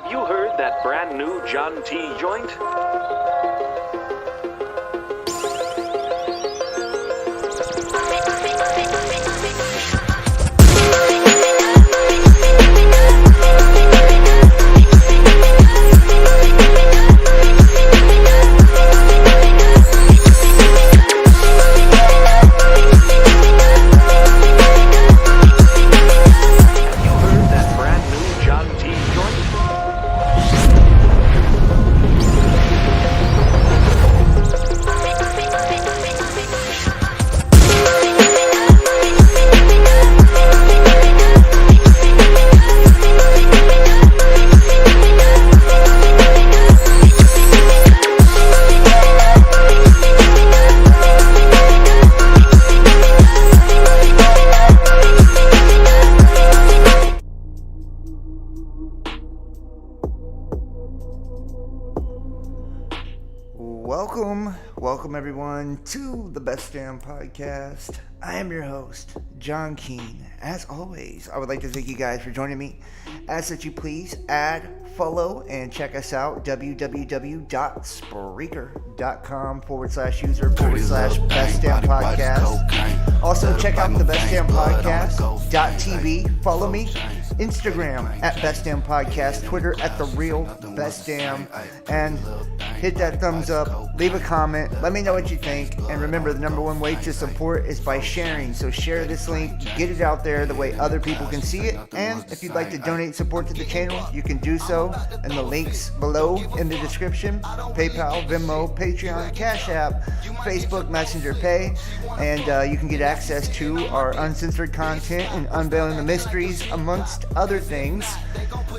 Have you heard that brand new John T. joint? Welcome everyone to the Best Damn Podcast. I am your host, John Keane. As always, I would like to thank you guys for joining me. Ask that you please add, follow, and check us out, www.spreaker.com/user/Best Damn Podcast. Also check out the Best Damn Podcast.tv. Follow me. Instagram at Best Damn Podcast, Twitter at The Real Best Damn, and hit that thumbs up, leave a comment, let me know what you think, and remember the number one way to support is by sharing, so share this link, get it out there the way other people can see it, and if you'd like to donate support to the channel, you can do so in the links below in the description, PayPal, Venmo, Patreon, Cash App, Facebook Messenger Pay, and you can get access to our uncensored content and unveiling the mysteries amongst other things.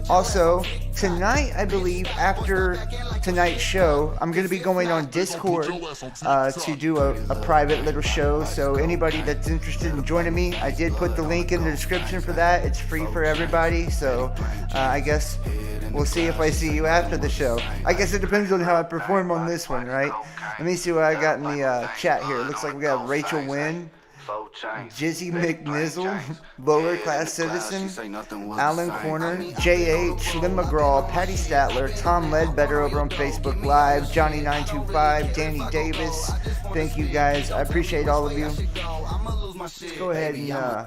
Also, tonight, I believe, after tonight's show, I'm going to be going on Discord to do a private little show. So anybody that's interested in joining me, I did put the link in the description for that. It's free for everybody. So I guess we'll see if I see you after the show. I guess it depends on how I perform on this one, right? Let me see what I got in the chat here. It looks like we got Rachel Wynn, Jizzy McNizzle, Lower Class Citizen, Alan Corner, JH, Lynn McGraw, Patty Statler, Tom Ledbetter over on Facebook Live, Johnny925, Danny Davis. Thank you guys. I appreciate all of you. Let's go ahead and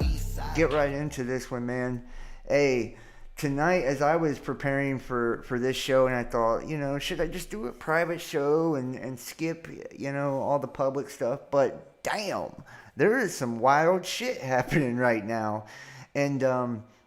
get right into this one, man. Hey, tonight as I was preparing for this show, and I thought, should I just do a private show and skip, all the public stuff? But damn, there is some wild shit happening right now. And,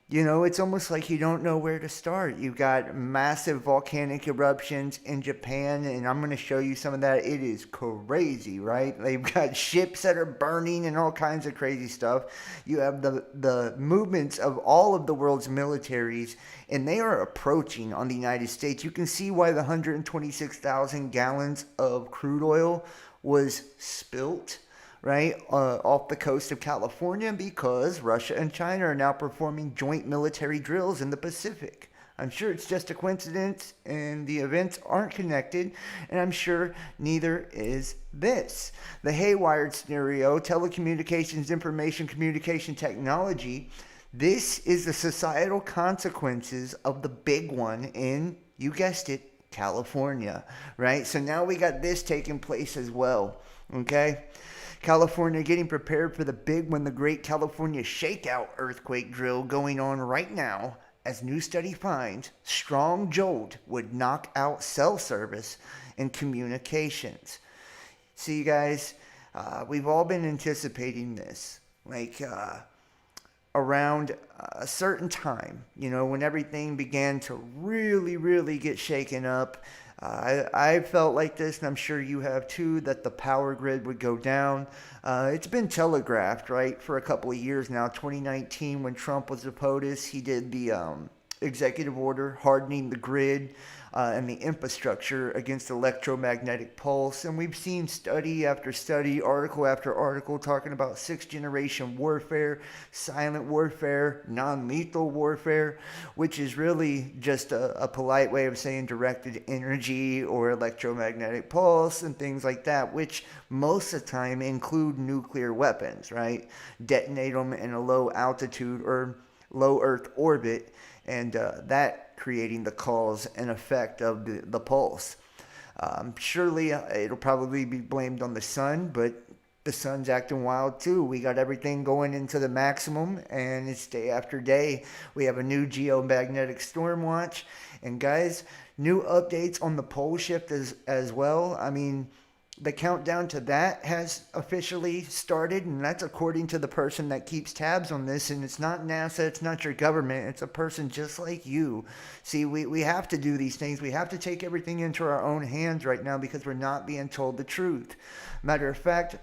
it's almost like you don't know where to start. You've got massive volcanic eruptions in Japan, and I'm going to show you some of that. It is crazy, right? They've got ships that are burning and all kinds of crazy stuff. You have the movements of all of the world's militaries, and they are approaching on the United States. You can see why the 126,000 gallons of crude oil was spilt, right, off the coast of California, because Russia and China are now performing joint military drills in the Pacific. I'm sure it's just a coincidence, and the events aren't connected, and I'm sure neither is this. The Haywired scenario, telecommunications, information communication technology, this is the societal consequences of the big one in, you guessed it, California, right? So now we got this taking place as well, okay? California getting prepared for the big one, the Great California Shakeout earthquake drill going on right now, as new study finds strong jolt would knock out cell service and communications. See, you guys, we've all been anticipating this, around a certain time, when everything began to really get shaken up. I felt like this, and I'm sure you have too, that the power grid would go down. It's been telegraphed, right, for a couple of years now. 2019, when Trump was POTUS, he did the executive order hardening the grid and the infrastructure against electromagnetic pulse. And we've seen study after study, article after article, talking about sixth-generation warfare, silent warfare, non-lethal warfare, which is really just a polite way of saying directed energy or electromagnetic pulse and things like that, which most of the time include nuclear weapons, right? Detonate them in a low altitude or low Earth orbit, and that creating the cause and effect of the pulse. Surely it'll probably be blamed on the sun, but the sun's acting wild too. We got everything going into the maximum, and it's day after day. We have a new geomagnetic storm watch, and guys, new updates on the pole shift as well. I mean, the countdown to that has officially started, and that's according to the person that keeps tabs on this. And it's not NASA, it's not your government, it's a person just like you. See, we have to do these things. We have to take everything into our own hands right now because we're not being told the truth. Matter of fact,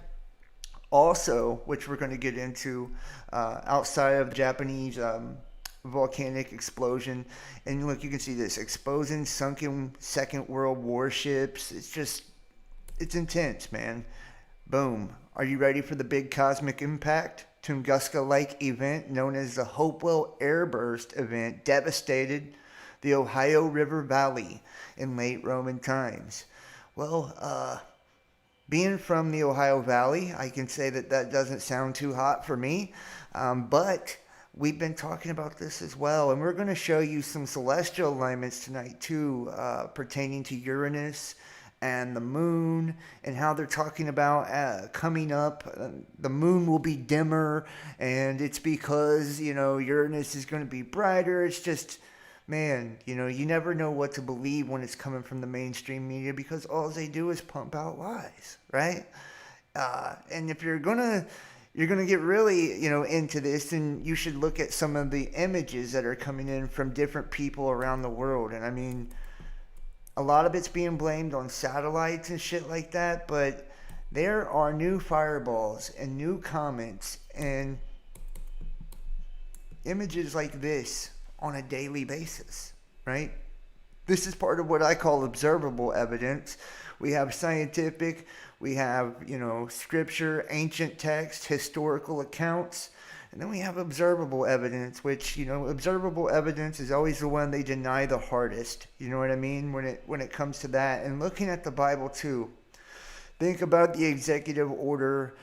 also, which we're going to get into, outside of the Japanese volcanic explosion, and look, you can see this, exposing sunken Second World warships. It's intense, man. Boom. Are you ready for the big cosmic impact? Tunguska-like event known as the Hopewell Airburst event devastated the Ohio River Valley in late Roman times. Well, being from the Ohio Valley, I can say that doesn't sound too hot for me, but we've been talking about this as well, and we're going to show you some celestial alignments tonight too, pertaining to Uranus and the moon, and how they're talking about coming up. The moon will be dimmer, and it's because, Uranus is going to be brighter. It's just, man, you never know what to believe when it's coming from the mainstream media, because all they do is pump out lies, right? And if you're gonna get really, into this, then you should look at some of the images that are coming in from different people around the world. And I mean, a lot of it's being blamed on satellites and shit like that, but there are new fireballs and new comments and images like this on a daily basis, right? This is part of what I call observable evidence. We have scientific, we have, scripture, ancient text, historical accounts, and then we have observable evidence, which, observable evidence is always the one they deny the hardest. You know what I mean? When it comes to that. And looking at the Bible too, think about the executive order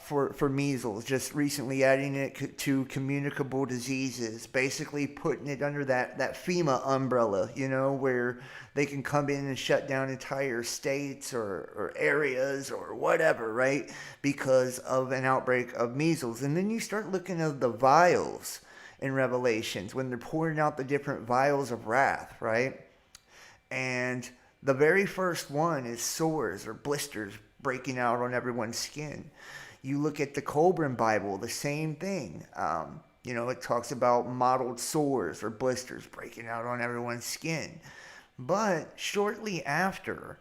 for measles, just recently adding it to communicable diseases, basically putting it under that FEMA umbrella, where they can come in and shut down entire states or areas or whatever, right? Because of an outbreak of measles. And then you start looking at the vials in Revelations when they're pouring out the different vials of wrath, right? And the very first one is sores or blisters breaking out on everyone's skin. You look at the Colburn Bible, the same thing. It talks about mottled sores or blisters breaking out on everyone's skin. But shortly after,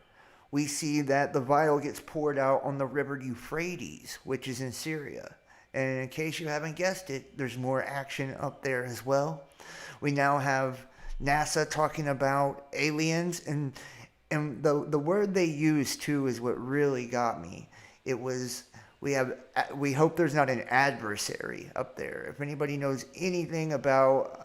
we see that the vial gets poured out on the river Euphrates, which is in Syria. And in case you haven't guessed it, there's more action up there as well. We now have NASA talking about aliens, and the word they used too is what really got me. It was, we hope there's not an adversary up there. If anybody knows anything about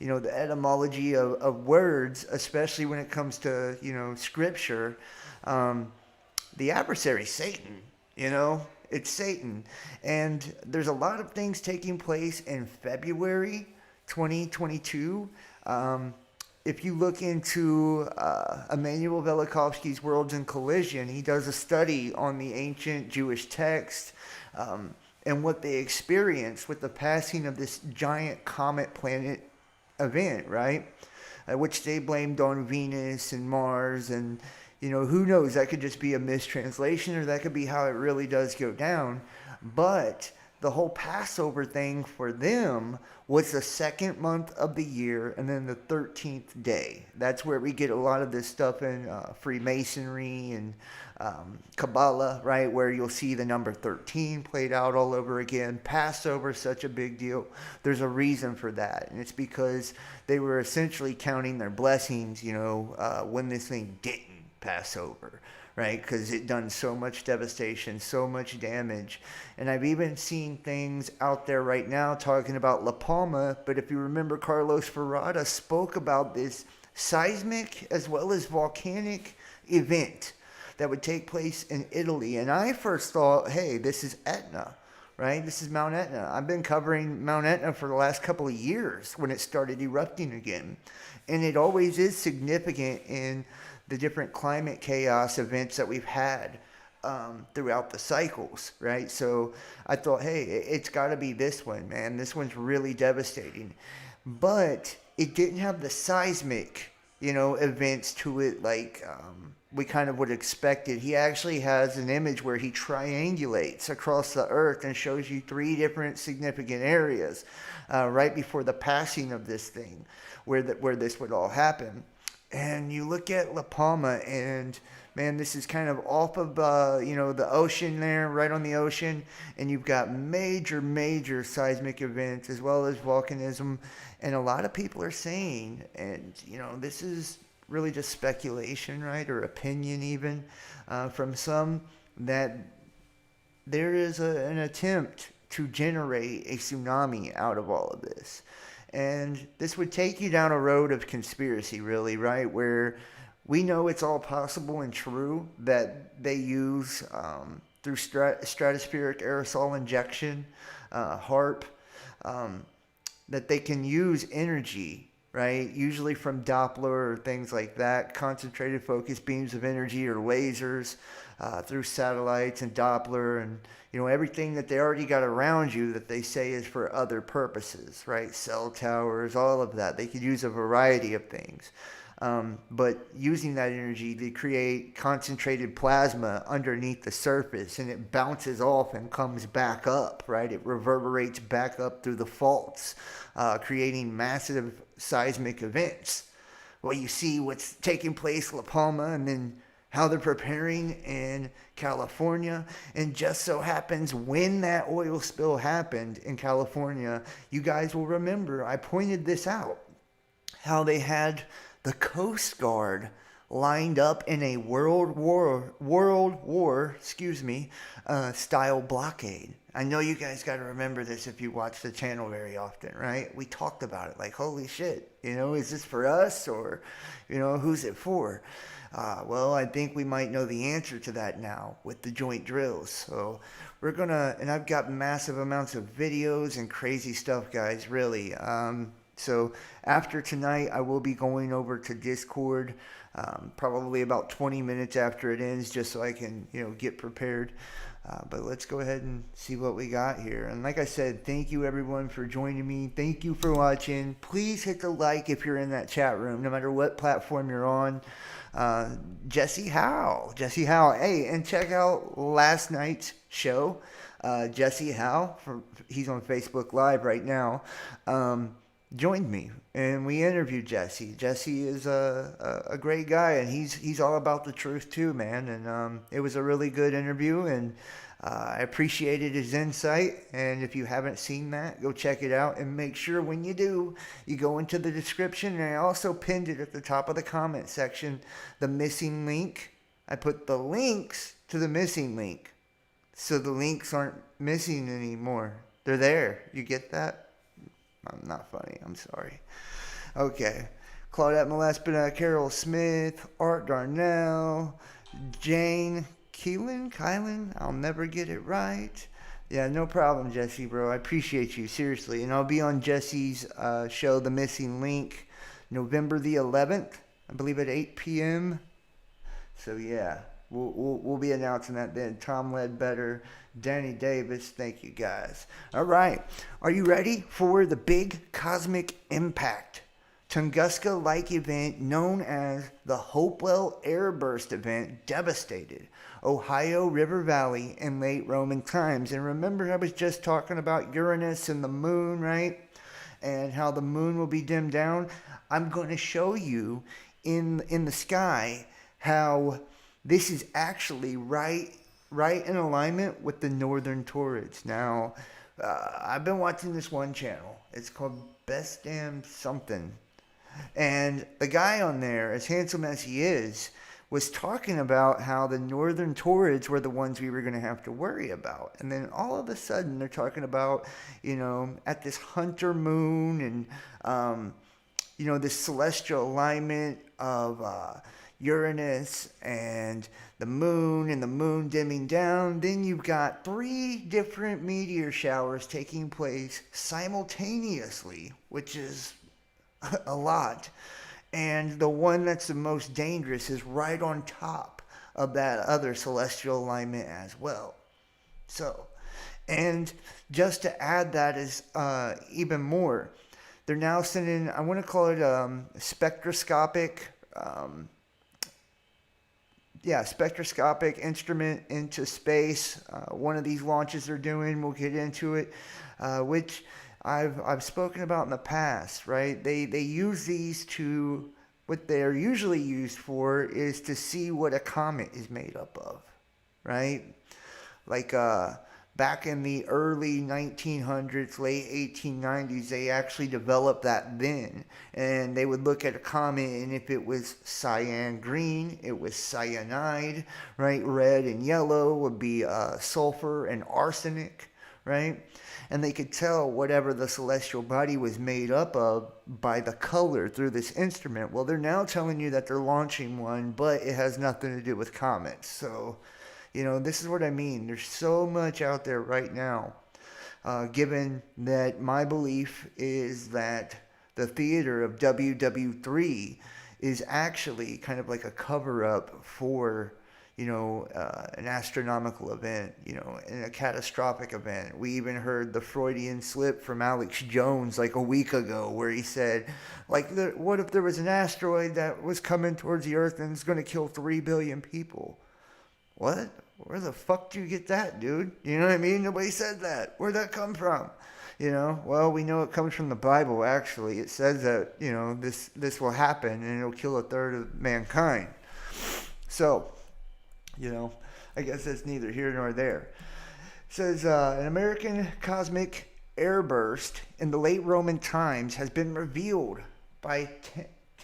the etymology of words, especially when it comes to scripture, the adversary is Satan. It's Satan. And there's a lot of things taking place in February 2022. If you look into Immanuel Velikovsky's Worlds in Collision, he does a study on the ancient Jewish text and what they experienced with the passing of this giant comet planet event, right? Which they blamed on Venus and Mars, and who knows, that could just be a mistranslation, or that could be how it really does go down. But the whole Passover thing for them was the second month of the year, and then the 13th day. That's where we get a lot of this stuff in Freemasonry and Kabbalah, right? Where you'll see the number 13 played out all over again. Passover is such a big deal. There's a reason for that, and it's because they were essentially counting their blessings, when this thing didn't pass over, right? Because it done so much devastation, so much damage. And I've even seen things out there right now talking about La Palma, but if you remember, Carlos Ferrada spoke about this seismic as well as volcanic event that would take place in Italy. And I first thought, hey, this is Etna, right? This is Mount Etna. I've been covering Mount Etna for the last couple of years when it started erupting again. And it always is significant in the different climate chaos events that we've had throughout the cycles, right? So I thought, hey, it's got to be this one, man. This one's really devastating. But it didn't have the seismic, events to it like we kind of would expect it. He actually has an image where he triangulates across the earth and shows you 3 different significant areas right before the passing of this thing where this would all happen. And you look at La Palma, and man, this is kind of off of the ocean there, right on the ocean, and you've got major seismic events as well as volcanism, and a lot of people are saying, and this is really just speculation, right, or opinion even from some, that there is an attempt to generate a tsunami out of all of this. And this would take you down a road of conspiracy, really, right? Where we know it's all possible and true that they use through stratospheric aerosol injection, HARP, that they can use energy, right? Usually from Doppler or things like that, concentrated focus beams of energy or lasers through satellites and Doppler and everything that they already got around you that they say is for other purposes, right? Cell towers, all of that. They could use a variety of things. But using that energy to create concentrated plasma underneath the surface, and it bounces off and comes back up, right? It reverberates back up through the faults, creating massive seismic events. Well, you see what's taking place in La Palma, and then how they're preparing in California. And just so happens when that oil spill happened in California, you guys will remember I pointed this out, how they had the Coast Guard lined up in a World War style blockade. I know you guys got to remember this if you watch the channel very often, right? We talked about it like, holy shit, is this for us, or, who's it for? Well, I think we might know the answer to that now with the joint drills. So we're going to, and I've got massive amounts of videos and crazy stuff, guys, really. So after tonight, I will be going over to Discord, probably about 20 minutes after it ends, just so I can, get prepared. But let's go ahead and see what we got here. And like I said, thank you everyone for joining me. Thank you for watching. Please hit the like if you're in that chat room, no matter what platform you're on. Jesse Howe. Hey, and check out last night's show. Jesse Howe, he's on Facebook Live right now, joined me, and we interviewed Jesse. Jesse is a great guy, and he's all about the truth too, man. And it was a really good interview, and I appreciated his insight. And if you haven't seen that, go check it out, and make sure when you do, you go into the description. And I also pinned it at the top of the comment section, the missing link. I put the links to the missing link, so the links aren't missing anymore. They're there. You get that? I'm not funny. I'm sorry. Okay. Claudette Molespina, Carol Smith, Art Darnell, Jane Kylan. I'll never get it right. Yeah, no problem, Jesse, bro. I appreciate you, seriously. And I'll be on Jesse's show, The Missing Link, November the 11th, I believe at 8 p.m. So, yeah. We'll be announcing that then. Tom Ledbetter, Danny Davis, thank you guys. All right, are you ready for the big cosmic impact Tunguska-like event known as the Hopewell Airburst event devastated Ohio River Valley in late Roman times? And remember, I was just talking about Uranus and the moon, right? And how the moon will be dimmed down. I'm going to show you in the sky how this is actually right in alignment with the Northern Taurids. Now, I've been watching this one channel. It's called Best Damn Something. And the guy on there, as handsome as he is, was talking about how the Northern Taurids were the ones we were going to have to worry about. And then all of a sudden, they're talking about, at this Hunter moon and, this celestial alignment of... Uranus and the moon dimming down, then you've got 3 different meteor showers taking place simultaneously, which is a lot. And the one that's the most dangerous is right on top of that other celestial alignment as well. So, and just to add that is even more, they're now sending, I want to call it spectroscopic instrument into space. One of these launches they're doing, we'll get into it, which I've spoken about in the past, right? They use these to, what they're usually used for is to see what a comet is made up of, right? Like back in the early 1900s, late 1890s, they actually developed that then. And they would look at a comet, and if it was cyan green, it was cyanide, right? Red and yellow would be sulfur and arsenic, right? And they could tell whatever the celestial body was made up of by the color through this instrument. Well, they're now telling you that they're launching one, but it has nothing to do with comets. So, this is what I mean. There's so much out there right now, given that my belief is that the theater of WW3 is actually kind of like a cover-up for an astronomical event, and a catastrophic event. We even heard the Freudian slip from Alex Jones like a week ago where he said, what if there was an asteroid that was coming towards the Earth and is going to kill 3 billion people? What? Where the fuck do you get that, dude? You know what I mean? Nobody said that. Where'd that come from? Well, we know it comes from the Bible, actually. It says that, this will happen and it'll kill 1/3 of mankind. So, I guess that's neither here nor there. It says an American cosmic airburst in the late Roman times has been revealed by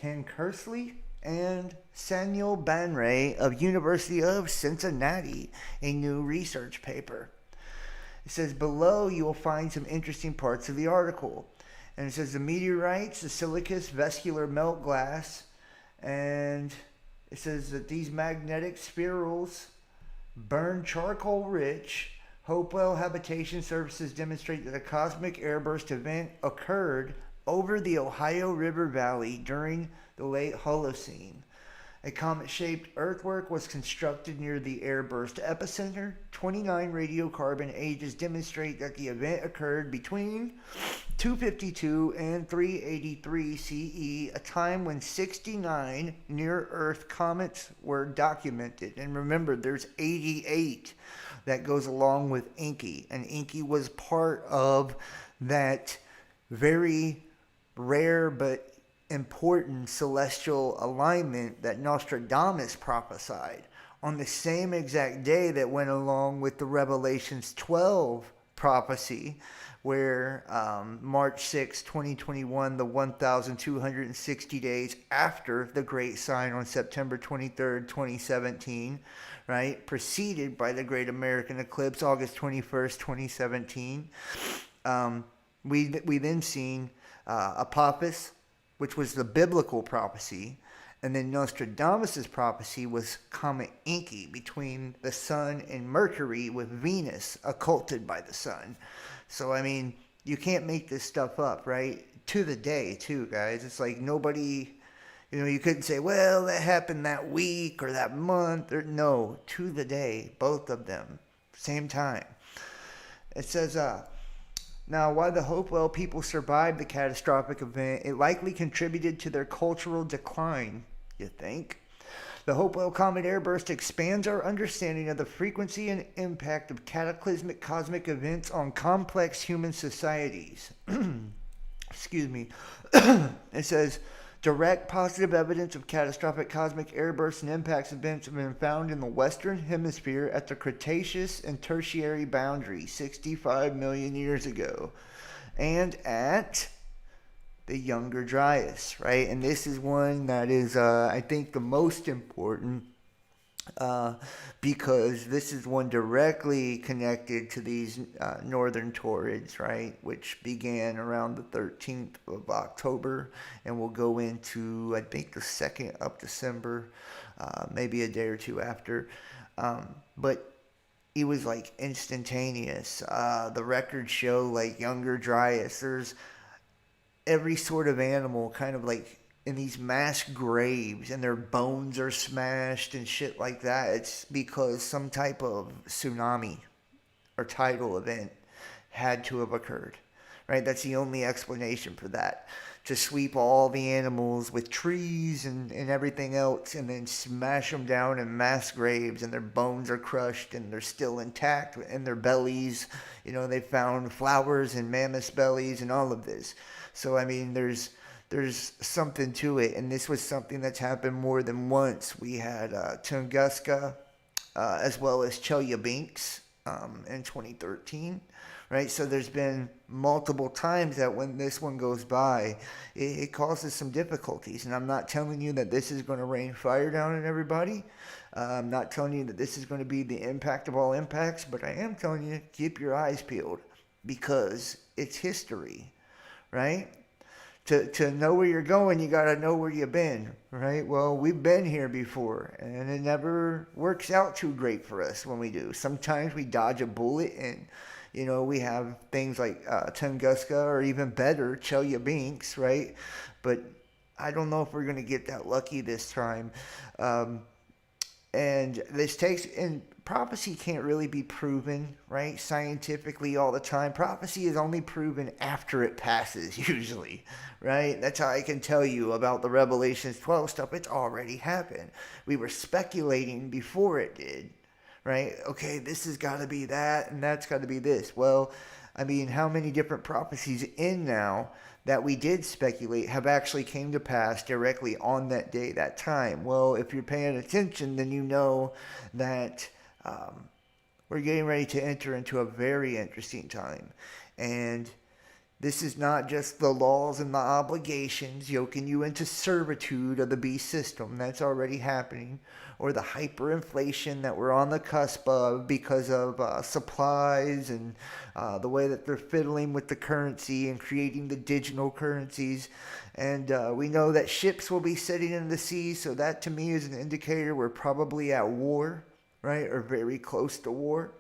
Tankersley and Samuel Banray of University of Cincinnati, a new research paper. It says below you will find some interesting parts of the article. And it says the meteorites, the silicous vesicular melt glass, and it says that these magnetic spherules burn charcoal rich. Hopewell Habitation Services demonstrate that a cosmic airburst event occurred over the Ohio River Valley during the late Holocene. A comet-shaped earthwork was constructed near the airburst epicenter. 29 radiocarbon ages demonstrate that the event occurred between 252 and 383 CE, a time when 69 near-Earth comets were documented. And remember, there's 88 that goes along with Enki. And Enki was part of that very rare but important celestial alignment that Nostradamus prophesied on the same exact day that went along with the Revelations 12 prophecy, where March 6, 2021, the 1,260 days after the Great Sign on September 23rd, 2017, right, preceded by the Great American Eclipse, August 21st, 2017. We then seen Apophis, which was the biblical prophecy, and then Nostradamus' prophecy was Comet Enki, between the sun and Mercury, with Venus occulted by the sun. So, I mean, you can't make this stuff up, right? To the day, too, guys. It's like nobody, you couldn't say, well, that happened that week or that month. Or no, to the day, both of them, same time. It says, now, while the Hopewell people survived the catastrophic event, it likely contributed to their cultural decline, you think? The Hopewell Comet airburst expands our understanding of the frequency and impact of cataclysmic cosmic events on complex human societies. Excuse me. It says, direct positive evidence of catastrophic cosmic airbursts and impacts events have been found in the Western Hemisphere at the Cretaceous and Tertiary boundary 65 million years ago, and at the Younger Dryas, right? And this is one that is, I think, the most important because this is one directly connected to these northern torrids, right, which began around the 13th of October and will go into, I think, the 2nd of December, maybe a day or two after. But it was like instantaneous. The records show like younger Dryas. There's every sort of animal kind of like in these mass graves, and their bones are smashed and shit like that. It's because some type of tsunami or tidal event had to have occurred, right? That's the only explanation for that. To sweep all the animals with trees and everything else and then smash them down in mass graves, and their bones are crushed and they're still intact in their bellies. You know, they found flowers in mammoths' bellies and all of this. So, I mean, there's something to it, and this was something that's happened more than once. We had Tunguska as well as Chelyabinsk in 2013, right? So there's been multiple times that when this one goes by, it causes some difficulties. And I'm not telling you that this is going to rain fire down on everybody. I'm not telling you that this is going to be the impact of all impacts, but I am telling you, keep your eyes peeled, because it's history, right? To know where you're going, you got to know where you've been, right? Well, we've been here before, and it never works out too great for us when we do. Sometimes we dodge a bullet, and, you know, we have things like Tunguska, or even better, Chelyabinsk, right? But I don't know if we're going to get that lucky this time. And this takes, and prophecy can't really be proven, right, scientifically all the time. Prophecy is only proven after it passes, usually, right? That's how I can tell you about the Revelations 12 stuff. It's already happened. We were speculating before it did, right? Okay, this has got to be that, and that's got to be this. Well, I mean, how many different prophecies in now that we did speculate have actually came to pass directly on that day, that time? Well, if you're paying attention, then you know that we're getting ready to enter into a very interesting time. And this is not just the laws and the obligations yoking you into servitude of the beast system. That's already happening. Or the hyperinflation that we're on the cusp of because of supplies and the way that they're fiddling with the currency and creating the digital currencies. And we know that ships will be sitting in the sea, so that to me is an indicator we're probably at war, right? Or very close to war.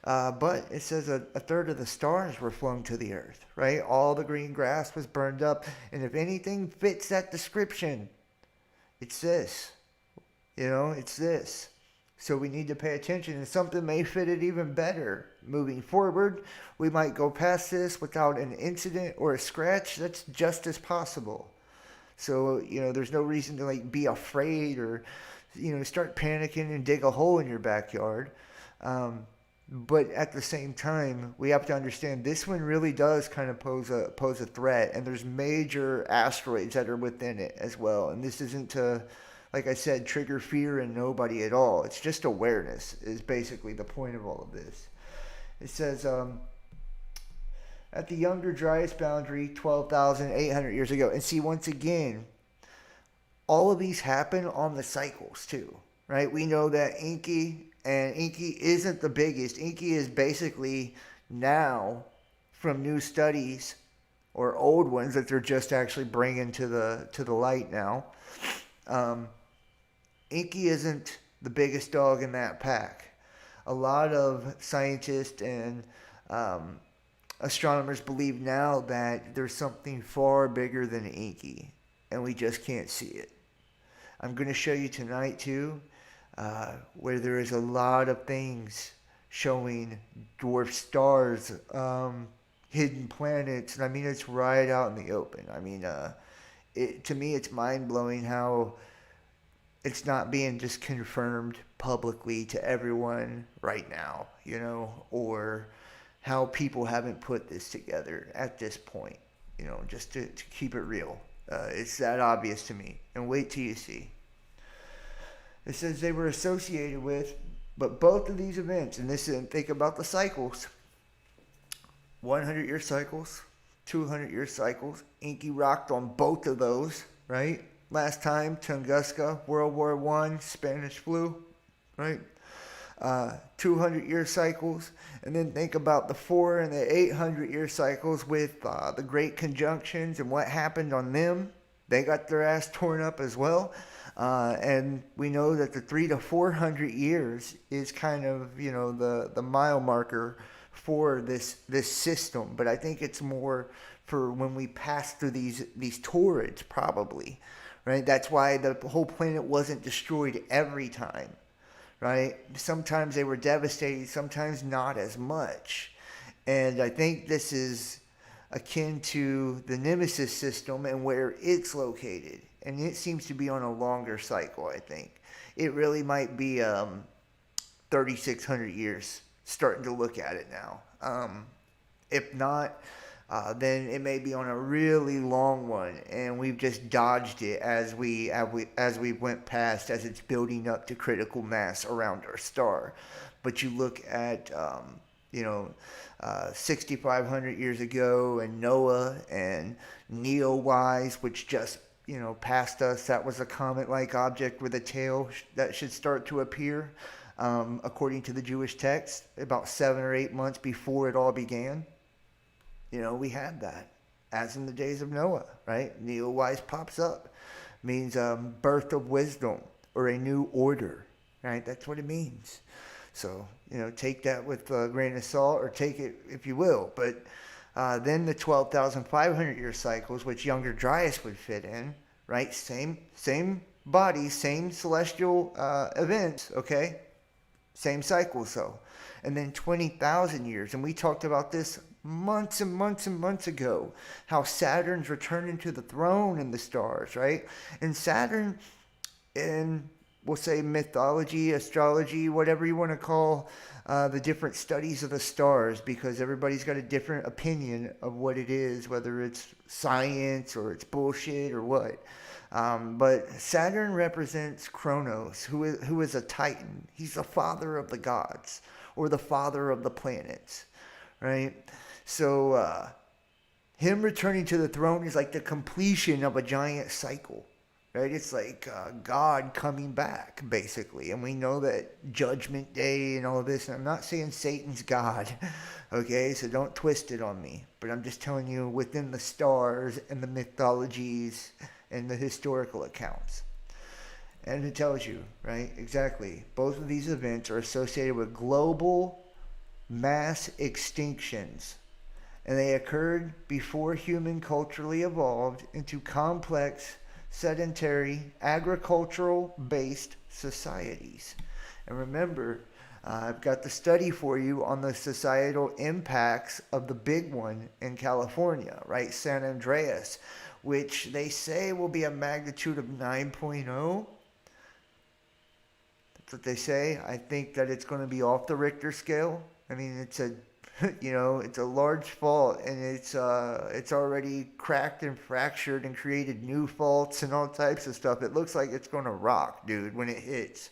But it says a third of the stars were flung to the earth, right? All the green grass was burned up. And if anything fits that description, it's this. You know, it's this. So we need to pay attention, and something may fit it even better. Moving forward, we might go past this without an incident or a scratch. That's just as possible. So, you know, there's no reason to like be afraid or, you know, start panicking and dig a hole in your backyard. But at the same time, we have to understand this one really does kind of pose a threat, and there's major asteroids that are within it as well. And this isn't to, like I said, trigger fear in nobody at all. It's just awareness is basically the point of all of this. It says, at the Younger Dryas boundary 12,800 years ago. And see, once again, all of these happen on the cycles too, right? We know that Inky, and Inky isn't the biggest. Inky is basically now, from new studies or old ones that they're just actually bringing to the light now, Inky isn't the biggest dog in that pack. A lot of scientists and astronomers believe now that there's something far bigger than Inky, and we just can't see it. I'm going to show you tonight too, where there is a lot of things showing dwarf stars, hidden planets, and I mean, it's right out in the open. I mean, to me, it's mind-blowing how it's not being just confirmed publicly to everyone right now, you know, or how people haven't put this together at this point, you know, just to keep it real. It's that obvious to me. And wait till you see. It says they were associated with, but both of these events, and this is, think about the cycles, 100-year cycles, 200-year cycles. Inky rocked on both of those, right? Last time, Tunguska, World War I, Spanish flu. right? 200-year cycles, and then think about the 4 and the 800-year cycles with the Great Conjunctions and what happened on them. They got their ass torn up as well. And we know that the 300 to 400 years is kind of, the mile marker for this system. But I think it's more for when we pass through these torrids, probably, right? That's why the whole planet wasn't destroyed every time, right? Sometimes they were devastated, sometimes not as much. And I think this is akin to the Nemesis system and where it's located. And it seems to be on a longer cycle, I think. It really might be 3,600 years, starting to look at it now. If not, then it may be on a really long one, and we've just dodged it as we went past, as it's building up to critical mass around our star. But you look at 6,500 years ago, and Noah and Neowise, which just passed us. That was a comet-like object with a tail that should start to appear, according to the Jewish text, about 7 or 8 months before it all began. We had that, as in the days of Noah, right? Neowise pops up, means birth of wisdom or a new order, right? That's what it means. So, take that with a grain of salt, or take it if you will. But then the 12,500 year cycles, which Younger Dryas would fit in, right? Same body, same celestial events, okay? Same cycles, though. And then 20,000 years, and we talked about this months and months and months ago, how Saturn's returning to the throne in the stars, right? And Saturn, in, we'll say, mythology, astrology, whatever you want to call the different studies of the stars, because everybody's got a different opinion of what it is, whether it's science or it's bullshit or what. But Saturn represents Kronos, who is a Titan. He's the father of the gods, or the father of the planets, right? So him returning to the throne is like the completion of a giant cycle, right? It's like God coming back, basically. And we know that Judgment Day and all this, and I'm not saying Satan's God, okay? So don't twist it on me. But I'm just telling you within the stars and the mythologies and the historical accounts. And it tells you, right? Exactly. Both of these events are associated with global mass extinctions. And they occurred before human culturally evolved into complex, sedentary, agricultural-based societies. And remember, I've got the study for you on the societal impacts of the big one in California, right? San Andreas, which they say will be a magnitude of 9.0. That's what they say. I think that it's going to be off the Richter scale. I mean, it's a it's a large fault, and it's already cracked and fractured and created new faults and all types of stuff. It looks like it's going to rock, dude, when it hits.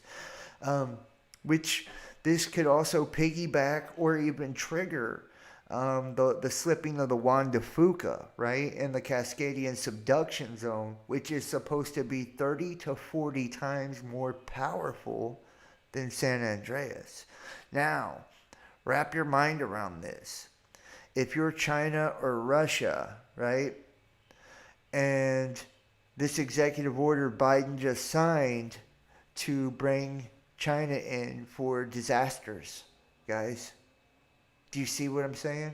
Which this could also piggyback or even trigger the slipping of the Juan de Fuca, right, in the Cascadian subduction zone, which is supposed to be 30 to 40 times more powerful than San Andreas. Now, wrap your mind around this. If you're China or Russia, right, and this executive order Biden just signed to bring China in for disasters, guys, do you see what I'm saying?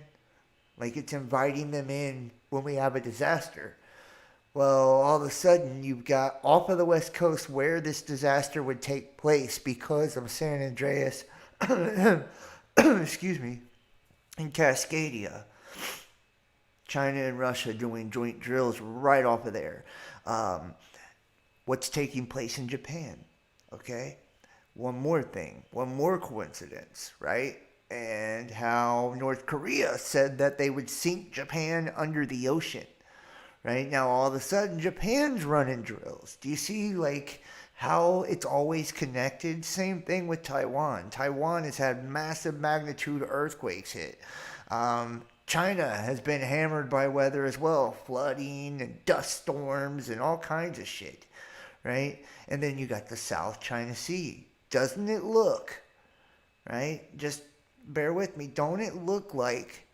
Like, it's inviting them in when we have a disaster. Well, all of a sudden, you've got off of the West Coast where this disaster would take place because of San Andreas, excuse me, in Cascadia. China and Russia doing joint drills right off of there. What's taking place in Japan? Okay? One more thing. One more coincidence, right? And how North Korea said that they would sink Japan under the ocean. Right? Now, all of a sudden, Japan's running drills. Do you see, like, how it's always connected? Same thing with Taiwan. Taiwan has had massive magnitude earthquakes hit. China has been hammered by weather as well. Flooding and dust storms and all kinds of shit. Right? And then you got the South China Sea. Doesn't it look, right? Just bear with me. Don't it look like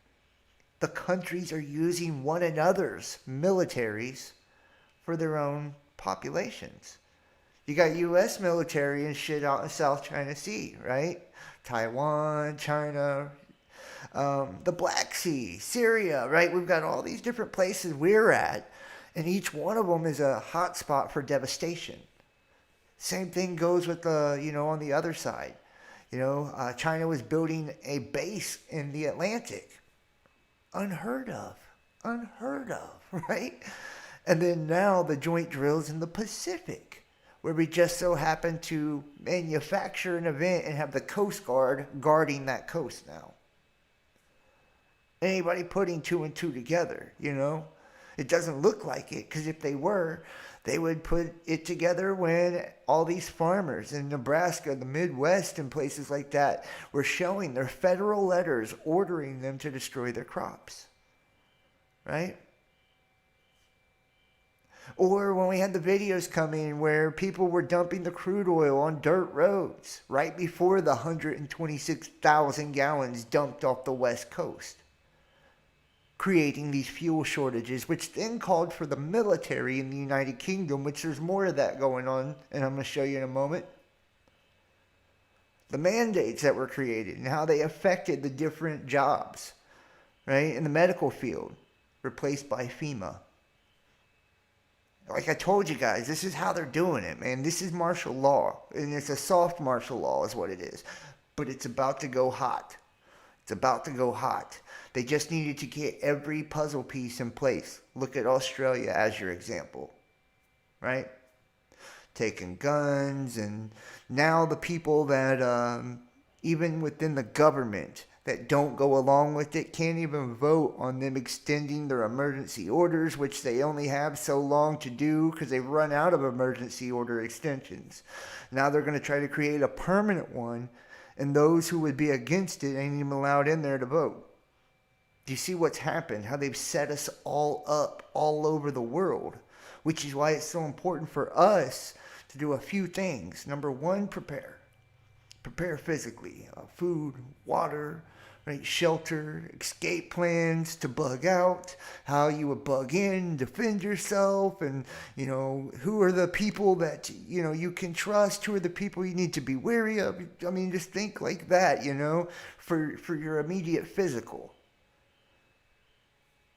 the countries are using one another's militaries for their own populations? You got U.S. military and shit out in South China Sea, right? Taiwan, China, the Black Sea, Syria, right? We've got all these different places we're at, and each one of them is a hot spot for devastation. Same thing goes with on the other side. China was building a base in the Atlantic. Unheard of, right? And then now the joint drills in the Pacific, where we just so happen to manufacture an event and have the Coast Guard guarding that coast now. Anybody putting two and two together, It doesn't look like it, because if they were, they would put it together when all these farmers in Nebraska, the Midwest, and places like that were showing their federal letters ordering them to destroy their crops, right? Or when we had the videos coming where people were dumping the crude oil on dirt roads right before the 126,000 gallons dumped off the West Coast, creating these fuel shortages, which then called for the military in the United Kingdom, which there's more of that going on, and I'm going to show you in a moment. The mandates that were created and how they affected the different jobs, right, in the medical field, replaced by FEMA. Like I told you guys, this is how they're doing it, man. This is martial law, and it's a soft martial law is what it is. But it's about to go hot. It's about to go hot. They just needed to get every puzzle piece in place. Look at Australia as your example, right? Taking guns, and now the people that, even within the government, that don't go along with it can't even vote on them extending their emergency orders, which they only have so long to do because they've run out of emergency order extensions. Now they're going to try to create a permanent one, and those who would be against it ain't even allowed in there to vote. Do you see what's happened? How they've set us all up all over the world, which is why it's so important for us to do a few things. Number one, prepare. Prepare physically. Food, water, right, shelter, escape plans to bug out, how you would bug in, defend yourself, and, who are the people that, you can trust, who are the people you need to be wary of. I mean, just think like that, for your immediate physical.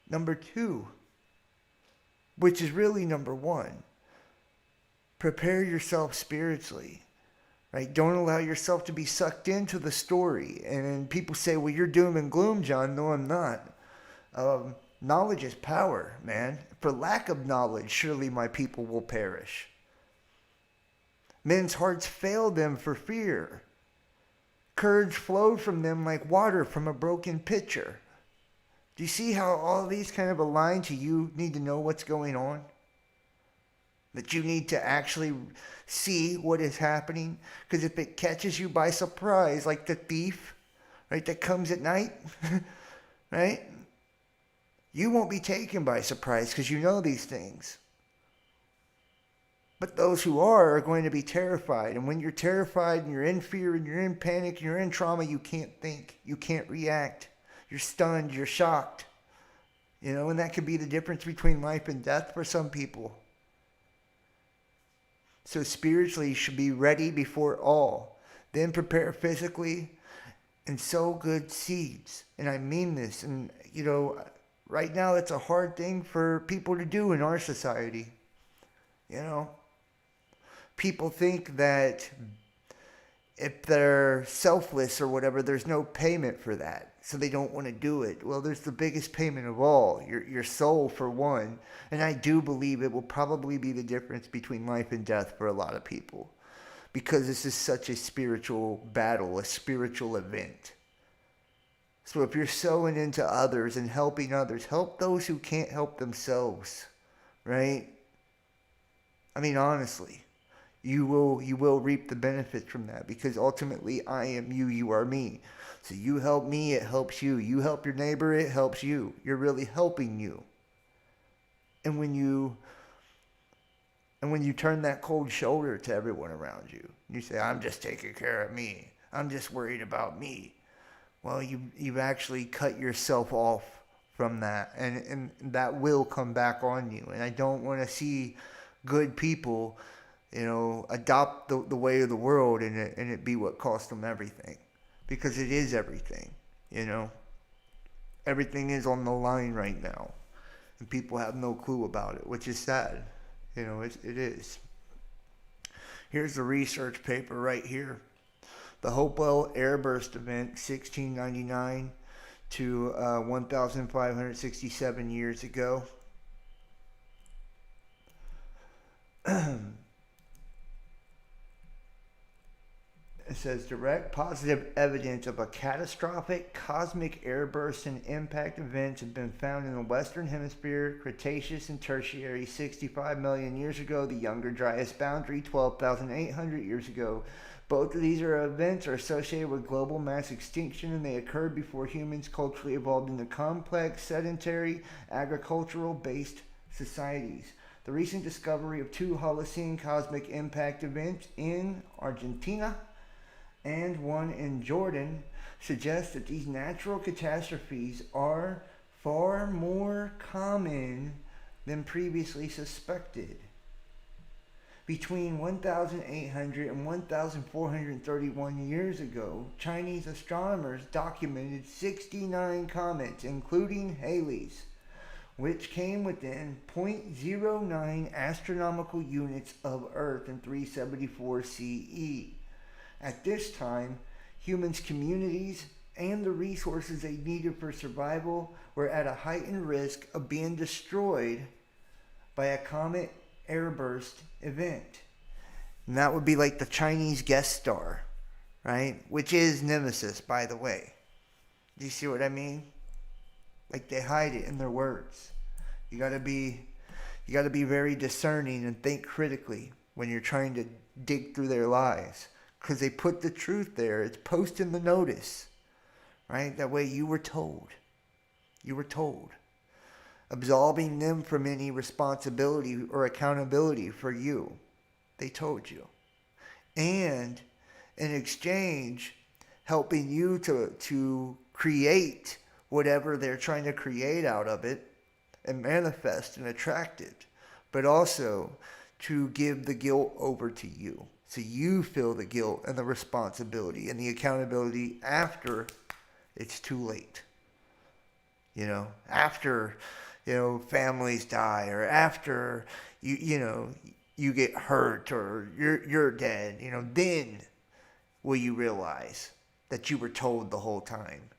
Number two, which is really number one, prepare yourself spiritually. Right? Don't allow yourself to be sucked into the story. And people say, well, you're doom and gloom, John. No, I'm not. Knowledge is power, man. For lack of knowledge, surely my people will perish. Men's hearts fail them for fear. Courage flowed from them like water from a broken pitcher. Do you see how all these kind of align to you need to know what's going on? That you need to actually see what is happening. Because if it catches you by surprise, like the thief, right, that comes at night, right? You won't be taken by surprise because you know these things. But those who are going to be terrified. And when you're terrified and you're in fear and you're in panic and you're in trauma, you can't think. You can't react. You're stunned. You're shocked. And that could be the difference between life and death for some people. So spiritually, you should be ready before all. Then prepare physically and sow good seeds. And I mean this. And, right now it's a hard thing for people to do in our society. People think that if they're selfless or whatever, there's no payment for that. So they don't want to do it. Well, there's the biggest payment of all, your soul for one. And I do believe it will probably be the difference between life and death for a lot of people. Because this is such a spiritual battle, a spiritual event. So if you're sowing into others and helping others, help those who can't help themselves, right? I mean, honestly, you will reap the benefits from that, because ultimately I am you, you are me. So you help me, it helps you. You help your neighbor, it helps you. You're really helping you. And when you And when you turn that cold shoulder to everyone around you, you say, I'm just taking care of me. I'm just worried about me. Well, you've actually cut yourself off from that. And that will come back on you. And I don't want to see good people, adopt the way of the world and it be what cost them everything. Because it is everything, Everything is on the line right now. And people have no clue about it, which is sad. It is. Here's the research paper right here. The Hopewell Airburst Event, 1699 to 1,567 years ago. It says direct positive evidence of a catastrophic cosmic airburst and impact events have been found in the Western Hemisphere, Cretaceous and Tertiary 65 million years ago, the Younger Dryas boundary 12,800 years ago. Both of these events are associated with global mass extinction, and they occurred before humans culturally evolved into complex, sedentary, agricultural-based societies. The recent discovery of two Holocene cosmic impact events in Argentina and one in Jordan suggests that these natural catastrophes are far more common than previously suspected. Between 1,800 and 1,431 years ago, Chinese astronomers documented 69 comets, including Halley's, which came within 0.09 astronomical units of Earth in 374 CE. At this time, humans' communities and the resources they needed for survival were at a heightened risk of being destroyed by a comet airburst event. And that would be like the Chinese guest star, right? Which is Nemesis, by the way. Do you see what I mean? Like they hide it in their words. You gotta be very discerning and think critically when you're trying to dig through their lies. Because they put the truth there. It's posting the notice. Right? That way you were told. You were told. Absolving them from any responsibility or accountability for you. They told you. And in exchange, helping you to create whatever they're trying to create out of it and manifest and attract it. But also to give the guilt over to you. So you feel the guilt and the responsibility and the accountability after it's too late. After, families die or after you get hurt or you're dead, then will you realize that you were told the whole time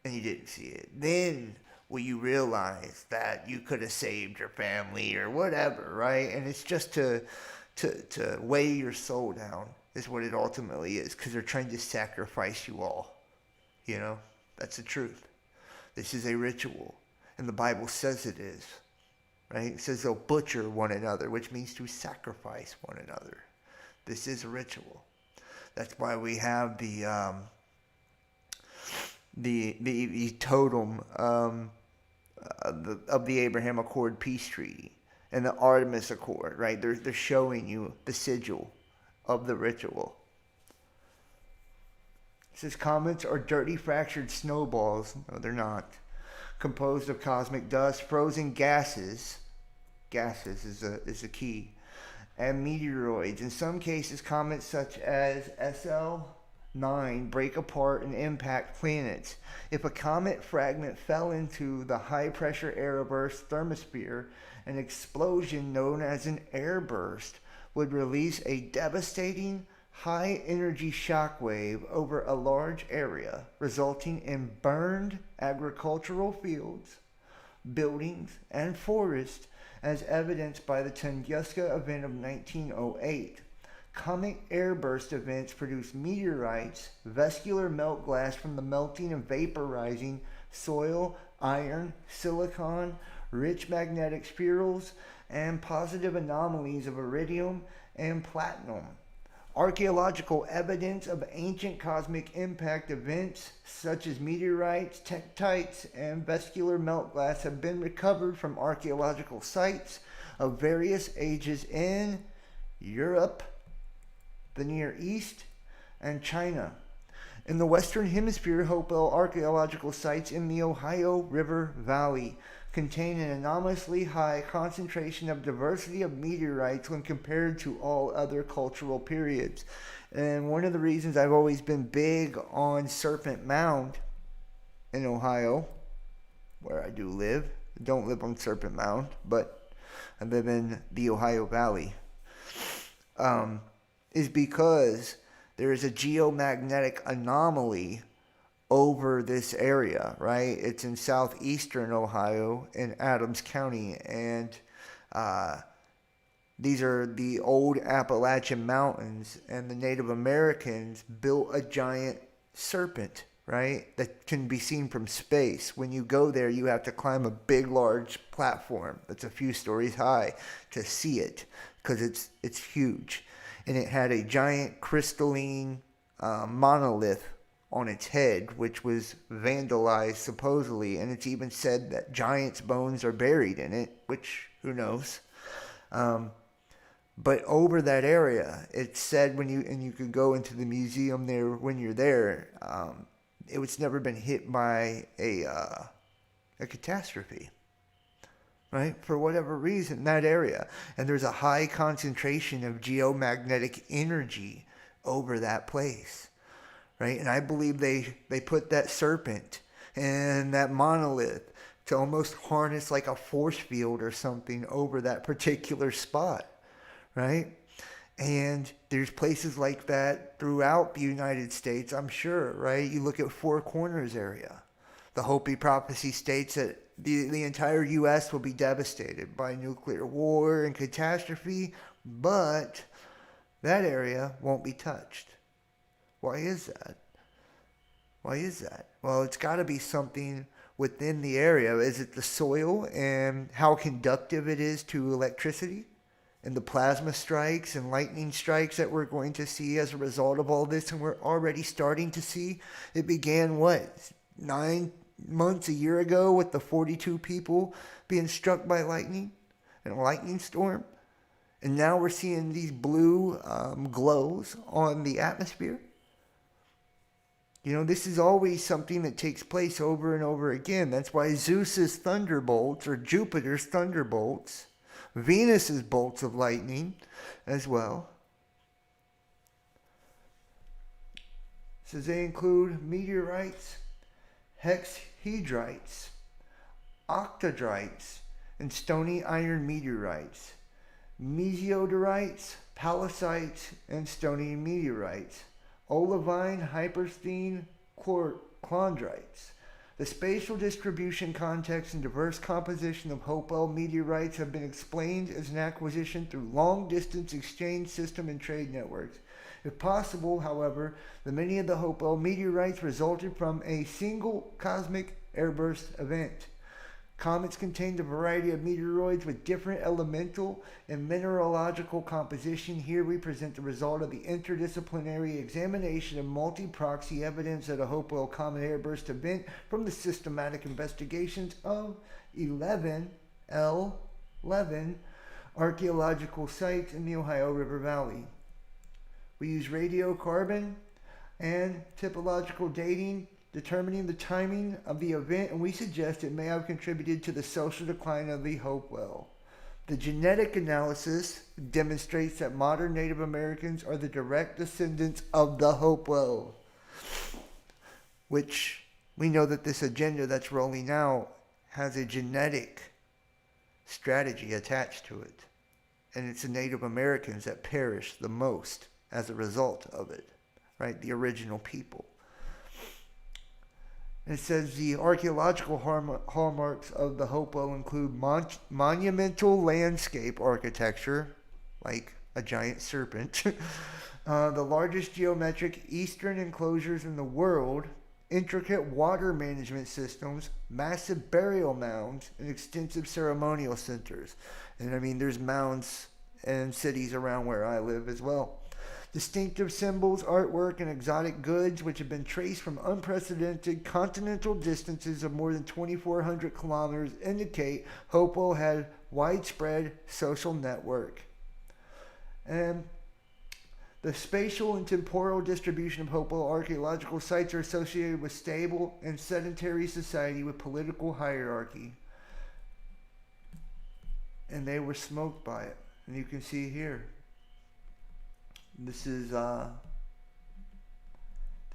and you didn't see it. Then will you realize that you could have saved your family or whatever, right? And it's just to weigh your soul down is what it ultimately is, because they're trying to sacrifice you all. That's the truth. This is a ritual, and the Bible says it is, right? It says they'll butcher one another, which means to sacrifice one another. This is a ritual. That's why we have the totem of the Abraham Accord peace treaty. And the Artemis Accord, right? They're showing you the sigil of the ritual. It says comets are dirty fractured snowballs. No, they're not. Composed of cosmic dust, frozen gases. Gases is the key. And meteoroids. In some cases, comets such as SL9 break apart and impact planets. If a comet fragment fell into the high-pressure air of Earth's thermosphere, an explosion known as an airburst would release a devastating high-energy shockwave over a large area, resulting in burned agricultural fields, buildings, and forests, as evidenced by the Tunguska event of 1908. Comet airburst events produce meteorites, vascular melt glass from the melting and vaporizing soil, iron, silicon, rich magnetic spirals, and positive anomalies of iridium and platinum. Archaeological evidence of ancient cosmic impact events such as meteorites, tektites, and vascular melt glass have been recovered from archaeological sites of various ages in Europe, the Near East, and China. In the Western Hemisphere, Hopewell archaeological sites in the Ohio River Valley contain an anomalously high concentration of diversity of meteorites when compared to all other cultural periods. And one of the reasons I've always been big on Serpent Mound in Ohio, where I do live, I don't live on Serpent Mound, but I live in the Ohio Valley, is because there is a geomagnetic anomaly over this area, right? It's in southeastern Ohio in Adams County, and these are the old Appalachian Mountains, and the Native Americans built a giant serpent, right, that can be seen from space. When you go there, you have to climb a big, large platform that's a few stories high to see it, because it's huge. And it had a giant crystalline monolith on its head, which was vandalized supposedly, and it's even said that giants' bones are buried in it, which who knows. But over that area, it's said you could go into the museum there when you're there. It's never been hit by a catastrophe, right? For whatever reason, that area, and there's a high concentration of geomagnetic energy over that place. Right? And I believe they put that serpent and that monolith to almost harness like a force field or something over that particular spot, right? And there's places like that throughout the United States, I'm sure, right? You look at Four Corners area. The Hopi prophecy states that the entire U.S. will be devastated by nuclear war and catastrophe, but that area won't be touched. Why is that? Why is that? Well, it's got to be something within the area. Is it the soil and how conductive it is to electricity and the plasma strikes and lightning strikes that we're going to see as a result of all this? And we're already starting to see. It began, 9 months, a year ago with the 42 people being struck by lightning in a lightning storm. And now we're seeing these blue glows on the atmosphere. You know, this is always something that takes place over and over again. That's why Zeus's thunderbolts, or Jupiter's thunderbolts, Venus's bolts of lightning as well. So they include meteorites, hexahedrites, octadrites, and stony iron meteorites, mesiodorites, pallasites, and stony meteorites, olivine, hypersthene, chondrites. The spatial distribution, context, and diverse composition of Hopewell meteorites have been explained as an acquisition through long-distance exchange system and trade networks. If possible, however, many of the Hopewell meteorites resulted from a single cosmic airburst event. Comets contained a variety of meteoroids with different elemental and mineralogical composition. Here we present the result of the interdisciplinary examination of multi-proxy evidence of a Hopewell comet airburst event from the systematic investigations of 11 archaeological sites in the Ohio River Valley. We use radiocarbon and typological dating, determining the timing of the event, and we suggest it may have contributed to the social decline of the Hopewell. The genetic analysis demonstrates that modern Native Americans are the direct descendants of the Hopewell, which we know that this agenda that's rolling out has a genetic strategy attached to it, and it's the Native Americans that perish the most as a result of it, right? The original people. It says the archaeological hallmarks of the Hopewell include monumental landscape architecture, like a giant serpent, the largest geometric eastern enclosures in the world, intricate water management systems, massive burial mounds, and extensive ceremonial centers. And I mean, there's mounds and cities around where I live as well. Distinctive symbols, artwork, and exotic goods, which have been traced from unprecedented continental distances of more than 2,400 kilometers, indicate Hopewell had widespread social network. And the spatial and temporal distribution of Hopewell archaeological sites are associated with stable and sedentary society with political hierarchy. And they were smoked by it. And you can see here. This is the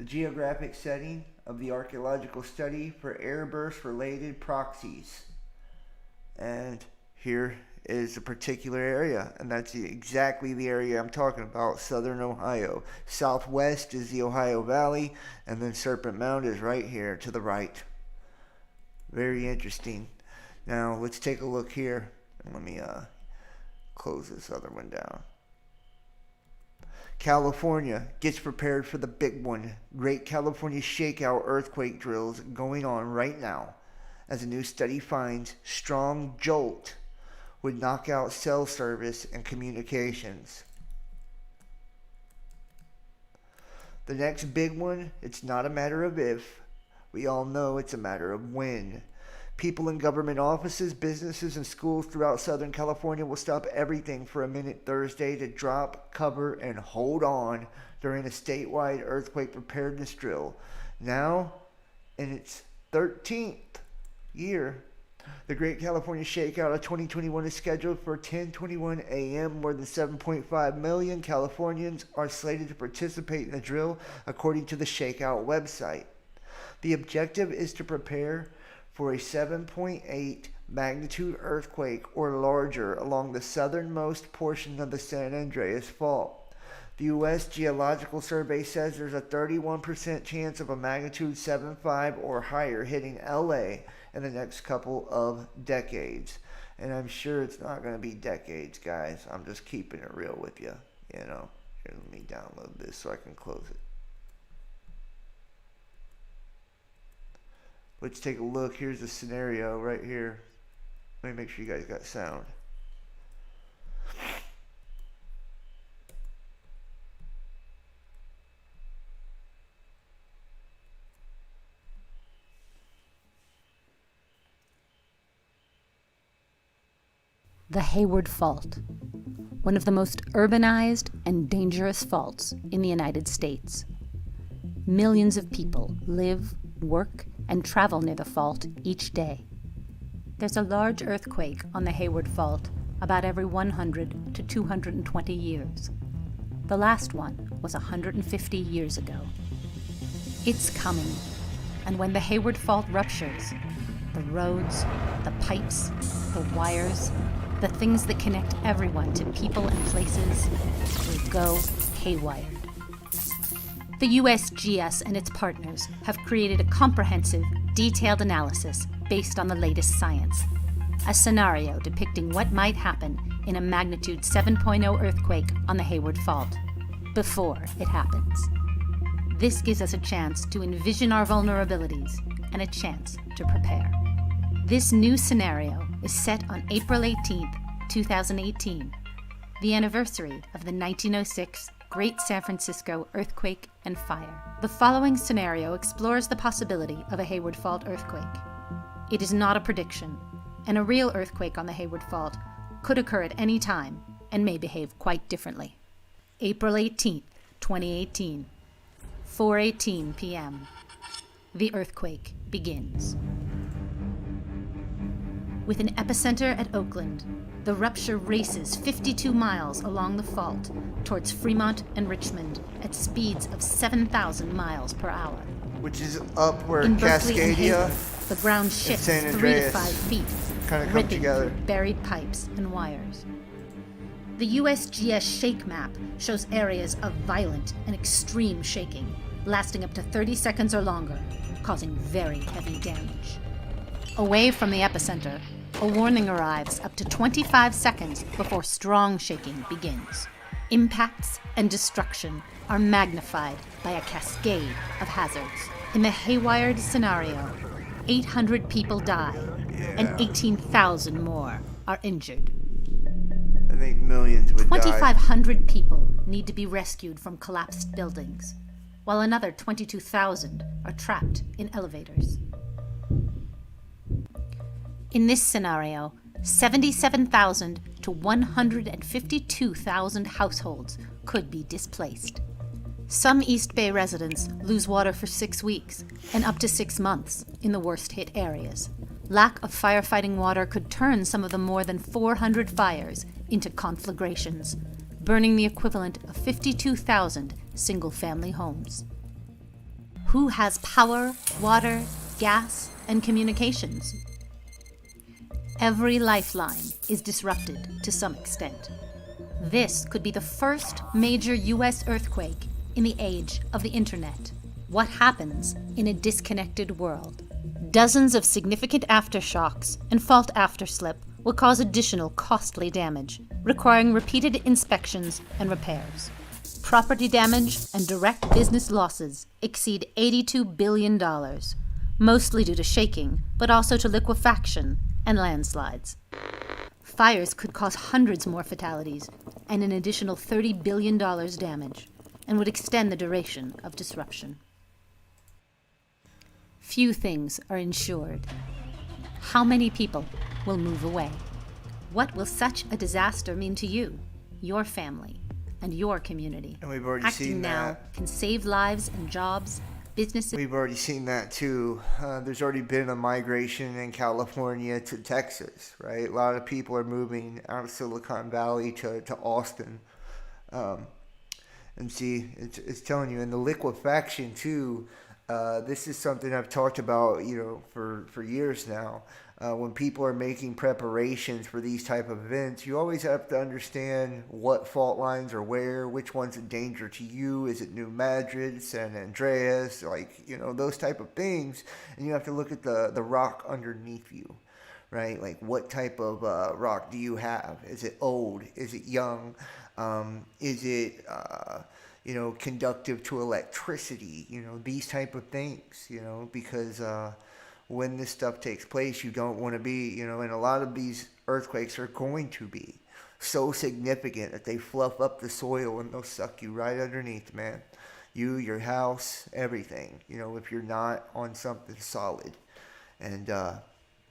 geographic setting of the archaeological study for airburst-related proxies. And here is a particular area, and that's exactly the area I'm talking about, southern Ohio. Southwest is the Ohio Valley, and then Serpent Mound is right here to the right. Very interesting. Now, let's take a look here. Let me close this other one down. California gets prepared for the big one. Great California Shakeout earthquake drills going on right now, as a new study finds strong jolt would knock out cell service and communications. The next big one, it's not a matter of if. We all know it's a matter of when. People in government offices, businesses, and schools throughout Southern California will stop everything for a minute Thursday to drop, cover, and hold on during a statewide earthquake preparedness drill. Now, in its 13th year, the Great California Shakeout of 2021 is scheduled for 10:21 a.m. More than 7.5 million Californians are slated to participate in the drill, according to the Shakeout website. The objective is to prepare for a 7.8 magnitude earthquake or larger along the southernmost portion of the San Andreas Fault. The U.S. Geological Survey says there's a 31% chance of a magnitude 7.5 or higher hitting L.A. in the next couple of decades. And I'm sure it's not going to be decades, guys. I'm just keeping it real with you. You know, here, let me download this so I can close it. Let's take a look. Here's the scenario right here. Let me make sure you guys got sound. The Hayward Fault, one of the most urbanized and dangerous faults in the United States. Millions of people live, work, and travel near the fault each day. There's a large earthquake on the Hayward Fault about every 100 to 220 years. The last one was 150 years ago. It's coming, and when the Hayward Fault ruptures, the roads, the pipes, the wires, the things that connect everyone to people and places will go haywire. The USGS and its partners have created a comprehensive, detailed analysis based on the latest science. A scenario depicting what might happen in a magnitude 7.0 earthquake on the Hayward Fault, before it happens. This gives us a chance to envision our vulnerabilities and a chance to prepare. This new scenario is set on April 18th, 2018, the anniversary of the 1906 Great San Francisco earthquake and fire. The following scenario explores the possibility of a Hayward Fault earthquake. It is not a prediction, and a real earthquake on the Hayward Fault could occur at any time and may behave quite differently. April 18th, 2018, 4:18 p.m. The earthquake begins. With an epicenter at Oakland, the rupture races 52 miles along the fault towards Fremont and Richmond at speeds of 7,000 miles per hour. Which is up where In Berkeley and Cascadia, Hayward, the ground shifts San 3 to Andreas 5 feet, kind of come ripping together. through buried pipes and wires. The USGS shake map shows areas of violent and extreme shaking, lasting up to 30 seconds or longer, causing very heavy damage. Away from the epicenter, a warning arrives up to 25 seconds before strong shaking begins. Impacts and destruction are magnified by a cascade of hazards. In the haywired scenario, 800 people die and 18,000 more are injured. think millions would die. 2,500 people need to be rescued from collapsed buildings, while another 22,000 are trapped in elevators. In this scenario, 77,000 to 152,000 households could be displaced. Some East Bay residents lose water for 6 weeks and up to 6 months in the worst hit areas. Lack of firefighting water could turn some of the more than 400 fires into conflagrations, burning the equivalent of 52,000 single-family homes. Who has power, water, gas, and communications? Every lifeline is disrupted to some extent. This could be the first major U.S. earthquake in the age of the internet. What happens in a disconnected world? Dozens of significant aftershocks and fault afterslip will cause additional costly damage, requiring repeated inspections and repairs. Property damage and direct business losses exceed $82 billion, mostly due to shaking, but also to liquefaction and landslides. Fires could cause hundreds more fatalities and an additional $30 billion damage, and would extend the duration of disruption. Few things are insured. How many people will move away? What will such a disaster mean to you, your family, and your community? And we've already Acting seen now that. can save lives and jobs, businesses. We've already seen that too. There's already been a migration in California to Texas, right? A lot of people are moving out of Silicon Valley to Austin. And see, it's telling you, and the liquefaction too. This is something I've talked about, for years now. When people are making preparations for these type of events, you always have to understand what fault lines are where, which one's a danger to you. Is it New Madrid, San Andreas, those type of things. And you have to look at the rock underneath you, right? Like, what type of rock do you have? Is it old? Is it young? Is it, conductive to electricity? These type of things, because when this stuff takes place, you don't want to be, and a lot of these earthquakes are going to be so significant that they fluff up the soil and they'll suck you right underneath, man. You, your house, everything, if you're not on something solid. And,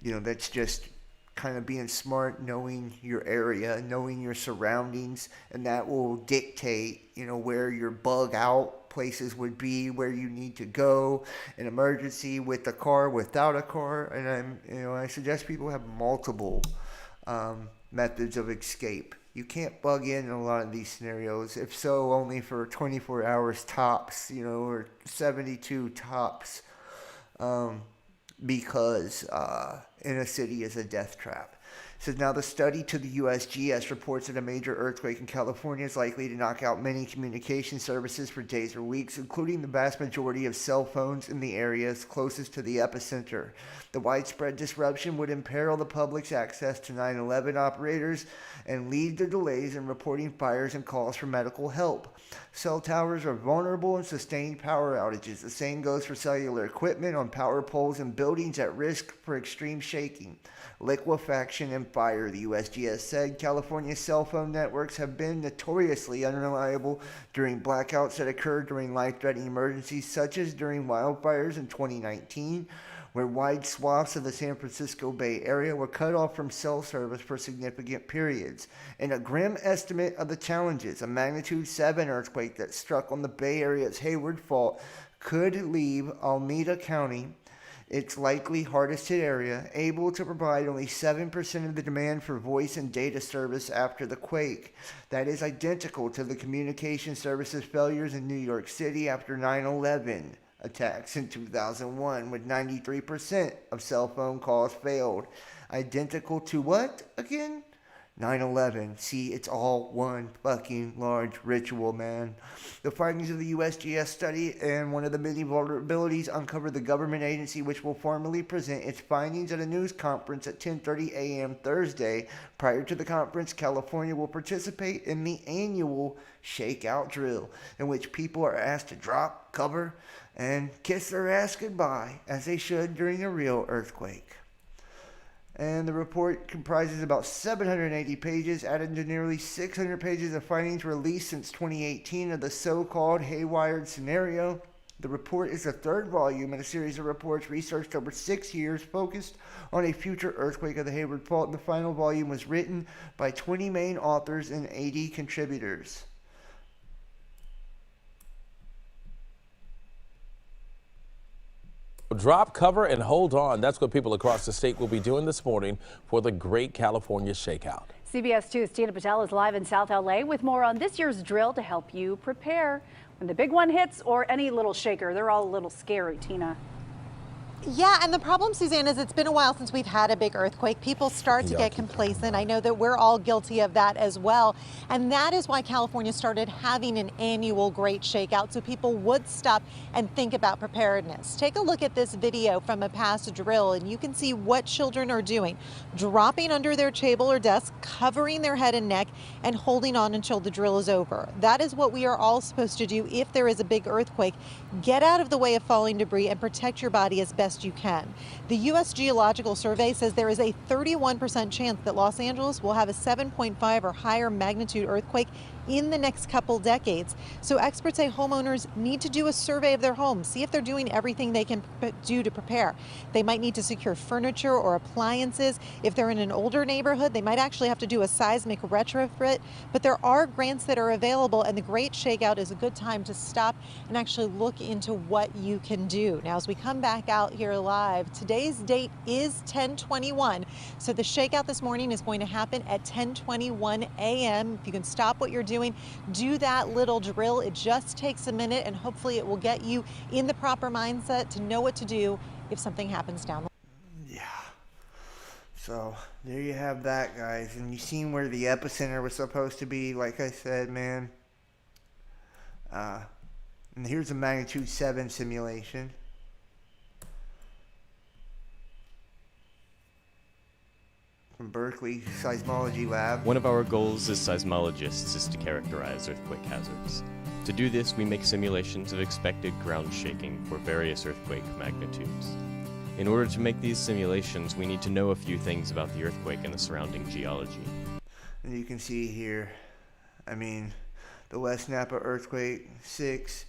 that's just kind of being smart, knowing your area, knowing your surroundings, and that will dictate, where your bug out places would be, where you need to go, an emergency with a car, without a car. And I suggest people have multiple methods of escape. You can't bug in a lot of these scenarios. If so, only for 24 hours tops, or 72 tops, because in a city is a death trap. It says, now the study to the USGS reports that a major earthquake in California is likely to knock out many communication services for days or weeks, including the vast majority of cell phones in the areas closest to the epicenter. The widespread disruption would imperil the public's access to 911 operators and lead to delays in reporting fires and calls for medical help. Cell towers are vulnerable in sustained power outages. The same goes for cellular equipment on power poles and buildings at risk for extreme shaking, liquefaction, and fire. The USGS said California's cell phone networks have been notoriously unreliable during blackouts that occurred during life-threatening emergencies, such as during wildfires in 2019, where wide swaths of the San Francisco Bay Area were cut off from cell service for significant periods. In a grim estimate of the challenges, a magnitude 7 earthquake that struck on the Bay Area's Hayward Fault could leave Alameda County, its likely hardest hit area, able to provide only 7% of the demand for voice and data service after the quake. That is identical to the communication services failures in New York City after 9/11 attacks in 2001, when 93% of cell phone calls failed. Identical to what again? 9/11. See, it's all one fucking large ritual, man. The findings of the USGS study and one of the many vulnerabilities uncovered the government agency, which will formally present its findings at a news conference at 10:30 a.m. Thursday. Prior to the conference, California will participate in the annual Shakeout Drill, in which people are asked to drop, cover, and kiss their ass goodbye, as they should during a real earthquake. And the report comprises about 780 pages, added to nearly 600 pages of findings released since 2018 of the so-called Haywired scenario. The report is the third volume in a series of reports researched over 6 years focused on a future earthquake of the Hayward Fault. The final volume was written by 20 main authors and 80 contributors. Drop, cover, and hold on. That's what people across the state will be doing this morning for the Great California Shakeout. CBS 2's Tina Patel is live in South LA with more on this year's drill to help you prepare when the big one hits or any little shaker. They're all a little scary, Tina. Yeah, and the problem, Suzanne, is it's been a while since we've had a big earthquake. People start to get complacent. I know that we're all guilty of that as well. And that is why California started having an annual great shakeout, so people would stop and think about preparedness. Take a look at this video from a past drill, and you can see what children are doing. Dropping under their table or desk, covering their head and neck, and holding on until the drill is over. That is what we are all supposed to do if there is a big earthquake. Get out of the way of falling debris and protect your body as best you can. The U.S. Geological Survey says there is a 31% chance that Los Angeles will have a 7.5 or higher magnitude earthquake in the next couple decades. So experts say homeowners need to do a survey of their homes, see if they're doing everything they can do to prepare. They might need to secure furniture or appliances. If they're in an older neighborhood, they might actually have to do a seismic retrofit. But there are grants that are available, and the Great Shakeout is a good time to stop and actually look into what you can do. Now, as we come back out here live, today's date is 10/21. So the shakeout this morning is going to happen at 10:21 a.m. If you can stop what you're doing, do that little drill. It just takes a minute, and hopefully it will get you in the proper mindset to know what to do if something happens down the line. Yeah. So there you have that, guys. And you seen where the epicenter was supposed to be, like I said, man. And here's a magnitude 7 simulation. From Berkeley Seismology Lab. One of our goals as seismologists is to characterize earthquake hazards. To do this, we make simulations of expected ground shaking for various earthquake magnitudes. In order to make these simulations, we need to know a few things about the earthquake and the surrounding geology. And you can see here, the West Napa earthquake 6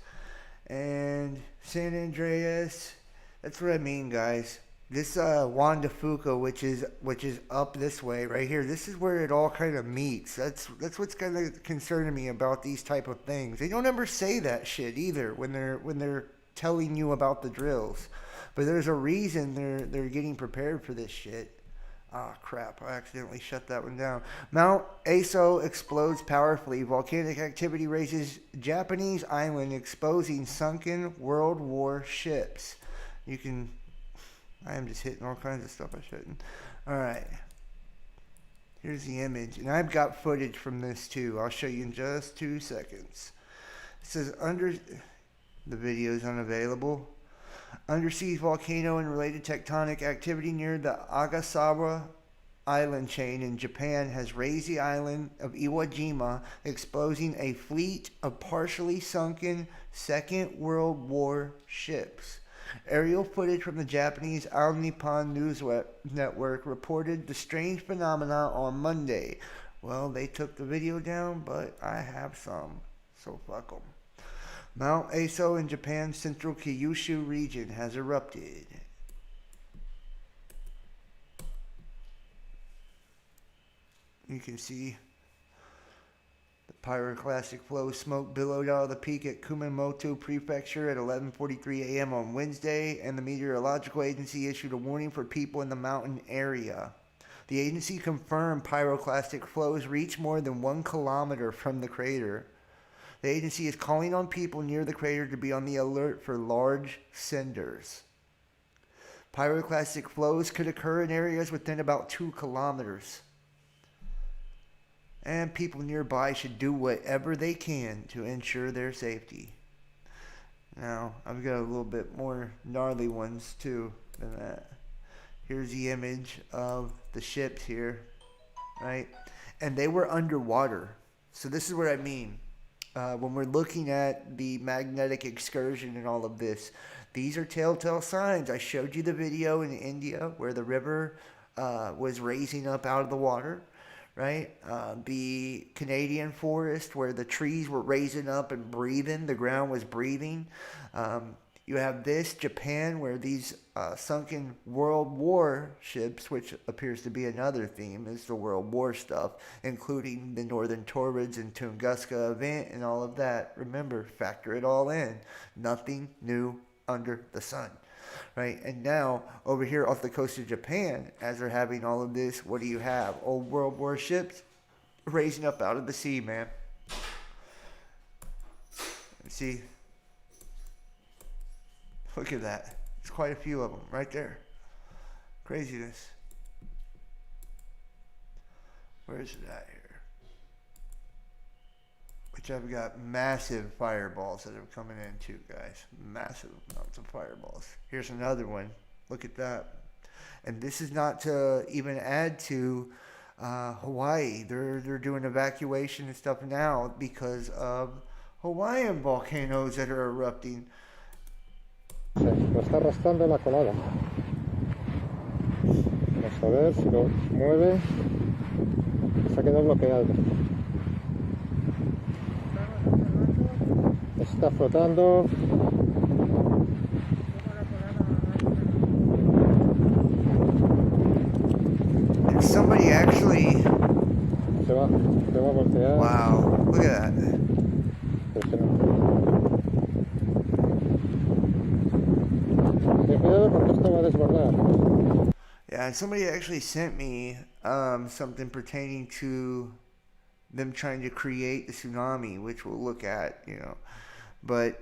and San Andreas. That's what I mean, guys. This Juan de Fuca, which is up this way right here, this is where it all kind of meets. That's what's kind of concerning me about these type of things. They don't ever say that shit either when they're telling you about the drills. But there's a reason they're getting prepared for this shit. Ah, crap, I accidentally shut that one down. Mount Aso explodes powerfully. Volcanic activity raises Japanese island, exposing sunken World War ships. I am just hitting all kinds of stuff I shouldn't. Alright. Here's the image. And I've got footage from this too. I'll show you in just 2 seconds. It says the video is unavailable. Undersea volcano and related tectonic activity near the Agasawa island chain in Japan has raised the island of Iwo, exposing a fleet of partially sunken Second World War ships. Aerial footage from the Japanese All Nippon News Network reported the strange phenomena on Monday. Well, they took the video down, but I have some, so fuck them. Mount Aso in Japan's central Kyushu region has erupted. You can see the pyroclastic flow smoke billowed out of the peak at Kumamoto Prefecture at 11:43 a.m. on Wednesday, and the Meteorological Agency issued a warning for people in the mountain area. The agency confirmed pyroclastic flows reach more than 1 kilometer from the crater. The agency is calling on people near the crater to be on the alert for large cinders. Pyroclastic flows could occur in areas within about 2 kilometers. And people nearby should do whatever they can to ensure their safety. Now, I've got a little bit more gnarly ones too than that. Here's the image of the ships here, right? And they were underwater. So this is what I mean. When we're looking at the magnetic excursion and all of this, these are telltale signs. I showed you the video in India where the river was raising up out of the water, right? The Canadian forest where the trees were raising up and breathing, the ground was breathing. You have this, Japan, where these sunken World War ships, which appears to be another theme, is the World War stuff, including the Northern Torrids and Tunguska event and all of that. Remember, factor it all in. Nothing new under the sun, right? And now, over here off the coast of Japan, as they're having all of this, what do you have? Old World War ships raising up out of the sea, man. See? Look at that. There's quite a few of them right there. Craziness. Where is it at here? Which I've got massive fireballs that are coming in too, guys. Massive amounts of fireballs. Here's another one. Look at that. And this is not to even add to Hawaii. They're doing evacuation and stuff now because of Hawaiian volcanoes that are erupting. Lo está arrastrando la colada. Vamos a ver si lo mueve. Se ha quedado bloqueado. Está flotando. Did somebody actually... Se va a voltear. Wow, look at that. Yeah, somebody actually sent me something pertaining to them trying to create the tsunami, which we'll look at, you know. But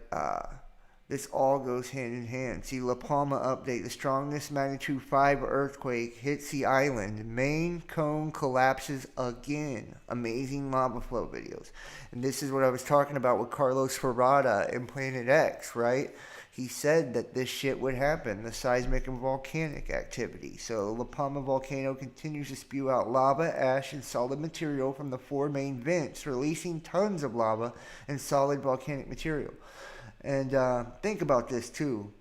this all goes hand in hand. See, La Palma update. The strongest magnitude 5 earthquake hits the island. Main cone collapses again. Amazing lava flow videos. And this is what I was talking about with Carlos Ferrada in Planet X, right? He said that this shit would happen, the seismic and volcanic activity. So La Palma volcano continues to spew out lava, ash, and solid material from the 4 main vents, releasing tons of lava and solid volcanic material. And think about this too.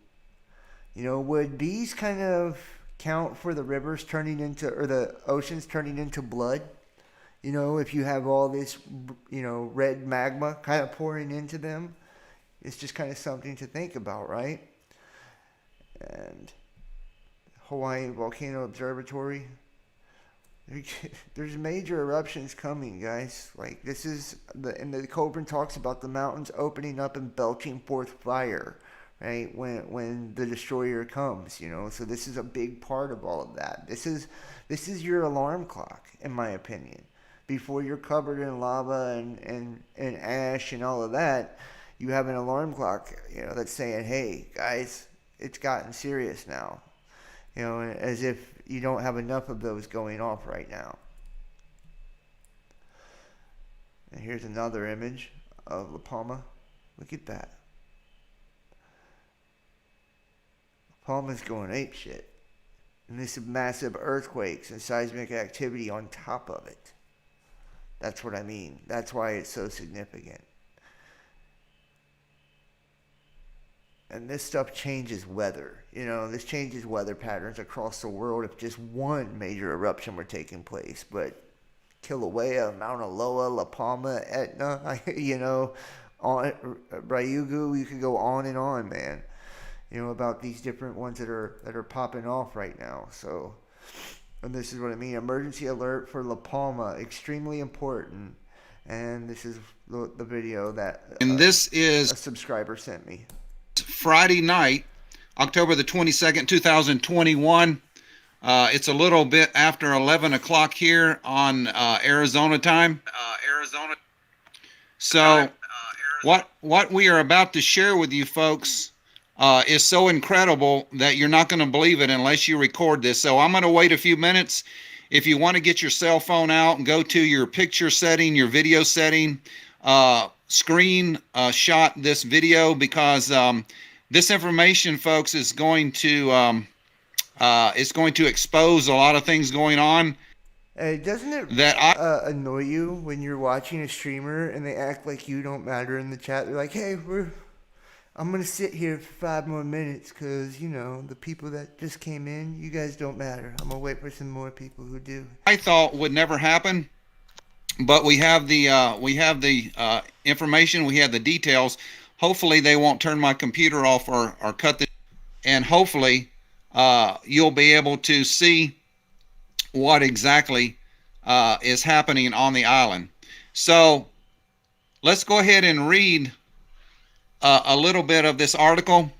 You know, would these kind of count for the rivers turning into, or the oceans turning into blood? You know, if you have all this, you know, red magma kind of pouring into them. It's just kind of something to think about, right? And Hawaii Volcano Observatory. There's major eruptions coming, guys. Like, this is, and the Cobran talks about the mountains opening up and belching forth fire, right? When the destroyer comes, you know. So this is a big part of all of that. This is your alarm clock, in my opinion. Before you're covered in lava and ash and all of that, you have an alarm clock, you know, that's saying, hey, guys, it's gotten serious now. You know, as if you don't have enough of those going off right now. And here's another image of La Palma. Look at that. La Palma's going apeshit. And this is massive earthquakes and seismic activity on top of it. That's what I mean. That's why it's so significant. And this stuff changes weather. You know, this changes weather patterns across the world if just one major eruption were taking place. But Kilauea, Mauna Loa, La Palma, Etna, you know, Ryugu, you could go on and on, man. You know, about these different ones that are popping off right now. So, and this is what I mean. Emergency alert for La Palma, extremely important. And this is the video that and this is a subscriber sent me. Friday night, October the 22nd, 2021. It's a little bit after 11 o'clock here on Arizona time. So what we are about to share with you folks is so incredible that you're not going to believe it unless you record this. So I'm going to wait a few minutes. If you want to get your cell phone out and go to your picture setting, your video setting, screen shot this video, because this information, folks, is going to expose a lot of things going on. Doesn't it annoy you when you're watching a streamer and they act like you don't matter in the chat? They're like, hey, I'm going to sit here for 5 more minutes because, you know, the people that just came in, you guys don't matter. I'm going to wait for some more people who do. I thought would never happen, but we have the information, we have the details. Hopefully they won't turn my computer off or cut the, and hopefully you'll be able to see what exactly is happening on the island. So let's go ahead and read a little bit of this article.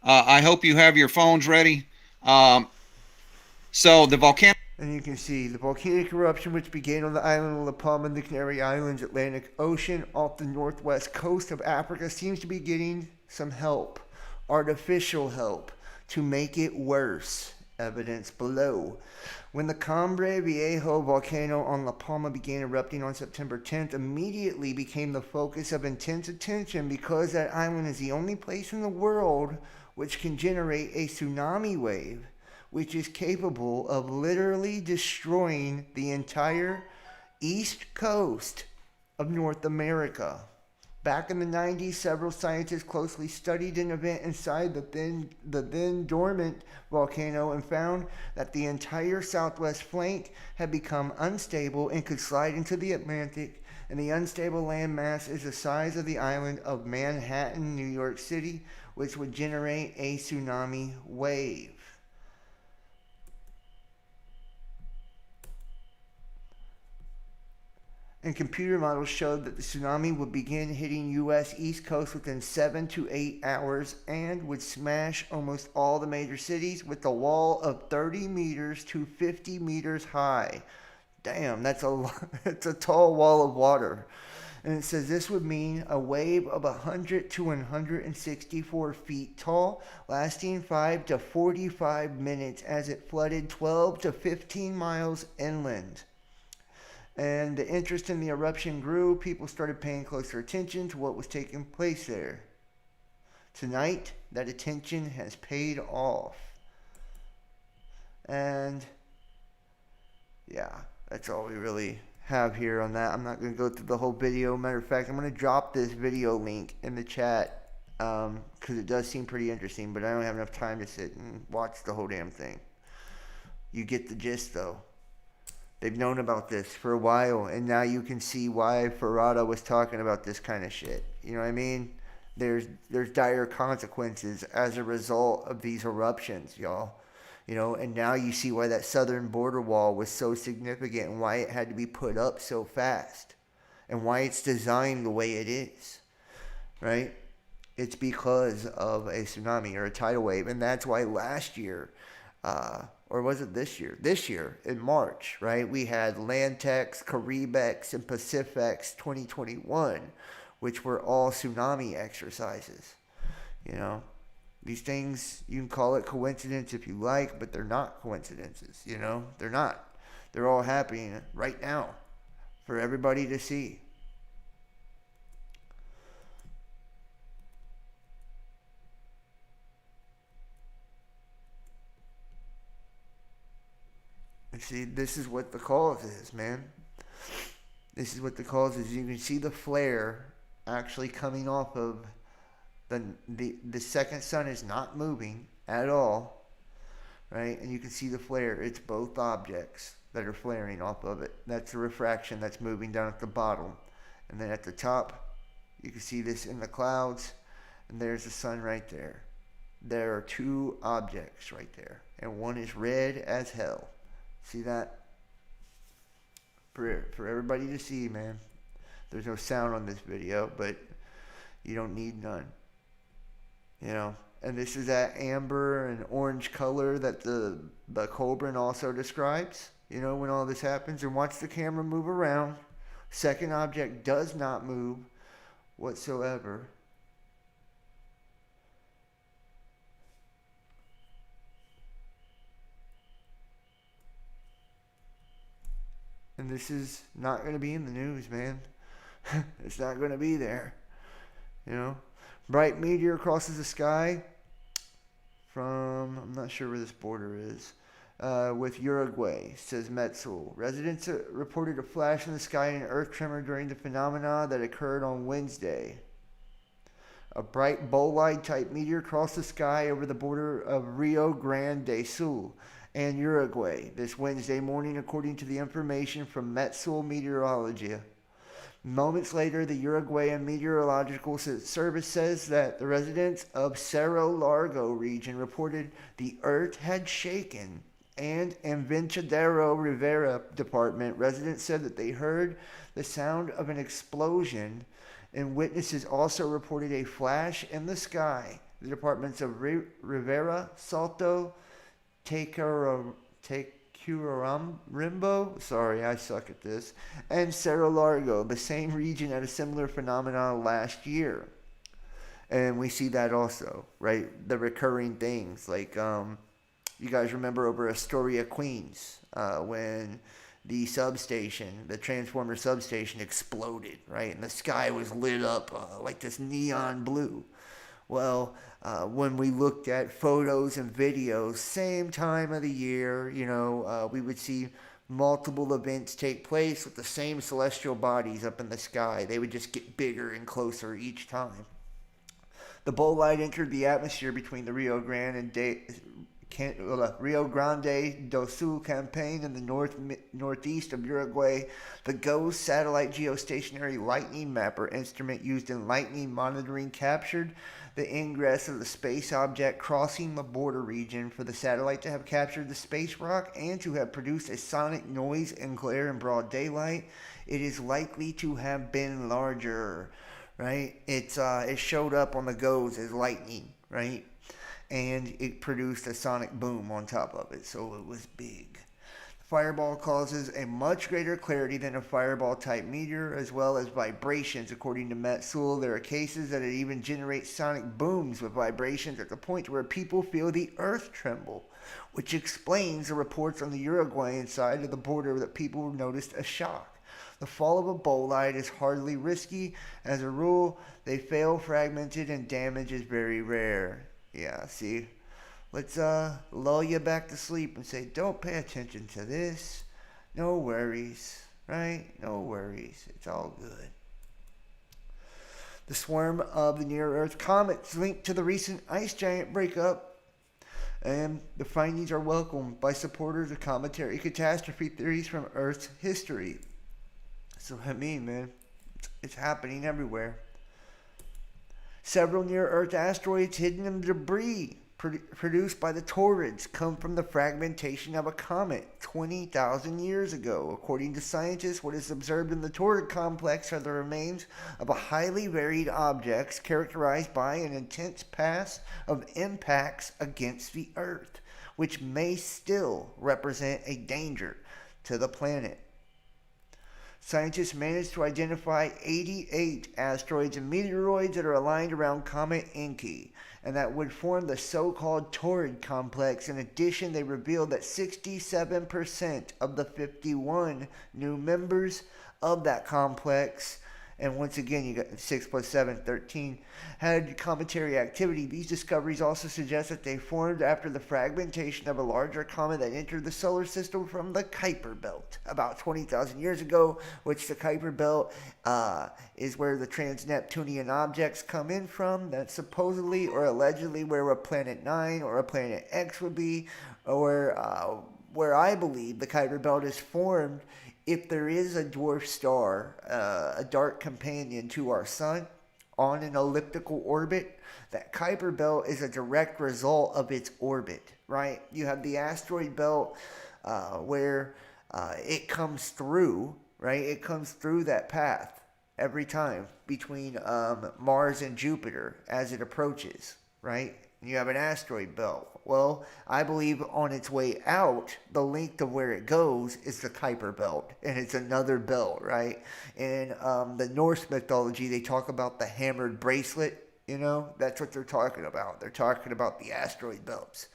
I hope you have your phones ready. So the volcano. And you can see the volcanic eruption, which began on the island of La Palma in the Canary Islands, Atlantic Ocean, off the northwest coast of Africa, seems to be getting some help, artificial help, to make it worse. Evidence below. When the Cambre Viejo volcano on La Palma began erupting on September 10th, immediately became the focus of intense attention because that island is the only place in the world which can generate a tsunami wave, which is capable of literally destroying the entire east coast of North America. Back in the 90s, several scientists closely studied an event inside the then dormant volcano and found that the entire southwest flank had become unstable and could slide into the Atlantic, and the unstable landmass is the size of the island of Manhattan, New York City, which would generate a tsunami wave. And computer models showed that the tsunami would begin hitting U.S. East Coast within 7 to 8 hours and would smash almost all the major cities with a wall of 30 meters to 50 meters high. Damn, that's a tall wall of water. And it says this would mean a wave of 100 to 164 feet tall, lasting 5 to 45 minutes as it flooded 12 to 15 miles inland. And the interest in the eruption grew. People started paying closer attention to what was taking place there. Tonight, that attention has paid off. And yeah, that's all we really have here on that. I'm not going to go through the whole video. Matter of fact, I'm going to drop this video link in the chat because it does seem pretty interesting, but I don't have enough time to sit and watch the whole damn thing. You get the gist, though. They've known about this for a while, and now you can see why Ferrata was talking about this kind of shit. You know what I mean? There's dire consequences as a result of these eruptions, y'all. You know, and now you see why that southern border wall was so significant and why it had to be put up so fast and why it's designed the way it is, right? It's because of a tsunami or a tidal wave, and that's why last year, or was it this year? This year, in March, right? We had Lantex, Caribex, and Pacifics 2021, which were all tsunami exercises. You know, these things, you can call it coincidence if you like, but they're not coincidences, you know? They're not. They're all happening right now for everybody to see. See, this is what the cause is, man. This is what the cause is. You can see the flare actually coming off of the second sun is not moving at all, right? And you can see the flare. It's both objects that are flaring off of it. That's the refraction that's moving down at the bottom. And then at the top, you can see this in the clouds, and there's the sun right there. There are two objects right there, and one is red as hell. See that? For everybody to see, man. There's no sound on this video, but you don't need none. You know? And this is that amber and orange color that the Colburn also describes. You know, when all this happens. And watch the camera move around. Second object does not move whatsoever. And this is not going to be in the news, man. It's not going to be there. You know? Bright meteor crosses the sky from, I'm not sure where this border is, with Uruguay, says Metzel. Residents reported a flash in the sky and an earth tremor during the phenomena that occurred on Wednesday. A bright bolide-type meteor crossed the sky over the border of Rio Grande do Sul and Uruguay this Wednesday morning, according to the information from Metsul Meteorology. Moments later, the Uruguayan Meteorological Service says that the residents of Cerro Largo region reported the earth had shaken. And in Invernadero Rivera Department, residents said that they heard the sound of an explosion, and witnesses also reported a flash in the sky. The departments of Rivera, Salto, Tacuarembó, sorry, I suck at this, and Cerro Largo, the same region, had a similar phenomenon last year. And we see that also, right? The recurring things, like you guys remember over Astoria, Queens, when the substation, the transformer substation exploded, right? And the sky was lit up like this neon blue. Well, when we looked at photos and videos, same time of the year, we would see multiple events take place with the same celestial bodies up in the sky. They would just get bigger and closer each time. The bolide entered the atmosphere between the Rio Grande do Sul campaign in the northeast of Uruguay. The GOES satellite geostationary lightning mapper instrument used in lightning monitoring captured the ingress of the space object crossing the border region. For the satellite to have captured the space rock and to have produced a sonic noise and glare in broad daylight, it is likely to have been larger, right? It showed up on the GOES as lightning, right? And it produced a sonic boom on top of it, so it was big. The fireball causes a much greater clarity than a fireball-type meteor, as well as vibrations. According to Metsul, there are cases that it even generates sonic booms with vibrations at the point where people feel the earth tremble, which explains the reports on the Uruguayan side of the border that people noticed a shock. The fall of a bolide is hardly risky. As a rule, they fail fragmented and damage is very rare. Yeah, see, let's lull you back to sleep and say, don't pay attention to this. No worries, right? No worries. It's all good. The swarm of the near-Earth comets linked to the recent ice giant breakup, and the findings are welcomed by supporters of cometary catastrophe theories from Earth's history. So, I mean, man, it's happening everywhere. Several near-Earth asteroids hidden in the debris produced by the Taurids come from the fragmentation of a comet 20,000 years ago. According to scientists, what is observed in the Taurid complex are the remains of a highly varied objects characterized by an intense path of impacts against the Earth, which may still represent a danger to the planet. Scientists managed to identify 88 asteroids and meteoroids that are aligned around Comet Encke, and that would form the so-called Taurid complex. In addition, they revealed that 67% of the 51 new members of that complex, and once again, you got 6 plus 7, 13, had cometary activity. These discoveries also suggest that they formed after the fragmentation of a larger comet that entered the solar system from the Kuiper Belt about 20,000 years ago, which the Kuiper Belt is where the trans-Neptunian objects come in from. That's supposedly or allegedly where a Planet 9 or a Planet X would be, or where I believe the Kuiper Belt is formed if there is a dwarf star, a dark companion to our sun, on an elliptical orbit. That Kuiper Belt is a direct result of its orbit, right? You have the asteroid belt where it comes through, right? It comes through that path every time between Mars and Jupiter as it approaches, right? You have an asteroid belt. Well, I believe on its way out, the length of where it goes is the Kuiper Belt, and it's another belt, right? In the Norse mythology, they talk about the hammered bracelet, that's what they're talking about. They're talking about the asteroid belts.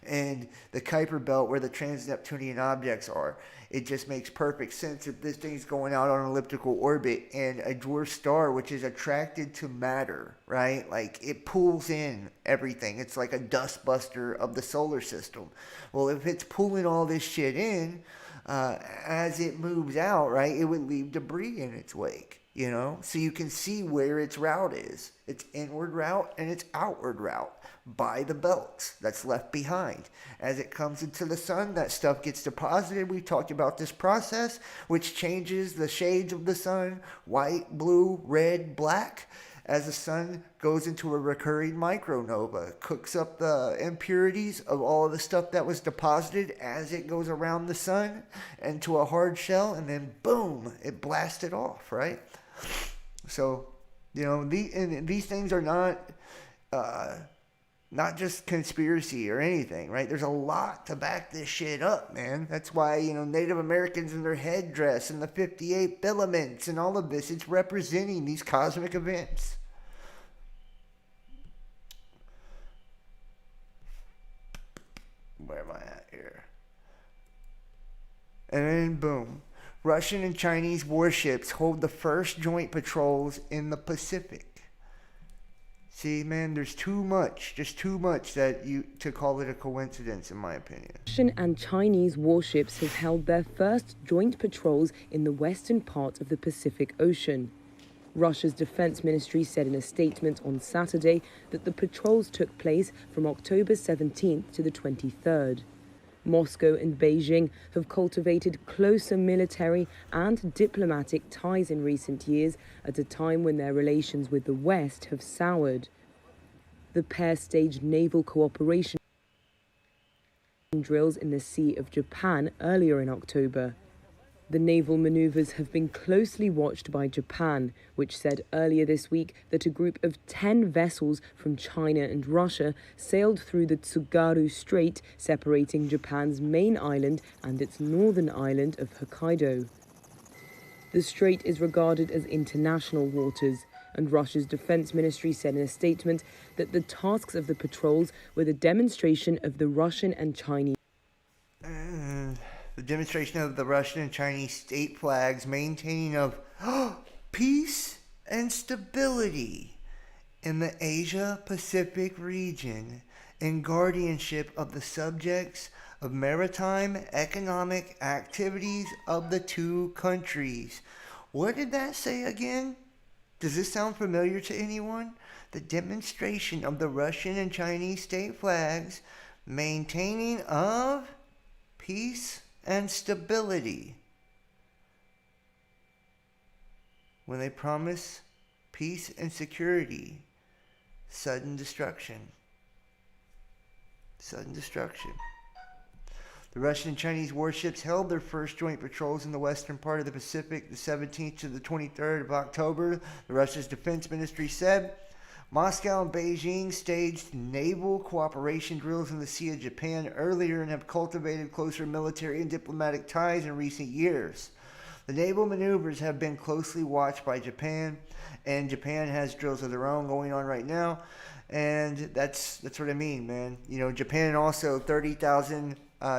And the Kuiper Belt, where the trans-Neptunian objects are, it just makes perfect sense if this thing's going out on an elliptical orbit and a dwarf star, which is attracted to matter, right? Like, it pulls in everything. It's like a dust buster of the solar system. Well, if it's pulling all this shit in, as it moves out, right, it would leave debris in its wake. you know, so you can see where its route is. Its inward route and its outward route by the belts that's left behind. As it comes into the sun, that stuff gets deposited. We talked about this process, which changes the shades of the sun: white, blue, red, black. As the sun goes into a recurring micronova, it cooks up the impurities of all of the stuff that was deposited as it goes around the sun into a hard shell, and then boom, it blasted off, right? So, you know, these things are not just conspiracy or anything, right? There's a lot to back this shit up, man. That's why, you know, Native Americans and their headdress and the 58 filaments and all of this, it's representing these cosmic events. Where am I at here? And then boom. Russian and Chinese warships hold the first joint patrols in the Pacific. See, man, there's too much, just too much to call it a coincidence, in my opinion. Russian and Chinese warships have held their first joint patrols in the western part of the Pacific Ocean. Russia's defense ministry said in a statement on Saturday that the patrols took place from October 17th to the 23rd. Moscow and Beijing have cultivated closer military and diplomatic ties in recent years at a time when their relations with the West have soured. The pair staged naval cooperation drills in the Sea of Japan earlier in October. The naval maneuvers have been closely watched by Japan, which said earlier this week that a group of 10 vessels from China and Russia sailed through the Tsugaru Strait, separating Japan's main island and its northern island of Hokkaido. The strait is regarded as international waters, and Russia's defense ministry said in a statement that the tasks of the patrols were the demonstration of the Russian and Chinese The demonstration of the Russian and Chinese state flags, maintaining of peace and stability in the Asia-Pacific region, and guardianship of the subjects of maritime economic activities of the two countries. What did that say again? Does this sound familiar to anyone? The demonstration of the Russian and Chinese state flags, maintaining of peace and stability. When they promise peace and security, sudden destruction. Sudden destruction. The Russian and Chinese warships held their first joint patrols in the western part of the Pacific the 17th to the 23rd of October. The Russia's defense ministry said Moscow and Beijing staged naval cooperation drills in the Sea of Japan earlier and have cultivated closer military and diplomatic ties in recent years. The naval maneuvers have been closely watched by Japan, and Japan has drills of their own going on right now, and that's what I mean, man. You know, Japan also 30,000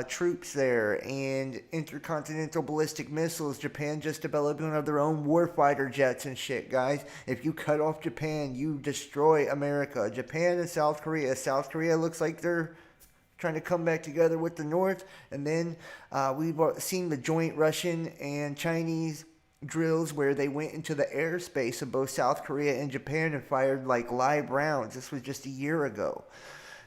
troops there, and intercontinental ballistic missiles. Japan just developed one of their own warfighter jets and shit, guys. If you cut off Japan, you destroy America. Japan and South Korea. South Korea looks like they're trying to come back together with the North. And then we've seen the joint Russian and Chinese drills where they went into the airspace of both South Korea and Japan and fired like live rounds. This was just a year ago.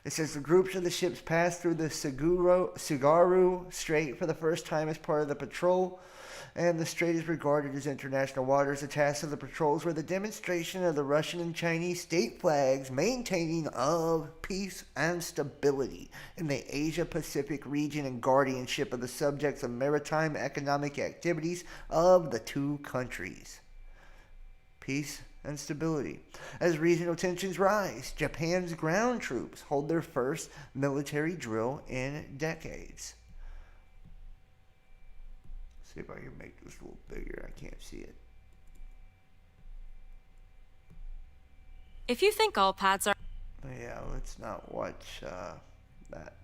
It says the groups of the ships passed through the Tsugaru Strait for the first time as part of the patrol, and the strait is regarded as international waters. The tasks of the patrols were the demonstration of the Russian and Chinese state flags, maintaining of peace and stability in the Asia-Pacific region, and guardianship of the subjects of maritime economic activities of the two countries. Peace and stability. As regional tensions rise, Japan's ground troops hold their first military drill in decades. See if I can make this a little bigger. I can't see it. If you think all pads are... Yeah, let's not watch that.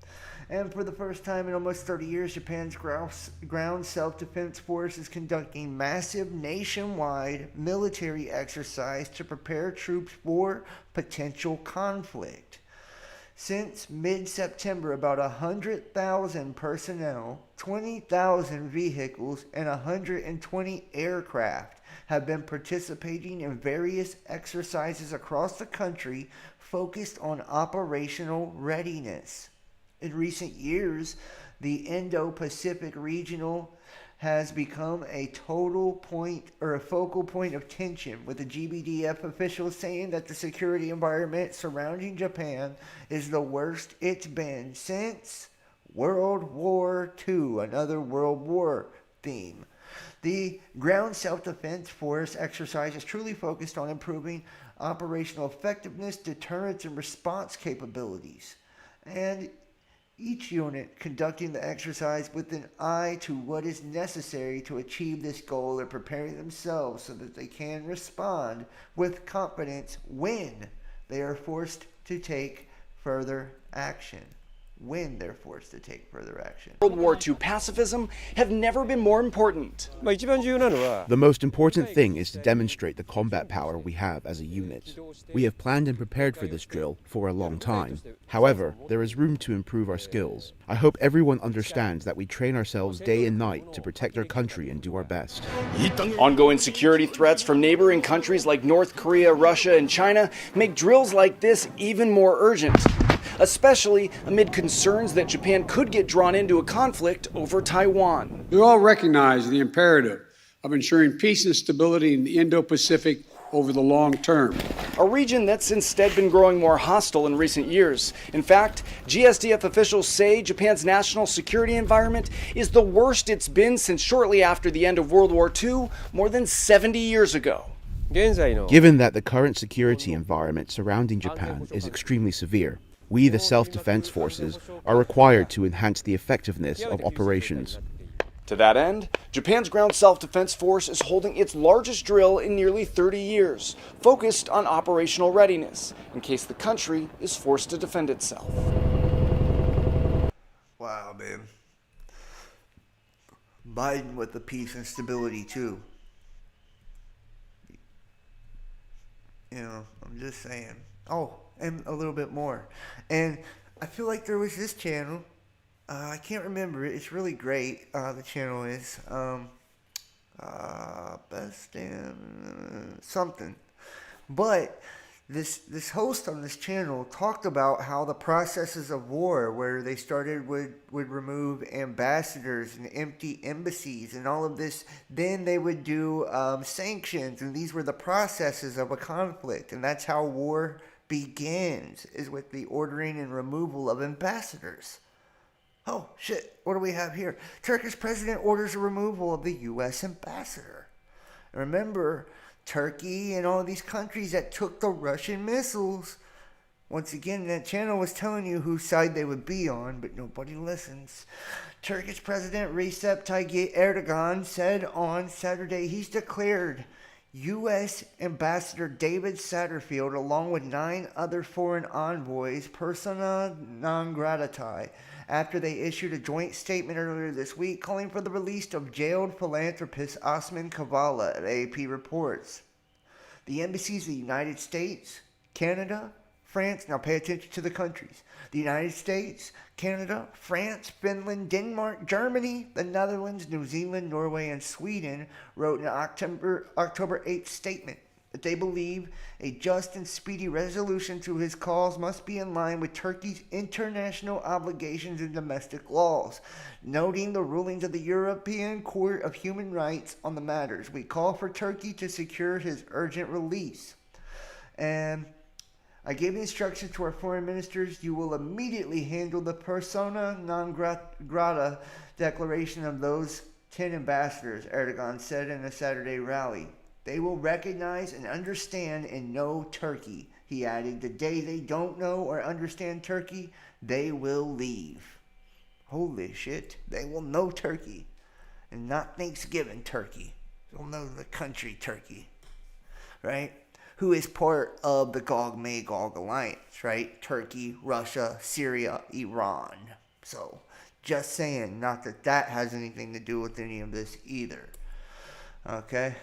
And for the first time in almost 30 years, Japan's ground self-defense force is conducting massive nationwide military exercise to prepare troops for potential conflict. Since mid-September, about 100,000 personnel 20,000 vehicles and 120 aircraft have been participating in various exercises across the country focused on operational readiness. In recent years, the Indo-Pacific regional has become a focal point of tension, with the GBDF officials saying that the security environment surrounding Japan is the worst it's been since World War II, another World War theme. The Ground Self-Defense Force exercise is truly focused on improving operational effectiveness, deterrence, and response capabilities. And each unit conducting the exercise with an eye to what is necessary to achieve this goal are preparing themselves so that they can respond with confidence when they are forced to take further action. World War II pacifism have never been more important. The most important thing is to demonstrate the combat power we have as a unit. We have planned and prepared for this drill for a long time. However, there is room to improve our skills. I hope everyone understands that we train ourselves day and night to protect our country and do our best. Ongoing security threats from neighboring countries like North Korea, Russia, and China make drills like this even more urgent, especially amid concerns that Japan could get drawn into a conflict over Taiwan. We all recognize the imperative of ensuring peace and stability in the Indo-Pacific over the long term. A region that's instead been growing more hostile in recent years. In fact, GSDF officials say Japan's national security environment is the worst it's been since shortly after the end of World War II, more than 70 years ago. Given that the current security environment surrounding Japan is extremely severe, we, the self-defense forces, are required to enhance the effectiveness of operations. To that end, Japan's Ground Self-Defense Force is holding its largest drill in nearly 30 years, focused on operational readiness, in case the country is forced to defend itself. Wow, man. Biden with the peace and stability, too. You know, I'm just saying. Oh, and a little bit more. And I feel like there was this channel. I can't remember it. It's really great. The channel is Best Damn something. But this host on this channel talked about how the processes of war, where they started would remove ambassadors and empty embassies and all of this, then they would do sanctions, and these were the processes of a conflict, and that's how war begins, is with the ordering and removal of ambassadors. Oh, shit, what do we have here? Turkish president orders a removal of the U.S. ambassador. Remember, Turkey and all these countries that took the Russian missiles. Once again, that channel was telling you whose side they would be on, but nobody listens. Turkish President Recep Tayyip Erdogan said on Saturday he's declared U.S. Ambassador David Satterfield, along with 9 other foreign envoys, persona non grata, after they issued a joint statement earlier this week calling for the release of jailed philanthropist Osman Kavala, AP reports. The embassies of the United States, Canada, France, now pay attention to the countries. The United States, Canada, France, Finland, Denmark, Germany, the Netherlands, New Zealand, Norway, and Sweden wrote an October 8th statement that they believe a just and speedy resolution to his cause must be in line with Turkey's international obligations and domestic laws. Noting the rulings of the European Court of Human Rights on the matters, we call for Turkey to secure his urgent release. And I gave instructions to our foreign ministers. You will immediately handle the persona non grata declaration of those 10 ambassadors, Erdogan said in a Saturday rally. They will recognize and understand and know Turkey, he added. The day they don't know or understand Turkey, they will leave. Holy shit. They will know Turkey. And not Thanksgiving Turkey. They'll know the country Turkey. Right? Who is part of the Gog-Magog alliance, right? Turkey, Russia, Syria, Iran. So, just saying, not that that has anything to do with any of this either. Okay?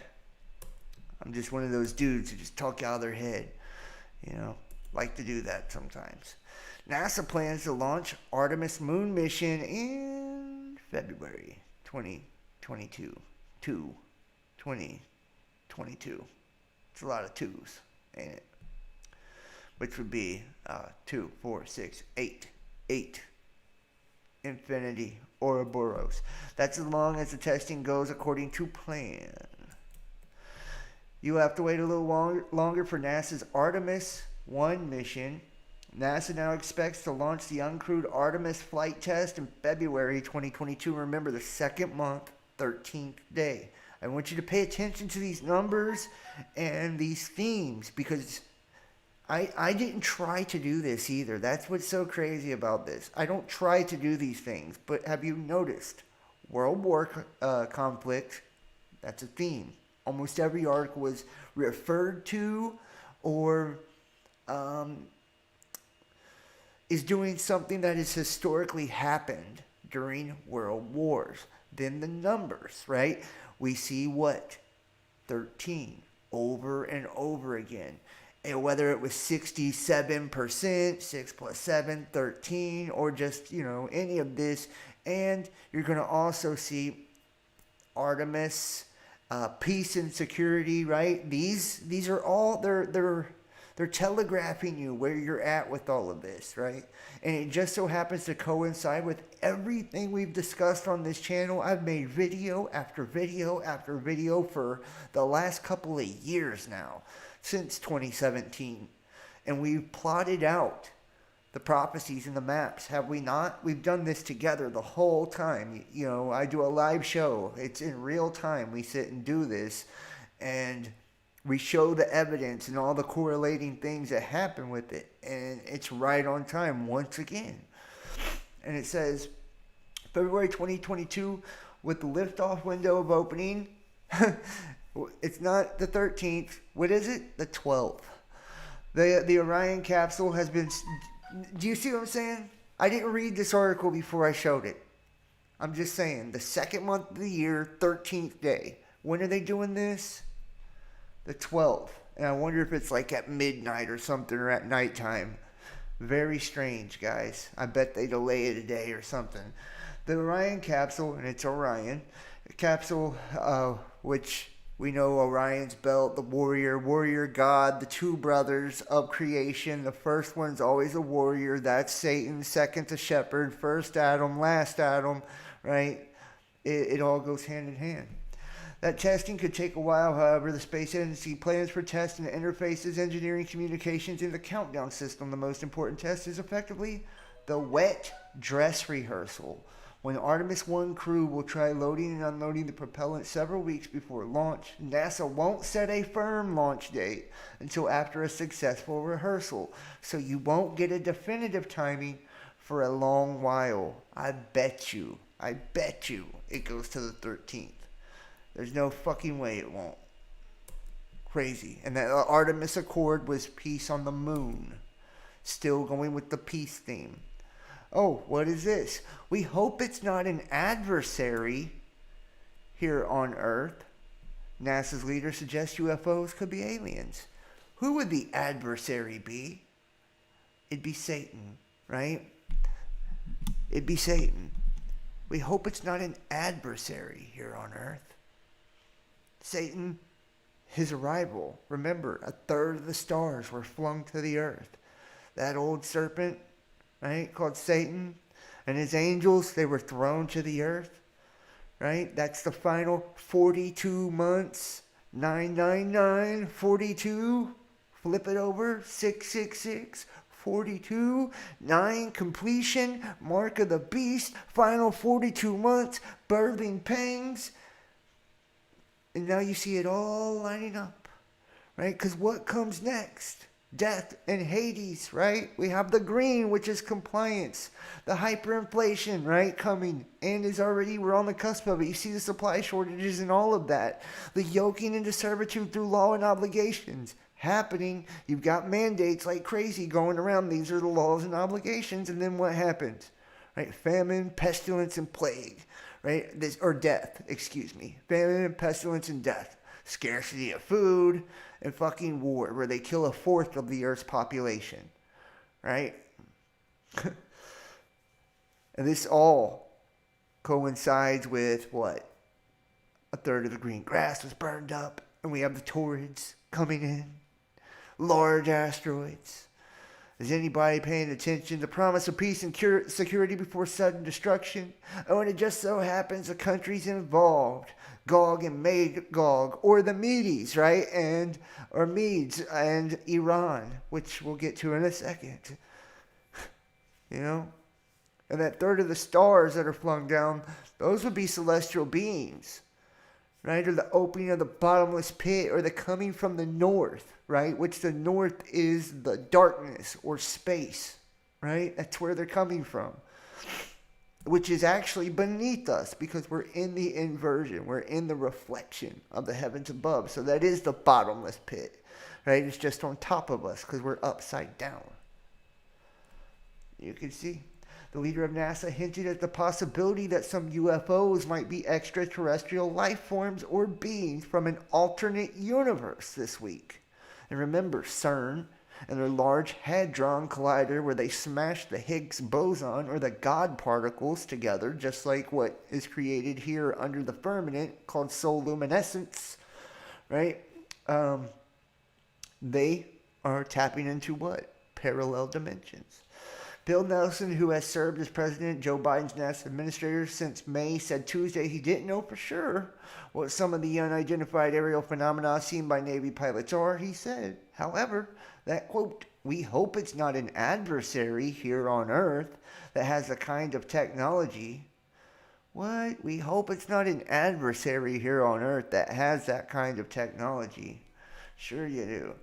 I'm just one of those dudes who just talk out of their head. You know, like to do that sometimes. NASA plans to launch Artemis moon mission in February 2022. 2022. It's a lot of twos, ain't it? Which would be 2, 4, 6, 8. 8. Infinity Ouroboros. That's as long as the testing goes according to plan. You have to wait a little longer for NASA's Artemis 1 mission. NASA now expects to launch the uncrewed Artemis flight test in February 2022. Remember, the second month, 13th day. I want you to pay attention to these numbers and these themes, because I didn't try to do this either. That's what's so crazy about this. I don't try to do these things, but have you noticed? World War conflict, that's a theme. Almost every article was referred to or is doing something that has historically happened during world wars. Then the numbers, right? We see what? 13 over and over again. And whether it was 67%, 6 plus 7, 13, or just, any of this. And you're going to also see Artemis, peace and security, right? These are all, they're telegraphing you where you're at with all of this, right? And it just so happens to coincide with everything we've discussed on this channel. I've made video after video after video for the last couple of years now, since 2017. And we've plotted out the prophecies and the maps, have we not? We've done this together the whole time. I do a live show. It's in real time. We sit and do this, and we show the evidence and all the correlating things that happen with it. And it's right on time once again. And it says, February 2022, with the liftoff window of opening, it's not the 13th. What is it? The 12th. The Orion capsule has been... Do you see what I'm saying? I didn't read this article before I showed it. I'm just saying, the second month of the year, 13th day. When are they doing this? The 12th. And I wonder if it's like at midnight or something, or at nighttime. Very strange, guys. I bet they delay it a day or something. The Orion capsule, and it's Orion, capsule, which we know Orion's belt, the warrior god, the two brothers of creation. The first one's always a warrior. That's Satan. Second, the shepherd. First Adam, last Adam, right? It all goes hand in hand. That testing could take a while, however. The Space Agency plans for tests and interfaces, engineering, communications, and the countdown system. The most important test is effectively the wet dress rehearsal, when Artemis 1 crew will try loading and unloading the propellant several weeks before launch. NASA won't set a firm launch date until after a successful rehearsal, so you won't get a definitive timing for a long while. I bet you it goes to the 13th. There's no fucking way it won't. Crazy. And that Artemis Accord was peace on the moon. Still going with the peace theme. Oh, what is this? We hope it's not an adversary here on Earth. NASA's leader suggests UFOs could be aliens. Who would the adversary be? It'd be Satan, right? It'd be Satan. We hope it's not an adversary here on Earth. Satan, his arrival. Remember, a third of the stars were flung to the earth. That old serpent, right, called Satan, and his angels, they were thrown to the earth, right? That's the final 42 months. 999, 42, flip it over, 666, 42, 9, completion, mark of the beast, final 42 months, birthing pangs. And now you see it all lining up, right? Because what comes next? Death and Hades, right? We have the green, which is compliance. The hyperinflation, right, coming. And we're on the cusp of it. You see the supply shortages and all of that. The yoking into servitude through law and obligations happening. You've got mandates like crazy going around. These are the laws and obligations. And then what happens? Right? Famine, pestilence, and plague. Right? Death, excuse me. Famine, pestilence, and death. Scarcity of food, and fucking war, where they kill a fourth of the Earth's population. Right? And this all coincides with what? A third of the green grass was burned up, and we have the torrids coming in. Large asteroids. Is anybody paying attention? The promise of peace and security before sudden destruction. Oh, and it just so happens the countries involved, Gog and Magog, or the Medes, right? Or Medes and Iran, which we'll get to in a second. You know? And that third of the stars that are flung down, those would be celestial beings, right? Or the opening of the bottomless pit, or the coming from the north, right? Which the north is the darkness or space, right? That's where they're coming from. Which is actually beneath us, because we're in the inversion. We're in the reflection of the heavens above. So that is the bottomless pit, right? It's just on top of us because we're upside down. You can see. The leader of NASA hinted at the possibility that some UFOs might be extraterrestrial life forms or beings from an alternate universe this week. And remember, CERN and their Large Hadron Collider, where they smashed the Higgs boson or the God particles together, just like what is created here under the firmament called sololuminescence, right? They are tapping into what? Parallel dimensions. Bill Nelson, who has served as President Joe Biden's NASA administrator since May, said Tuesday he didn't know for sure what some of the unidentified aerial phenomena seen by Navy pilots are. He said, however, that, quote, we hope it's not an adversary here on Earth that has the kind of technology. What? We hope it's not an adversary here on Earth that has that kind of technology. Sure you do.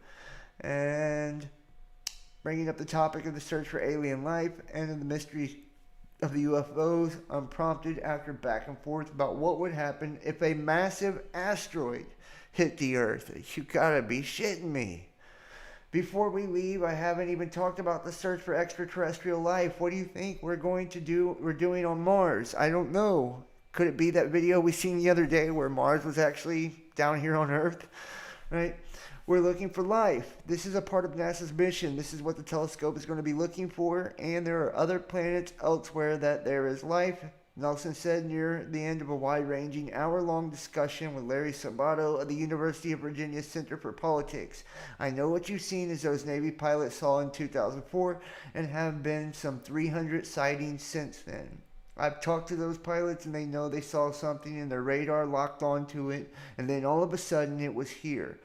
And bringing up the topic of the search for alien life and of the mystery of the UFOs, unprompted after back and forth about what would happen if a massive asteroid hit the Earth. You gotta be shitting me. Before we leave, I haven't even talked about the search for extraterrestrial life. What do you think we're doing on Mars? I don't know. Could it be that video we seen the other day where Mars was actually down here on Earth? Right? We're looking for life. This is a part of NASA's mission. This is what the telescope is going to be looking for. And there are other planets elsewhere that there is life. Nelson said near the end of a wide-ranging hour-long discussion with Larry Sabato of the University of Virginia Center for Politics. I know what you've seen is those Navy pilots saw in 2004 and have been some 300 sightings since then. I've talked to those pilots and they know they saw something and their radar locked onto it, and then all of a sudden it was here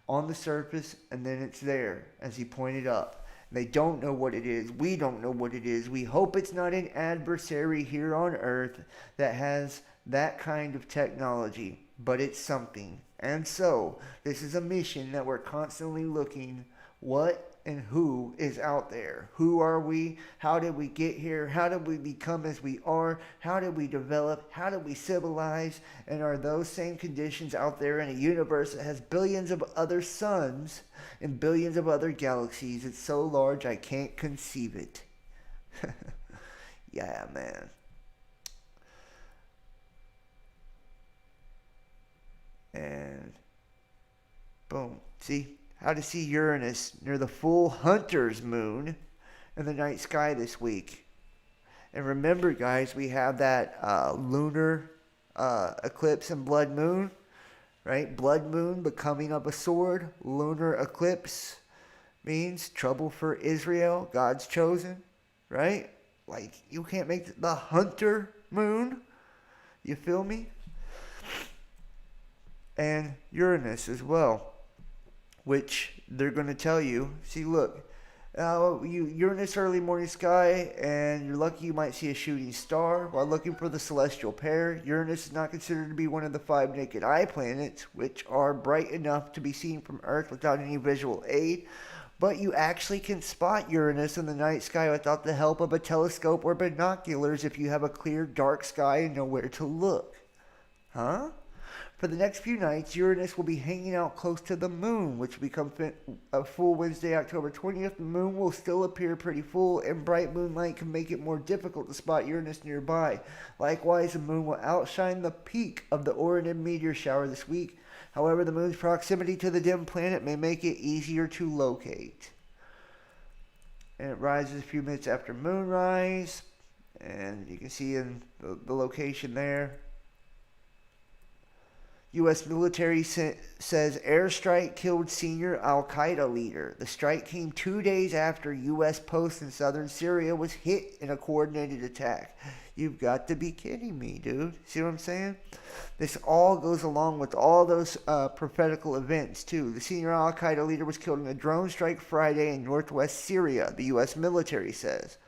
on the surface, and then it's there, as he pointed up. They don't know what it is. We don't know what it is. We hope it's not an adversary here on Earth that has that kind of technology, but it's something. And so, this is a mission that we're constantly looking what and who is out there. Who are we? How did we get here? How did we become as we are? How did we develop? How did we civilize? And are those same conditions out there in a universe that has billions of other suns and billions of other galaxies? It's so large I can't conceive it. Yeah, man. And boom. See? How to see Uranus near the full Hunter's moon in the night sky this week. And remember, guys, we have that lunar eclipse and blood moon, right? Blood moon becoming of a sword. Lunar eclipse means trouble for Israel, God's chosen, right? Like, you can't make the Hunter moon. You feel me? And Uranus as well, which they're going to tell you, see, look, you're in this early morning sky, and you're lucky you might see a shooting star while looking for the celestial pair. Uranus is not considered to be one of the 5 naked eye planets, which are bright enough to be seen from Earth without any visual aid. But you actually can spot Uranus in the night sky without the help of a telescope or binoculars if you have a clear, dark sky and know where to look. Huh? For the next few nights, Uranus will be hanging out close to the moon, which will become a full Wednesday, October 20th. The moon will still appear pretty full, and bright moonlight can make it more difficult to spot Uranus nearby. Likewise, the moon will outshine the peak of the Orion meteor shower this week. However, the moon's proximity to the dim planet may make it easier to locate. And it rises a few minutes after moonrise. And you can see in the location there. U.S. military says airstrike killed senior al-Qaeda leader. The strike came 2 days after U.S. post in southern Syria was hit in a coordinated attack. You've got to be kidding me, dude. See what I'm saying? This all goes along with all those prophetical events, too. The senior al-Qaeda leader was killed in a drone strike Friday in northwest Syria, the U.S. military says.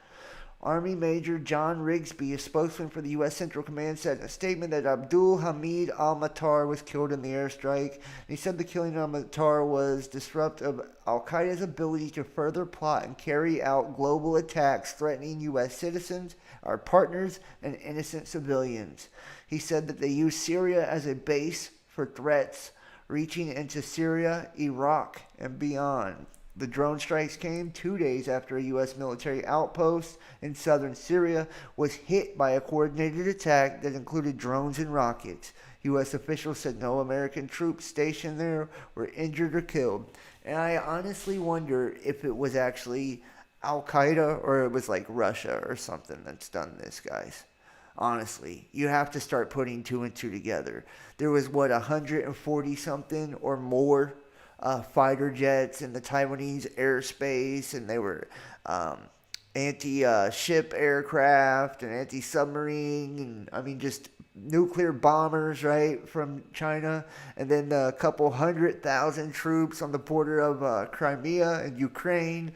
Army Major John Rigsby, a spokesman for the U.S. Central Command, said in a statement that Abdul Hamid al-Matar was killed in the airstrike. And he said the killing of al-Matar was disruptive of al-Qaeda's ability to further plot and carry out global attacks threatening U.S. citizens, our partners, and innocent civilians. He said that they used Syria as a base for threats reaching into Syria, Iraq, and beyond. The drone strikes came 2 days after a U.S. military outpost in southern Syria was hit by a coordinated attack that included drones and rockets. U.S. officials said no American troops stationed there were injured or killed. And I honestly wonder if it was actually al-Qaeda or it was like Russia or something that's done this, guys. Honestly, you have to start putting two and two together. There was, 140 something or more fighter jets in the Taiwanese airspace, and they were anti-ship aircraft and anti-submarine, and just nuclear bombers, right, from China, and then a couple 100,000 troops on the border of Crimea and Ukraine,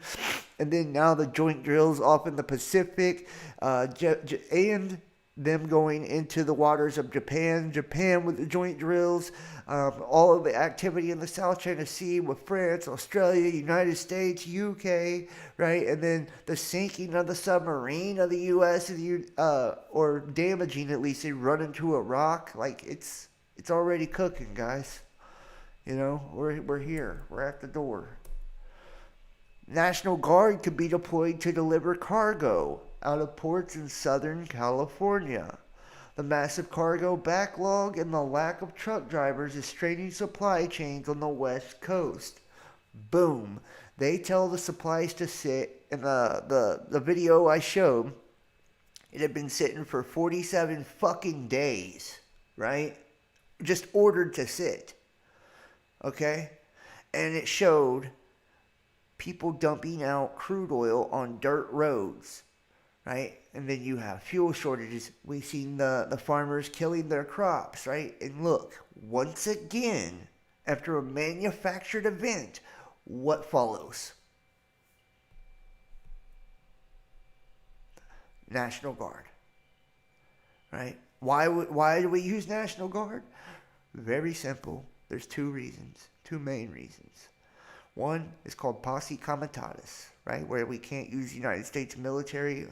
and then now the joint drills off in the Pacific, and them going into the waters of Japan with the joint drills, all of the activity in the South China Sea with France, Australia, United States, UK, right? And then the sinking of the submarine of the U.S. or damaging, at least, they run into a rock. Like, it's already cooking, guys. We're here. We're at the door. National Guard could be deployed to deliver cargo out of ports in Southern California. The massive cargo backlog and the lack of truck drivers is straining supply chains on the West Coast. Boom. They tell the supplies to sit. In the video I showed, it had been sitting for 47 fucking days, right? Just ordered to sit. Okay? And it showed people dumping out crude oil on dirt roads. Right? And then you have fuel shortages. We've seen the farmers killing their crops, right? And look, once again, after a manufactured event, what follows? National Guard. Right? Why do we use National Guard? Very simple. There's two main reasons. One is called posse comitatus, right? Where we can't use the United States military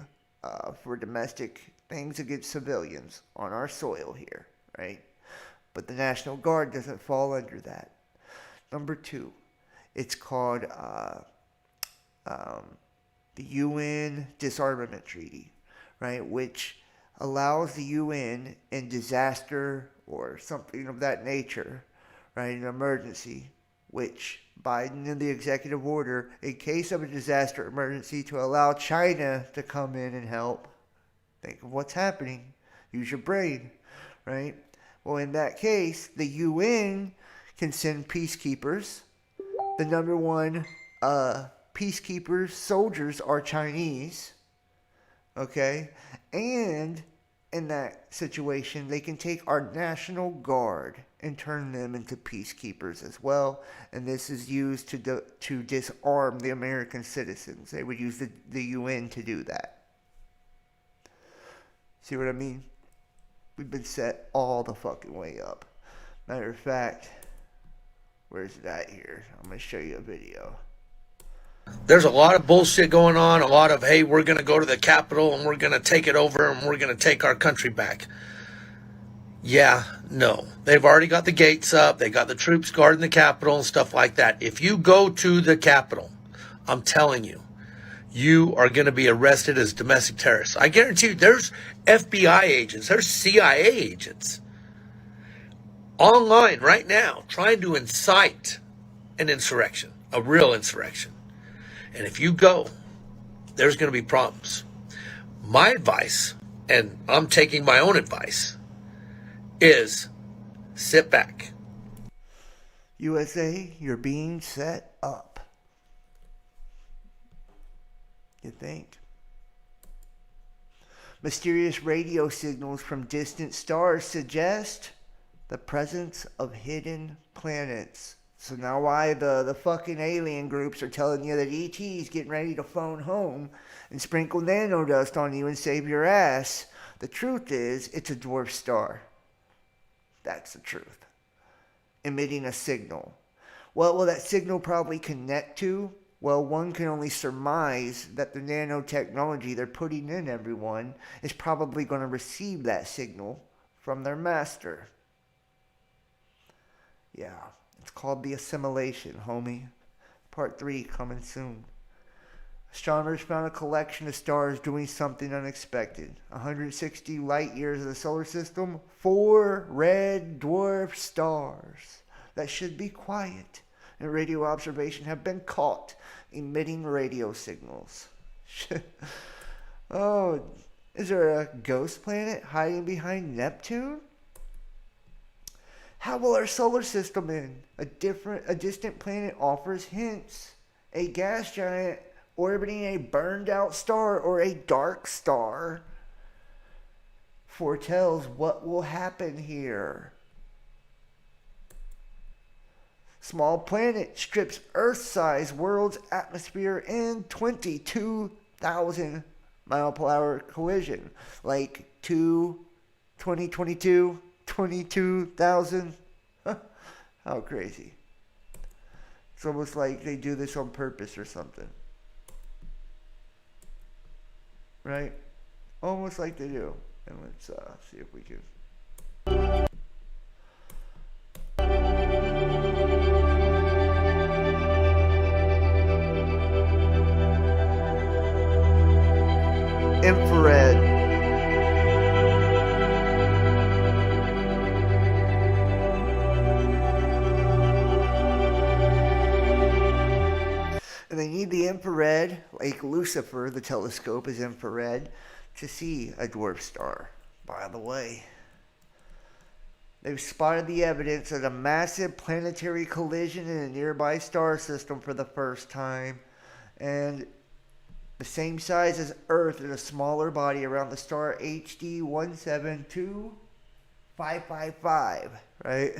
for domestic things against civilians on our soil here, right? But the National Guard doesn't fall under that. Number two, it's called the UN Disarmament Treaty, right? Which allows the UN in disaster or something of that nature, right? An emergency, which Biden in the executive order, in case of a disaster emergency, to allow China to come in and help. Think of what's happening. Use your brain, right? Well, in that case, the UN can send peacekeepers. The number one peacekeepers, soldiers, are Chinese. Okay? And in that situation, they can take our National Guard and turn them into peacekeepers as well. And this is used to disarm the American citizens. They would use the UN to do that. See what I mean? We've been set all the fucking way up. Matter of fact, where's it at here? I'm going to show you a video. There's a lot of bullshit going on, a lot of, hey, we're going to go to the Capitol and we're going to take it over and we're going to take our country back. Yeah, no. They've already got the gates up. They got the troops guarding the Capitol and stuff like that. If you go to the Capitol, I'm telling you, you are going to be arrested as domestic terrorists. I guarantee you, there's FBI agents, there's CIA agents online right now trying to incite an insurrection, a real insurrection. And if you go, there's going to be problems. My advice, and I'm taking my own advice, is sit back. USA, you're being set up. You think? Mysterious radio signals from distant stars suggest the presence of hidden planets. So now why the fucking alien groups are telling you that ET's getting ready to phone home and sprinkle nanodust on you and save your ass. The truth is, it's a dwarf star. That's the truth. Emitting a signal. What will that signal probably connect to? Well, one can only surmise that the nanotechnology they're putting in everyone is probably going to receive that signal from their master. Yeah, it's called the assimilation, homie. Part 3 coming soon. Astronomers found a collection of stars doing something unexpected. 160 light years of the solar system, 4 red dwarf stars that should be quiet and radio observation have been caught emitting radio signals. Oh, is there a ghost planet hiding behind Neptune? How will our solar system end? A distant planet offers hints. A gas giant orbiting a burned out star or a dark star foretells what will happen here. Small planet strips Earth-sized world's atmosphere in 22,000 mile per hour collision. Like 2022, 22,000. How crazy. It's almost like they do this on purpose or something. Right? Almost like they do. And let's see if we can. Infrared. And they need the infrared, like Lucifer, the telescope is infrared, to see a dwarf star. By the way, they've spotted the evidence of a massive planetary collision in a nearby star system for the first time. And the same size as Earth in a smaller body around the star HD 172555, right?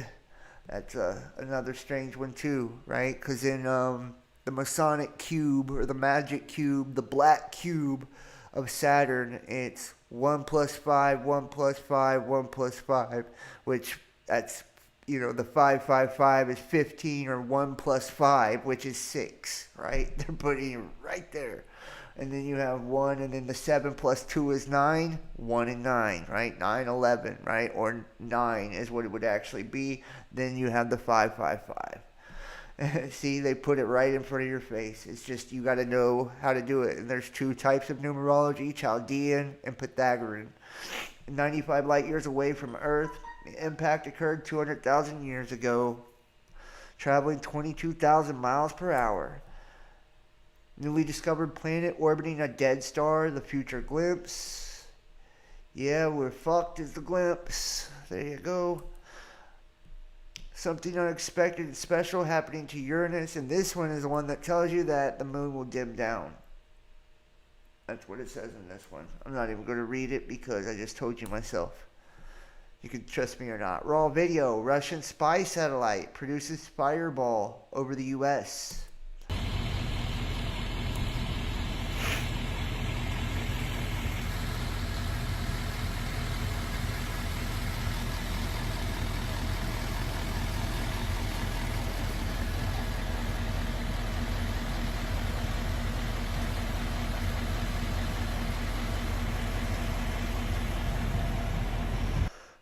That's another strange one too, right? Because in the Masonic cube or the magic cube, the black cube of Saturn, it's 1 plus 5, 1 plus 5, 1 plus 5, which that's, you know, the 555 is 15, or 1 plus 5, which is 6, right? They're putting it right there. And then you have 1, and then the 7 plus 2 is 9, 1 and 9, right? 9, 11, right? Or 9 is what it would actually be. Then you have the 555. See, they put it right in front of your face. It's just, you got to know how to do it. And there's 2 types of numerology, Chaldean and Pythagorean. 95 light years away from Earth, the impact occurred 200,000 years ago, traveling 22,000 miles per hour. Newly discovered planet orbiting a dead star, the future glimpse. Yeah, we're fucked is the glimpse. There you go. Something unexpected and special happening to Uranus, and this one is the one that tells you that the moon will dim down. That's what it says in this one. I'm not even going to read it because I just told you myself. You can trust me or not. Raw video. Russian spy satellite produces fireball over the U.S.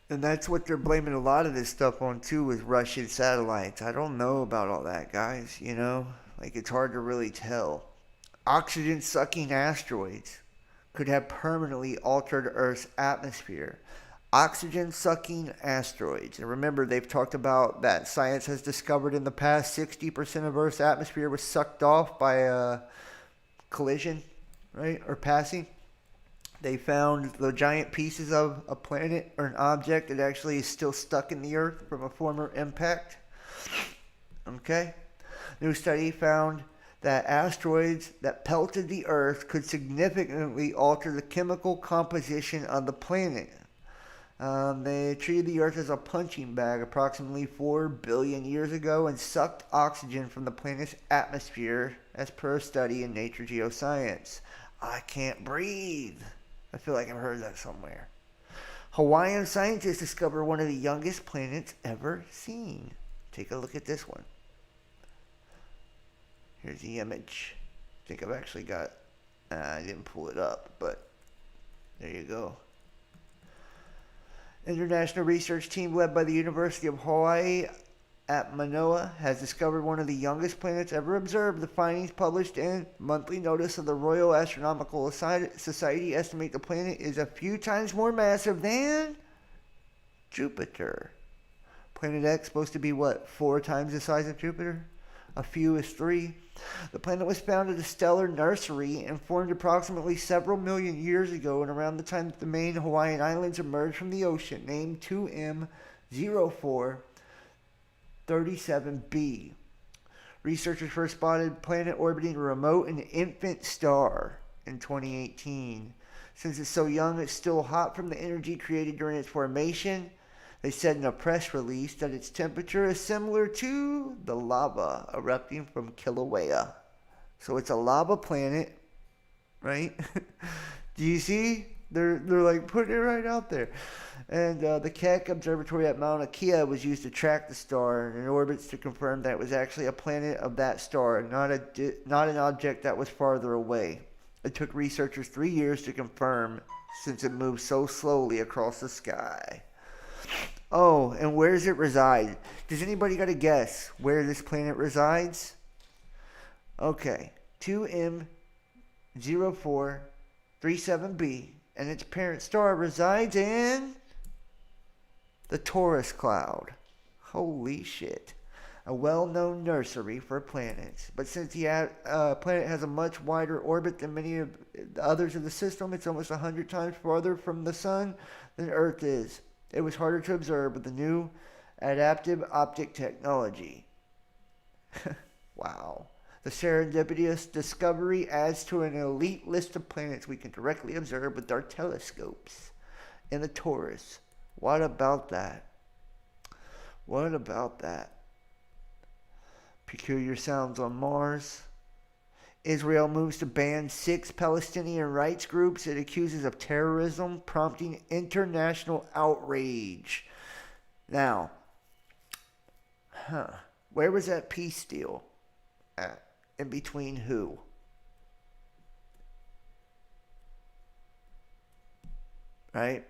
And that's what they're blaming a lot of this stuff on too, is Russian satellites. I don't know about all that, guys, you know? Like, it's hard to really tell. Oxygen-sucking asteroids could have permanently altered Earth's atmosphere. Oxygen-sucking asteroids. And remember, they've talked about that science has discovered in the past 60% of Earth's atmosphere was sucked off by a collision, right? Or passing. They found the giant pieces of a planet or an object that actually is still stuck in the Earth from a former impact. Okay? New study found that asteroids that pelted the Earth could significantly alter the chemical composition of the planet. They treated the Earth as a punching bag approximately 4 billion years ago and sucked oxygen from the planet's atmosphere, as per a study in Nature Geoscience. I can't breathe. I feel like I've heard that somewhere. Hawaiian scientists discovered one of the youngest planets ever seen. Take a look at this one. Here's the image. I think I've actually got... I didn't pull it up, but there you go. International research team led by the University of Hawaii at Manoa has discovered one of the youngest planets ever observed. The findings, published in monthly notice of the Royal Astronomical Society, estimate the planet is a few times more massive than Jupiter. Planet X supposed to be what, 4 times the size of Jupiter? A few is 3. The planet was found at a stellar nursery and formed approximately several million years ago, and around the time that the main Hawaiian Islands emerged from the ocean, named 2M0437b. Researchers first spotted the planet orbiting a remote and infant star in 2018. Since it's so young, it's still hot from the energy created during its formation. They said in a press release that its temperature is similar to the lava erupting from Kilauea. So it's a lava planet, right? Do you see? They're like putting it right out there. And the Keck Observatory at Mauna Kea was used to track the star and in orbits to confirm that it was actually a planet of that star, not an object that was farther away. It took researchers 3 years to confirm, since it moved so slowly across the sky. Oh, and where does it reside? Does anybody got a guess where this planet resides? Okay, 2M0437b and its parent star resides in the Taurus cloud. Holy shit. A well-known nursery for planets. But since the planet has a much wider orbit than many of the others in the system, it's almost 100 times farther from the sun than Earth is. It was harder to observe with the new adaptive optic technology. Wow. The serendipitous discovery adds to an elite list of planets we can directly observe with our telescopes in the Taurus. What about that? What about that? Peculiar sounds on Mars. Israel moves to ban 6 Palestinian rights groups it accuses of terrorism, prompting international outrage. Now, where was that peace deal at? In between who? Right?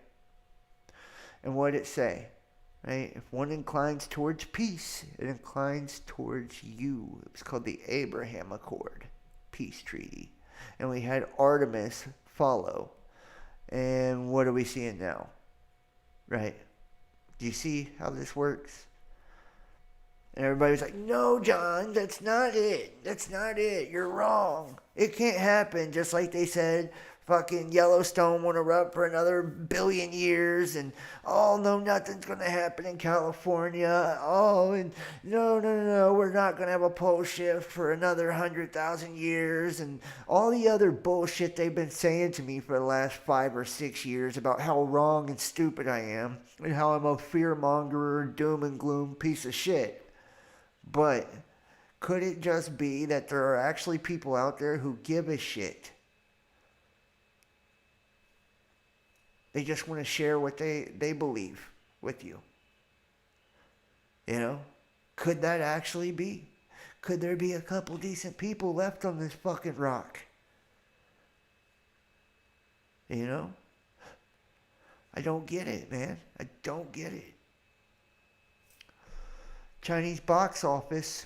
And what did it say? Right? If one inclines towards peace, it inclines towards you. It was called the Abraham Accord. Peace treaty. And we had Artemis follow. And what are we seeing now? Right? Do you see how this works? And everybody was like, no, John, that's not it. That's not it. You're wrong. It can't happen. Just like they said fucking Yellowstone won't erupt for another billion years, and oh no, nothing's gonna happen in California. Oh, and no, we're not gonna have a pole shift for another 100,000 years, and all the other bullshit they've been saying to me for the last 5 or 6 years about how wrong and stupid I am, and how I'm a fearmonger, doom and gloom piece of shit. But could it just be that there are actually people out there who give a shit? They just want to share what they believe with you. You know? Could that actually be? Could there be a couple decent people left on this fucking rock? You know? I don't get it, man. I don't get it. Chinese box office.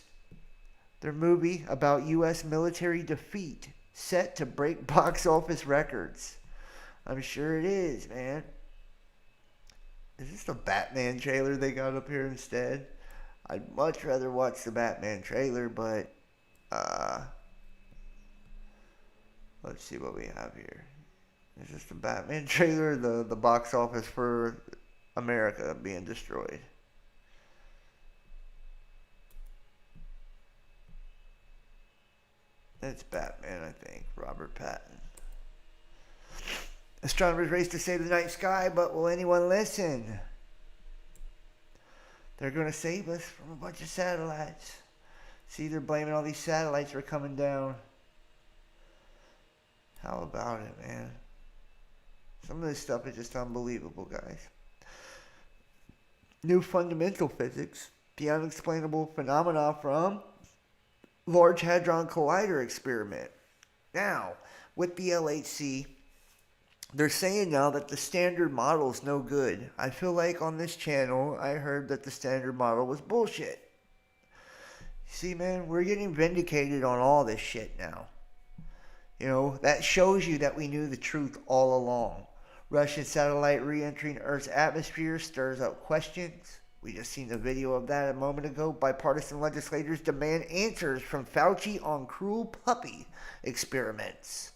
Their movie about U.S. military defeat set to break box office records. I'm sure it is, man. Is this the Batman trailer they got up here instead? I'd much rather watch the Batman trailer, but let's see what we have here. Is this the Batman trailer? The box office for America being destroyed. It's Batman, I think. Robert Pattinson. Astronomers race to save the night sky, but will anyone listen? They're going to save us from a bunch of satellites. See, they're blaming all these satellites for coming down. How about it, man? Some of this stuff is just unbelievable, guys. New fundamental physics. The unexplainable phenomena from Large Hadron Collider experiment. Now, with the LHC, they're saying now that the standard model is no good. I feel like on this channel, I heard that the standard model was bullshit. See, man, we're getting vindicated on all this shit now. You know, that shows you that we knew the truth all along. Russian satellite re-entering Earth's atmosphere stirs up questions. We just seen the video of that a moment ago. Bipartisan legislators demand answers from Fauci on cruel puppy experiments.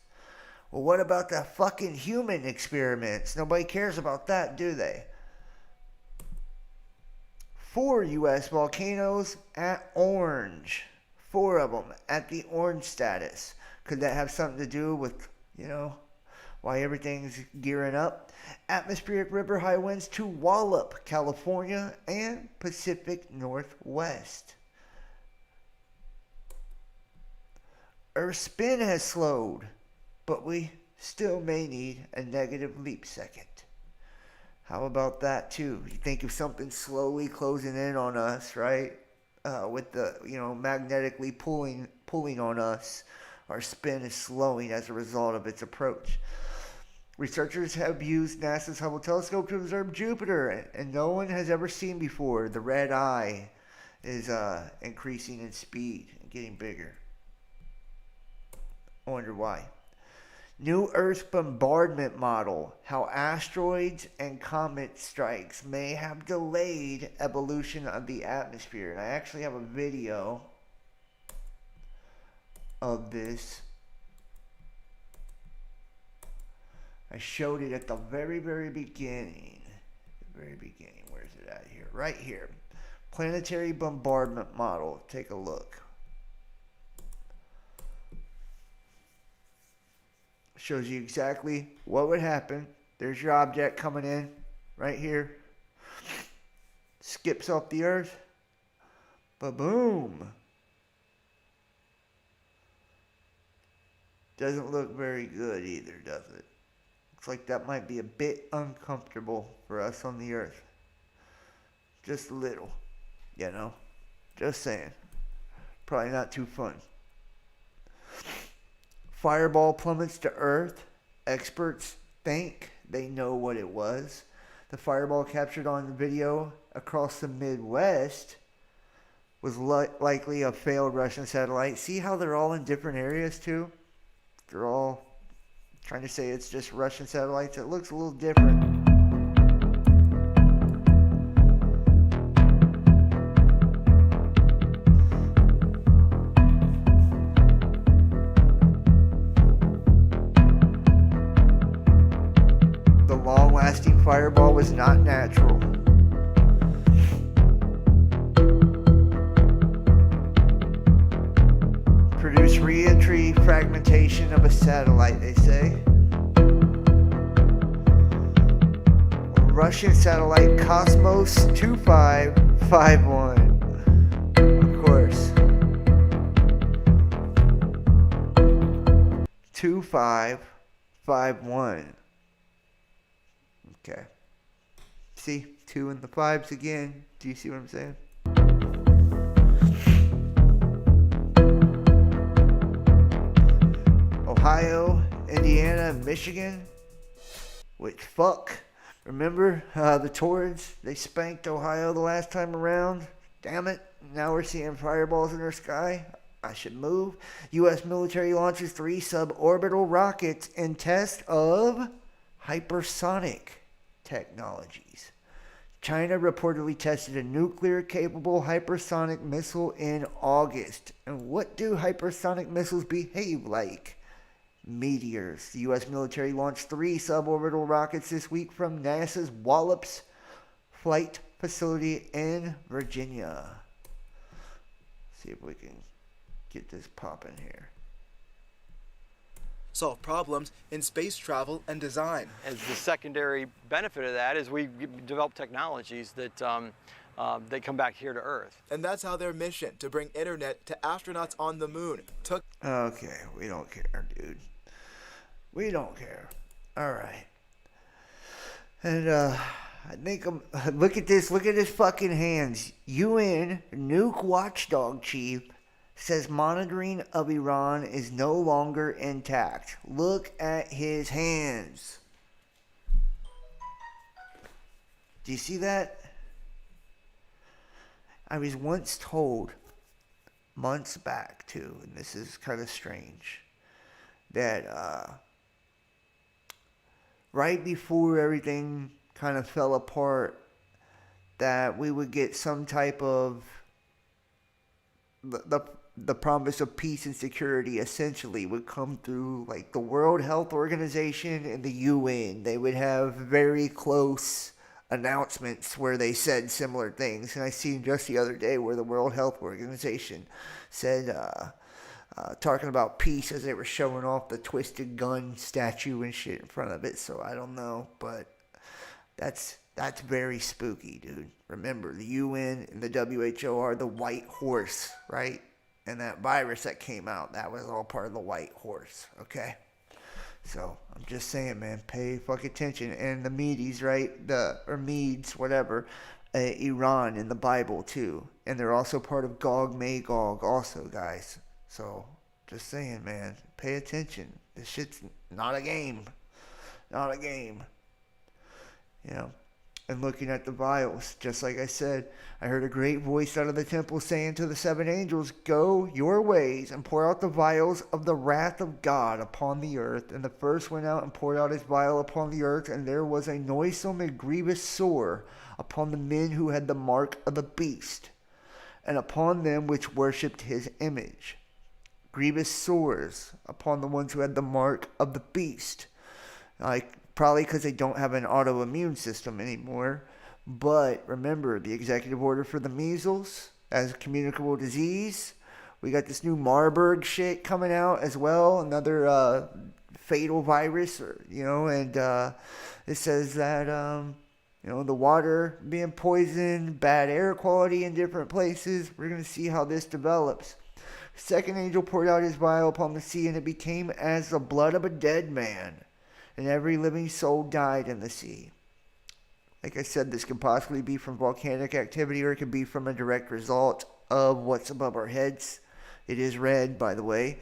Well, what about the fucking human experiments? Nobody cares about that, do they? 4 U.S. volcanoes at orange. 4 of them at the orange status. Could that have something to do with, you know, why everything's gearing up? Atmospheric river high winds to wallop California and Pacific Northwest. Earth's spin has slowed, but we still may need a negative leap second. How about that too? You think of something slowly closing in on us, right? With the, you know, magnetically pulling on us. Our spin is slowing as a result of its approach. Researchers have used NASA's Hubble telescope to observe Jupiter, and no one has ever seen before. The red eye is increasing in speed and getting bigger. I wonder why. New Earth bombardment model. How asteroids and comet strikes may have delayed evolution of the atmosphere. And I actually have a video of this. I showed it at the very beginning. Where's it at here? Right here. Planetary bombardment model. Take a look. Shows you exactly what would happen. There's your object coming in right here. Skips off the Earth. Ba-boom. Doesn't look very good either, does it? Looks like that might be a bit uncomfortable for us on the Earth. Just a little, you know. Just saying. Probably not too fun. Fireball plummets to Earth. Experts think they know what it was. The fireball captured on the video across the Midwest was likely a failed Russian satellite. See how they're all in different areas too? They're all trying to say it's just Russian satellites. It looks a little different. The long-lasting fireball was not natural. Produce re-entry fragmentation of a satellite, they say. Russian satellite Cosmos 2551. Of course. 2551. Okay. See? 2 and the 5s again. Do you see what I'm saying? Ohio, Indiana, and Michigan. Which fuck. Remember the Torrids? They spanked Ohio the last time around. Damn it. Now we're seeing fireballs in our sky. I should move. U.S. military launches 3 suborbital rockets in test of hypersonic technologies. China reportedly tested a nuclear-capable hypersonic missile in August. And what do hypersonic missiles behave like? meteors. The U.S. military launched 3 suborbital rockets this week from NASA's Wallops Flight Facility in Virginia. See if we can get this popping here. Solve problems in space travel and design. As the secondary benefit of that is we develop technologies that they come back here to Earth. And that's how their mission to bring internet to astronauts on the moon took. Okay, we don't care, dude. We don't care. All right. And I think look at this fucking hands. UN nuke watchdog chief says monitoring of Iran is no longer intact. Look at his hands. Do you see that? I was once told, months back too, and this is kind of strange, that right before everything kind of fell apart, that we would get some type of the promise of peace and security essentially would come through like the World Health Organization and the UN. They would have very close announcements where they said similar things. And I seen just the other day where the World Health Organization said, talking about peace as they were showing off the twisted gun statue and shit in front of it. So I don't know, but that's very spooky, dude. Remember, the UN and the WHO are the white horse, right? And that virus that came out, that was all part of the white horse, okay? So, I'm just saying, man, pay fucking attention. And the Medes, right? Or Medes, whatever. Iran in the Bible, too. And they're also part of Gog Magog also, guys. So, just saying, man, pay attention. This shit's not a game. Not a game. You know? And looking at the vials, just like I said, I heard a great voice out of the temple saying to the 7 angels, "Go your ways and pour out the vials of the wrath of God upon the earth." And the first went out and poured out his vial upon the earth, and there was a noisome and grievous sore upon the men who had the mark of the beast, and upon them which worshipped his image. Grievous sores upon the ones who had the mark of the beast. Probably because they don't have an autoimmune system anymore. But remember, the executive order for the measles as a communicable disease. We got this new Marburg shit coming out as well. Another fatal virus, and it says that, the water being poisoned, bad air quality in different places. We're going to see how this develops. Second angel poured out his vial upon the sea, and it became as the blood of a dead man. And every living soul died in the sea. Like I said, this could possibly be from volcanic activity, or it could be from a direct result of what's above our heads. It is red, by the way.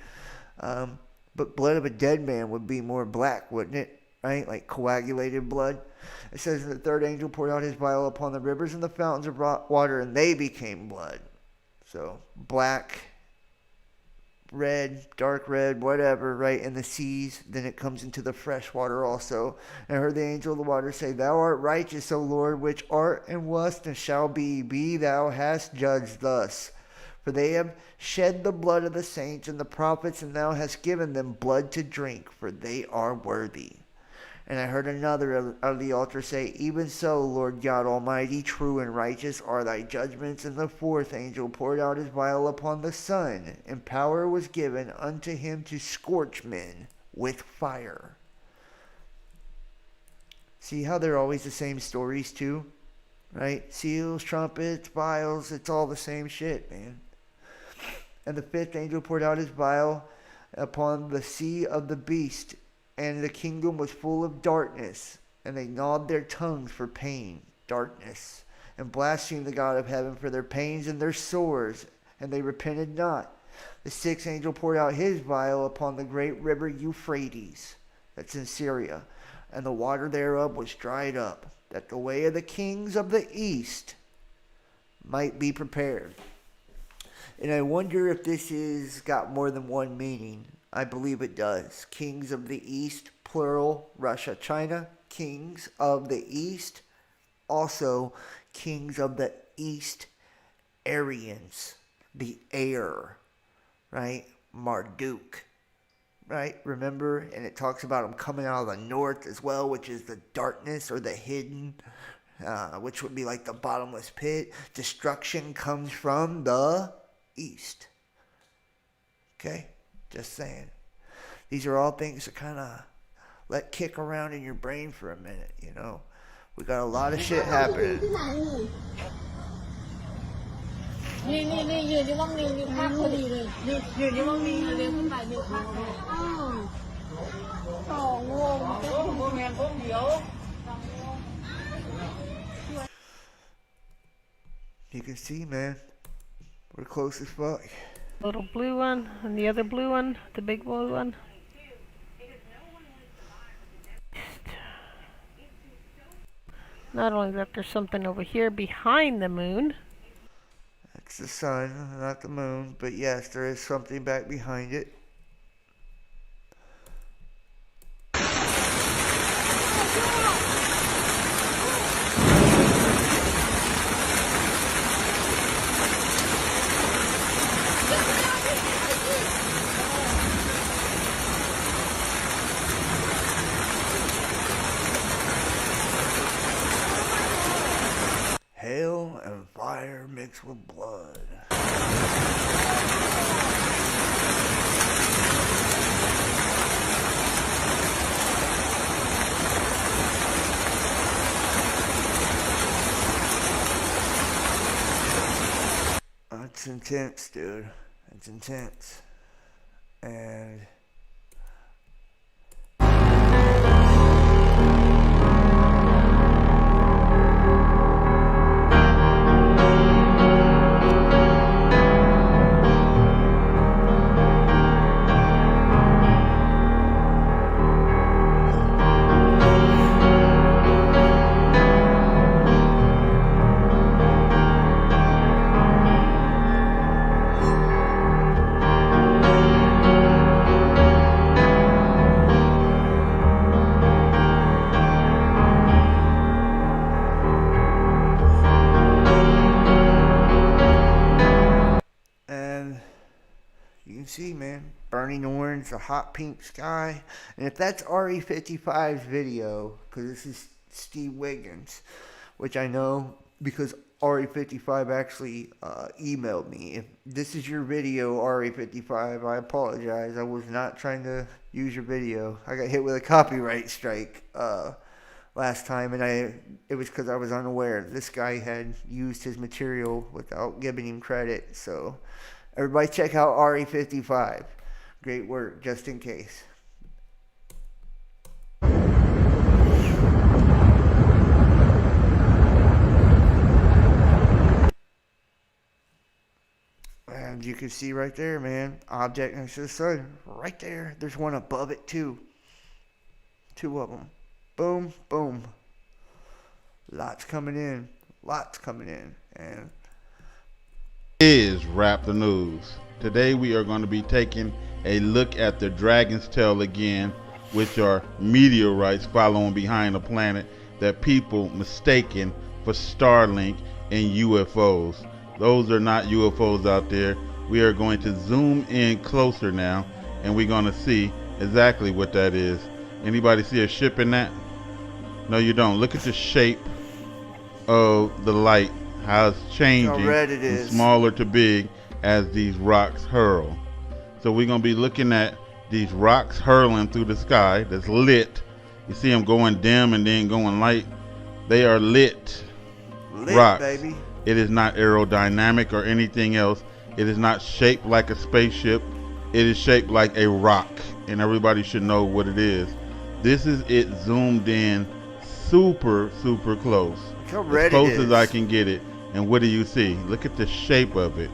But blood of a dead man would be more black, wouldn't it? Right? Like coagulated blood. It says, the third angel poured out his vial upon the rivers and the fountains of water, and they became blood. So, black, red, dark red, whatever, right, in the seas. Then it comes into the fresh water also. And I heard the angel of the water say, "Thou art righteous, O Lord, which art and wast and shall be. Be thou hast judged thus. For they have shed the blood of the saints and the prophets, and thou hast given them blood to drink, for they are worthy." And I heard another out of the altar say, "Even so, Lord God Almighty, true and righteous are thy judgments." And the fourth angel poured out his vial upon the sun, and power was given unto him to scorch men with fire. See how they're always the same stories too? Right? Seals, trumpets, vials, it's all the same shit, man. And the fifth angel poured out his vial upon the sea of the beast, and the kingdom was full of darkness, and they gnawed their tongues for pain, darkness, and blasphemed the God of heaven for their pains and their sores, and they repented not. The sixth angel poured out his vial upon the great river Euphrates, that's in Syria, and the water thereof was dried up, that the way of the kings of the east might be prepared. And I wonder if this is got more than one meaning. I believe it does. Kings of the East, plural, Russia, China. Kings of the East. Also, kings of the East, Aryans. The air, right? Marduk. right? Remember? And it talks about them coming out of the north as well, which is the darkness or the hidden, which would be like the bottomless pit. Destruction comes from the east. Okay? Just saying. These are all things to kind of let kick around in your brain for a minute, you know? We got a lot of shit happening. You can see, man, we're close as fuck. Little blue one and the other blue one, the big blue one. Not only that, there's something over here behind the moon. That's the sun, not the moon, but yes, there is something back behind it. Hail and fire mixed with blood. That's intense, dude. That's intense. And you can see, man, burning orange, a hot pink sky. And if that's RE55's video, because this is Steve Wiggins, which I know because RE55 actually emailed me. If this is your video, RE55, I apologize. I was not trying to use your video. I got hit with a copyright strike last time, and it was because I was unaware. This guy had used his material without giving him credit, so everybody check out RE55. Great work, just in case. And you can see right there, man, object next to the sun. Right there. There's one above it, too. Two of them. Boom, boom. Lots coming in. Lots coming in. And is Wrap the News. Today we are going to be taking a look at the Dragon's Tail again, which are meteorites following behind a planet that people mistaken for Starlink and UFOs. Those are not UFOs out there. We are going to zoom in closer now, and we're going to see exactly what that is. Anybody see a ship in that? No, you don't. Look at the shape of the light, how it's changing from smaller to big as these rocks hurl. So we're going to be looking at these rocks hurling through the sky that's lit. You see them going dim and then going light. They are lit rocks. Baby. It is not aerodynamic or anything else. It is not shaped like a spaceship. It is shaped like a rock, and everybody should know what it is. This is it zoomed in super, super close. As close as I can get it. And what do you see? Look at the shape of it.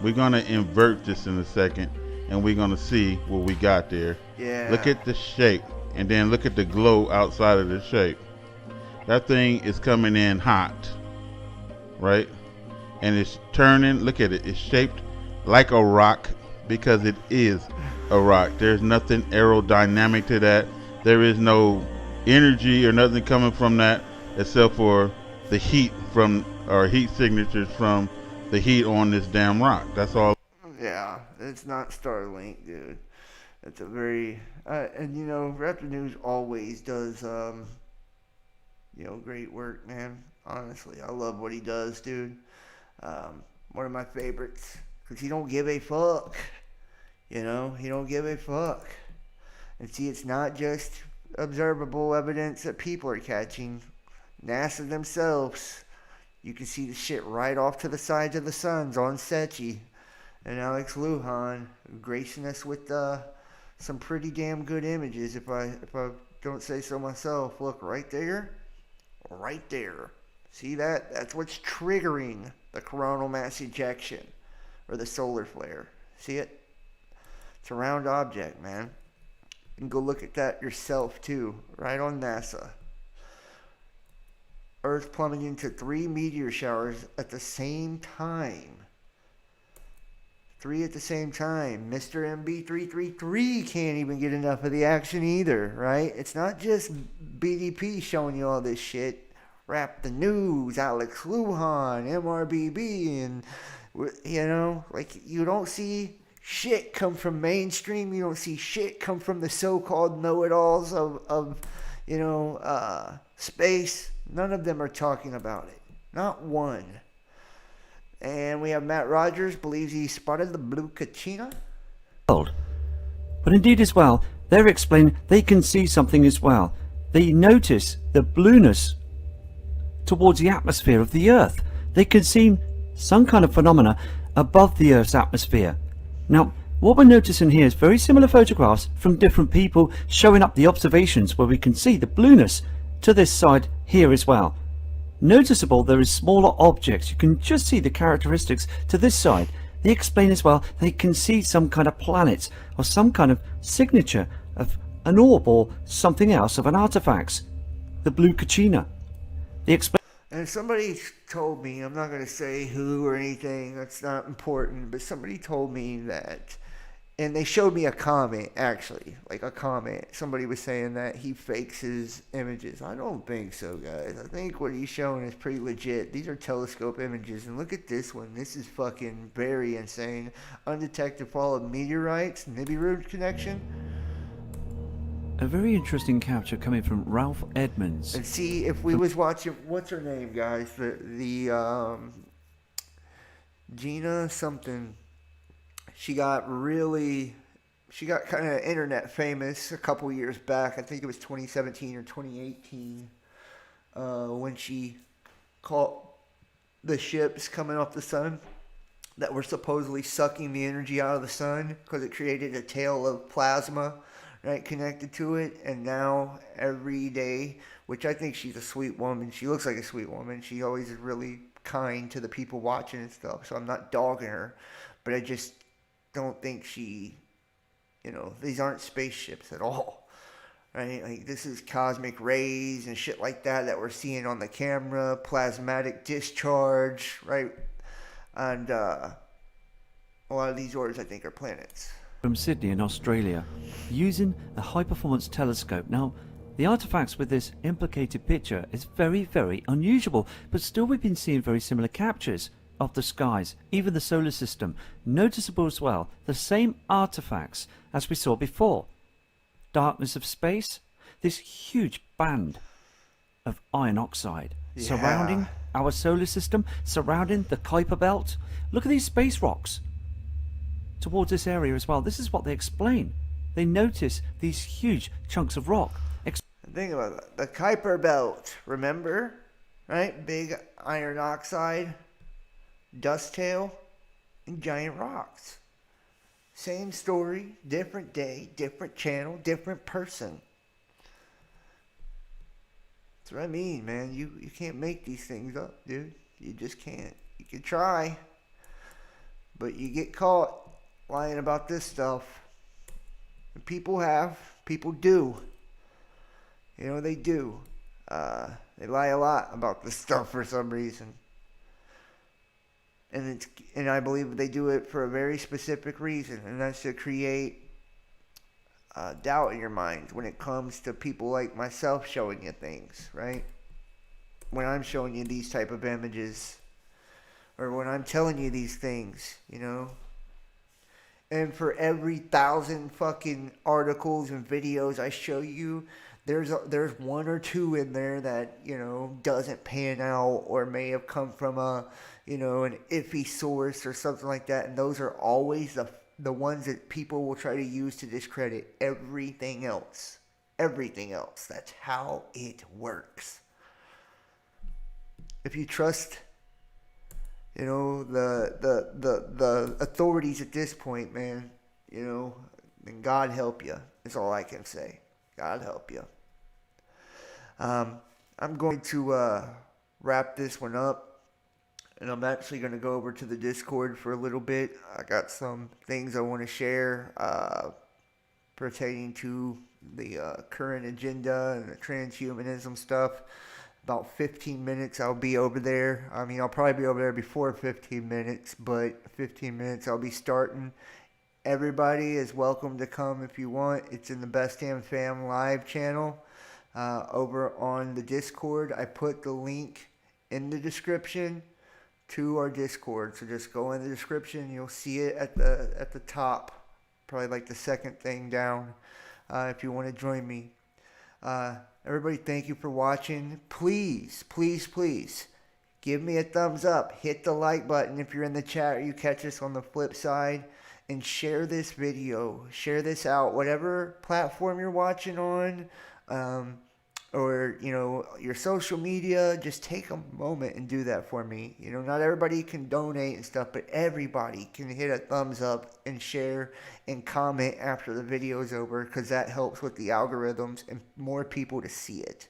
We're going to invert this in a second, and we're going to see what we got there. Yeah. Look at the shape, and then look at the glow outside of the shape. That thing is coming in hot, right? And it's turning. Look at it. It's shaped like a rock because it is a rock. There's nothing aerodynamic to that. There is no energy or nothing coming from that except for the heat from, or heat signatures from the heat on this damn rock. That's all. Yeah, it's not Starlink, dude. That's a very, and you know, Raptor News always does, you know, great work, man. Honestly, I love what he does, dude. One of my favorites, because he don't give a fuck. You know, he don't give a fuck. And see, it's not just observable evidence that people are catching. NASA themselves, you can see the shit right off to the sides of the suns on Sechi. And Alex Lujan gracing us with some pretty damn good images, if I don't say so myself. Look, right there. Right there. See that? That's what's triggering the coronal mass ejection, or the solar flare. See it? It's a round object, man. You can go look at that yourself, too. Right on NASA. Earth plummeting into 3 meteor showers at the same time. 3 at the same time. Mr. MB333 can't even get enough of the action either, right? It's not just BDP showing you all this shit. Rap the News, Alex Lujan, MRBB, and, you know, like, you don't see shit come from mainstream. You don't see shit come from the so-called know-it-alls of you know, space. None of them are talking about it. Not one. And we have Matt Rogers, believes he spotted the blue Kachina. But indeed as well, they're explaining they can see something as well. They notice the blueness towards the atmosphere of the Earth. They can see some kind of phenomena above the Earth's atmosphere. Now, what we're noticing here is very similar photographs from different people showing up the observations where we can see the blueness to this side here as well. Noticeable there is smaller objects. You can just see the characteristics to this side. They explain as well they can see some kind of planets or some kind of signature of an orb or something else of an artifact. The blue Kachina. They explain. And somebody told me, I'm not going to say who or anything, that's not important, but somebody told me that, and they showed me a comment, actually, like a comment. Somebody was saying that he fakes his images. I don't think so, guys. I think what he's showing is pretty legit. These are telescope images, and look at this one. This is fucking very insane. Undetected fall of meteorites, Nibiru connection. A very interesting capture coming from Ralph Edmonds. And see, if we was watching, what's her name, guys? The Gina something. She got kind of internet famous a couple years back. I think it was 2017 or 2018 when she caught the ships coming off the sun that were supposedly sucking the energy out of the sun because it created a tail of plasma, right, connected to it. And now every day, which I think she's a sweet woman. She looks like a sweet woman. She always is really kind to the people watching and stuff. So I'm not dogging her, but I just don't think she, you know, these aren't spaceships at all, right? Like, this is cosmic rays and shit like that we're seeing on the camera, plasmatic discharge, right? And a lot of these orbs, I think, are planets. From Sydney in Australia, using a high-performance telescope. Now, the artifacts with this implicated picture is very, very unusual, but still we've been seeing very similar captures of the skies, even the solar system. Noticeable as well, the same artifacts as we saw before. Darkness of space, this huge band of iron oxide surrounding our solar system, surrounding the Kuiper belt. Look at these space rocks towards this area as well. This is what they explain. They notice these huge chunks of rock. Think about that. The Kuiper belt, remember? Right? Big iron oxide, dust tail, and giant rocks. Same story, different day, different channel, different person. That's what I mean, man. You can't make these things up, dude. You just can't. You can try, but you get caught lying about this stuff. And people do. You know, they do. They lie a lot about this stuff for some reason. And I believe they do it for a very specific reason, and that's to create doubt in your mind when it comes to people like myself showing you things, right? When I'm showing you these type of images, or when I'm telling you these things, you know? And for every 1,000 fucking articles and videos I show you, there's one or two in there that, you know, doesn't pan out or may have come from a, you know, an iffy source or something like that. And those are always the ones that people will try to use to discredit everything else. Everything else. That's how it works. If you trust, you know, the authorities at this point, man, you know, then God help you. Is all I can say. God help you. I'm going to wrap this one up, and I'm actually going to go over to the Discord for a little bit. I got some things I want to share pertaining to the current agenda and the transhumanism stuff. About 15 minutes I'll be over there. I mean, I'll probably be over there before 15 minutes, but 15 minutes I'll be starting. Everybody is welcome to come if you want. It's in the Best Damn Fam live channel over on the Discord. I put the link in the description to our Discord. So just go in the description. You'll see it at the top, probably like the second thing down, if you want to join me. Everybody, thank you for watching. Please, please, please give me a thumbs up. Hit the like button if you're in the chat or you catch us on the flip side. And share this video. Share this out. Whatever platform you're watching on, or, you know, your social media, just take a moment and do that for me. You know, not everybody can donate and stuff, but everybody can hit a thumbs up and share and comment after the video is over, because that helps with the algorithms and more people to see it.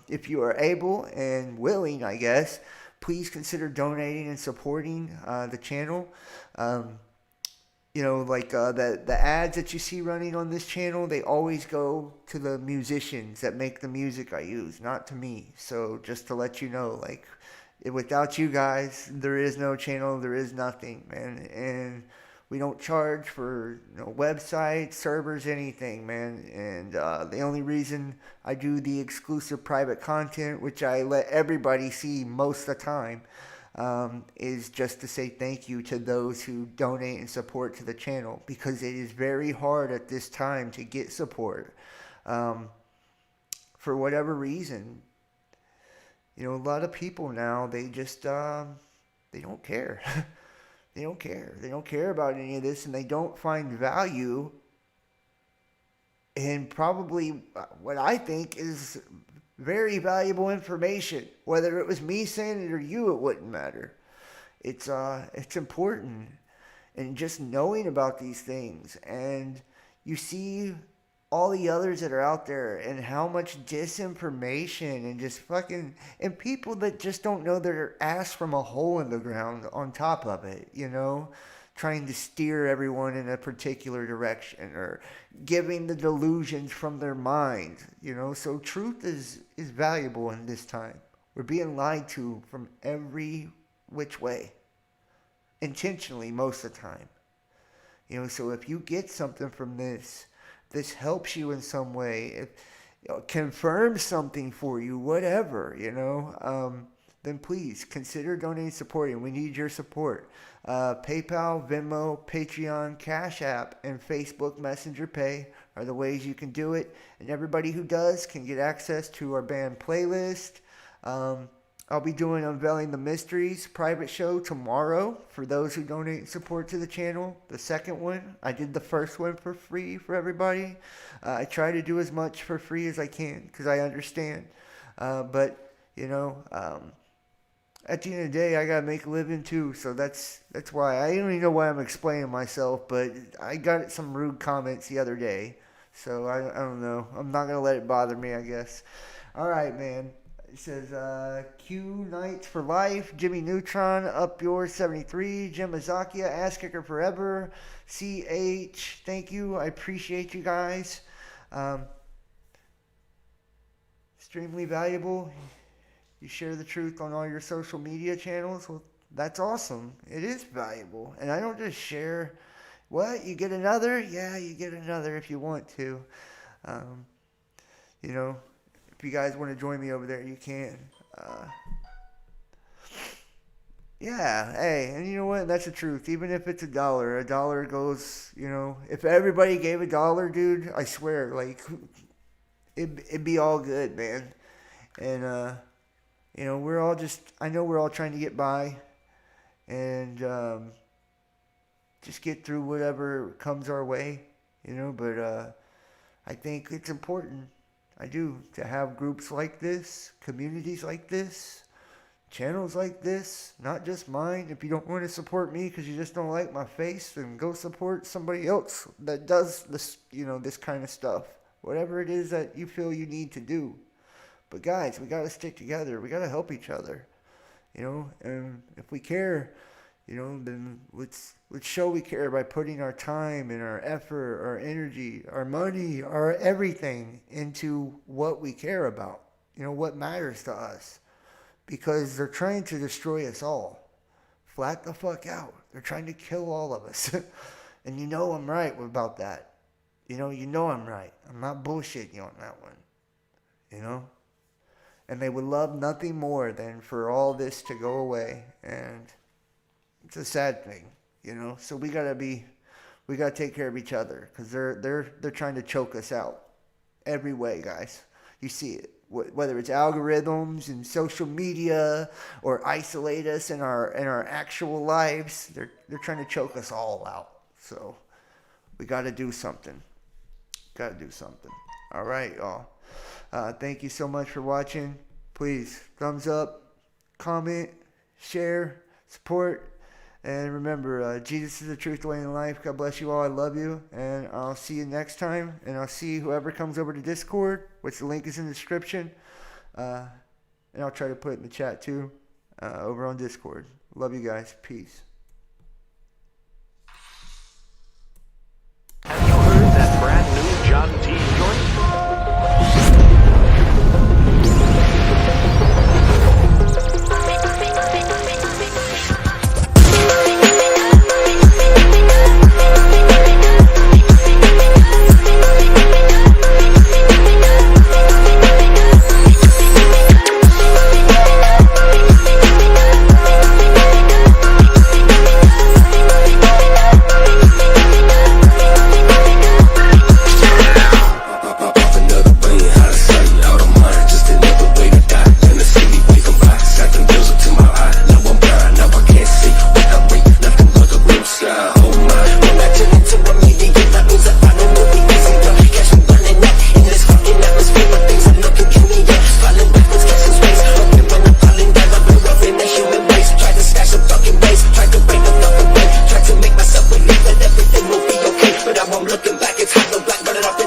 If you are able and willing, I guess, please consider donating and supporting the channel. You know, like the ads that you see running on this channel, they always go to the musicians that make the music I use, not to me. So just to let you know, like, without you guys, there is no channel, there is nothing, man. And we don't charge for, you know, websites, servers, anything, man. And the only reason I do the exclusive private content, which I let everybody see most of the time, is just to say thank you to those who donate and support to the channel, because it is very hard at this time to get support for whatever reason. You know, a lot of people now, they just they don't care. They don't care. They don't care about any of this, and they don't find value in probably what I think is very valuable information. Whether it was me saying it or you, it wouldn't matter. It's important, and just knowing about these things, and you see all the others that are out there, and how much disinformation and just fucking, and people that just don't know their ass from a hole in the ground on top of it, you know, trying to steer everyone in a particular direction, or giving the delusions from their mind, you know. So truth is valuable in this time. We're being lied to from every which way, intentionally most of the time, you know. So if you get something from this helps you in some way, if, you know, confirms something for you, whatever, you know, then please consider donating, supporting. We need your support. PayPal, Venmo, Patreon, Cash App, and Facebook Messenger Pay are the ways you can do it. And everybody who does can get access to our band playlist. I'll be doing Unveiling the Mysteries private show tomorrow for those who donate and support to the channel. The second one, I did the first one for free for everybody. I try to do as much for free as I can, because I understand. But, you know, at the end of the day, I gotta make a living too, so that's why. I don't even know why I'm explaining myself, but I got some rude comments the other day, so I don't know. I'm not gonna let it bother me, I guess. All right, man. It says Q Knights for Life, Jimmy Neutron, Up Yours 73, Jim Azakia, Ass Kicker Forever, CH. Thank you. I appreciate you guys. Extremely valuable. You share the truth on all your social media channels. Well, that's awesome. It is valuable. And I don't just share, what? You get another? Yeah, you get another if you want to. You know, if you guys want to join me over there, you can. Yeah, hey, and you know what? That's the truth. Even if it's $1, $1 goes, you know, if everybody gave $1, dude, I swear, like, it'd be all good, man. And, you know, I know we're all trying to get by and just get through whatever comes our way, you know, but I think it's important, I do, to have groups like this, communities like this, channels like this, not just mine. If you don't want to support me because you just don't like my face, then go support somebody else that does this, you know, this kind of stuff. Whatever it is that you feel you need to do. But guys, we got to stick together. We got to help each other, you know. And if we care, you know, then let's show we care by putting our time and our effort, our energy, our money, our everything into what we care about. You know, what matters to us. Because they're trying to destroy us all. Flat the fuck out. They're trying to kill all of us. And you know I'm right about that. You know I'm right. I'm not bullshitting you on that one. You know? And they would love nothing more than for all this to go away. And it's a sad thing, you know? So we gotta take care of each other. Because they're trying to choke us out. Every way, guys. You see it. Whether it's algorithms and social media or isolate us in our actual lives, they're trying to choke us all out. So we got to do something. All right, y'all. Thank you so much for watching. Please, thumbs up, comment, share, support. And remember, Jesus is the truth, the way, and the life. God bless you all. I love you. And I'll see you next time. And I'll see whoever comes over to Discord, which the link is in the description. And I'll try to put it in the chat too, over on Discord. Love you guys. Peace. Have you heard that brand new John T. joint?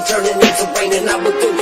Turning into rain and I will do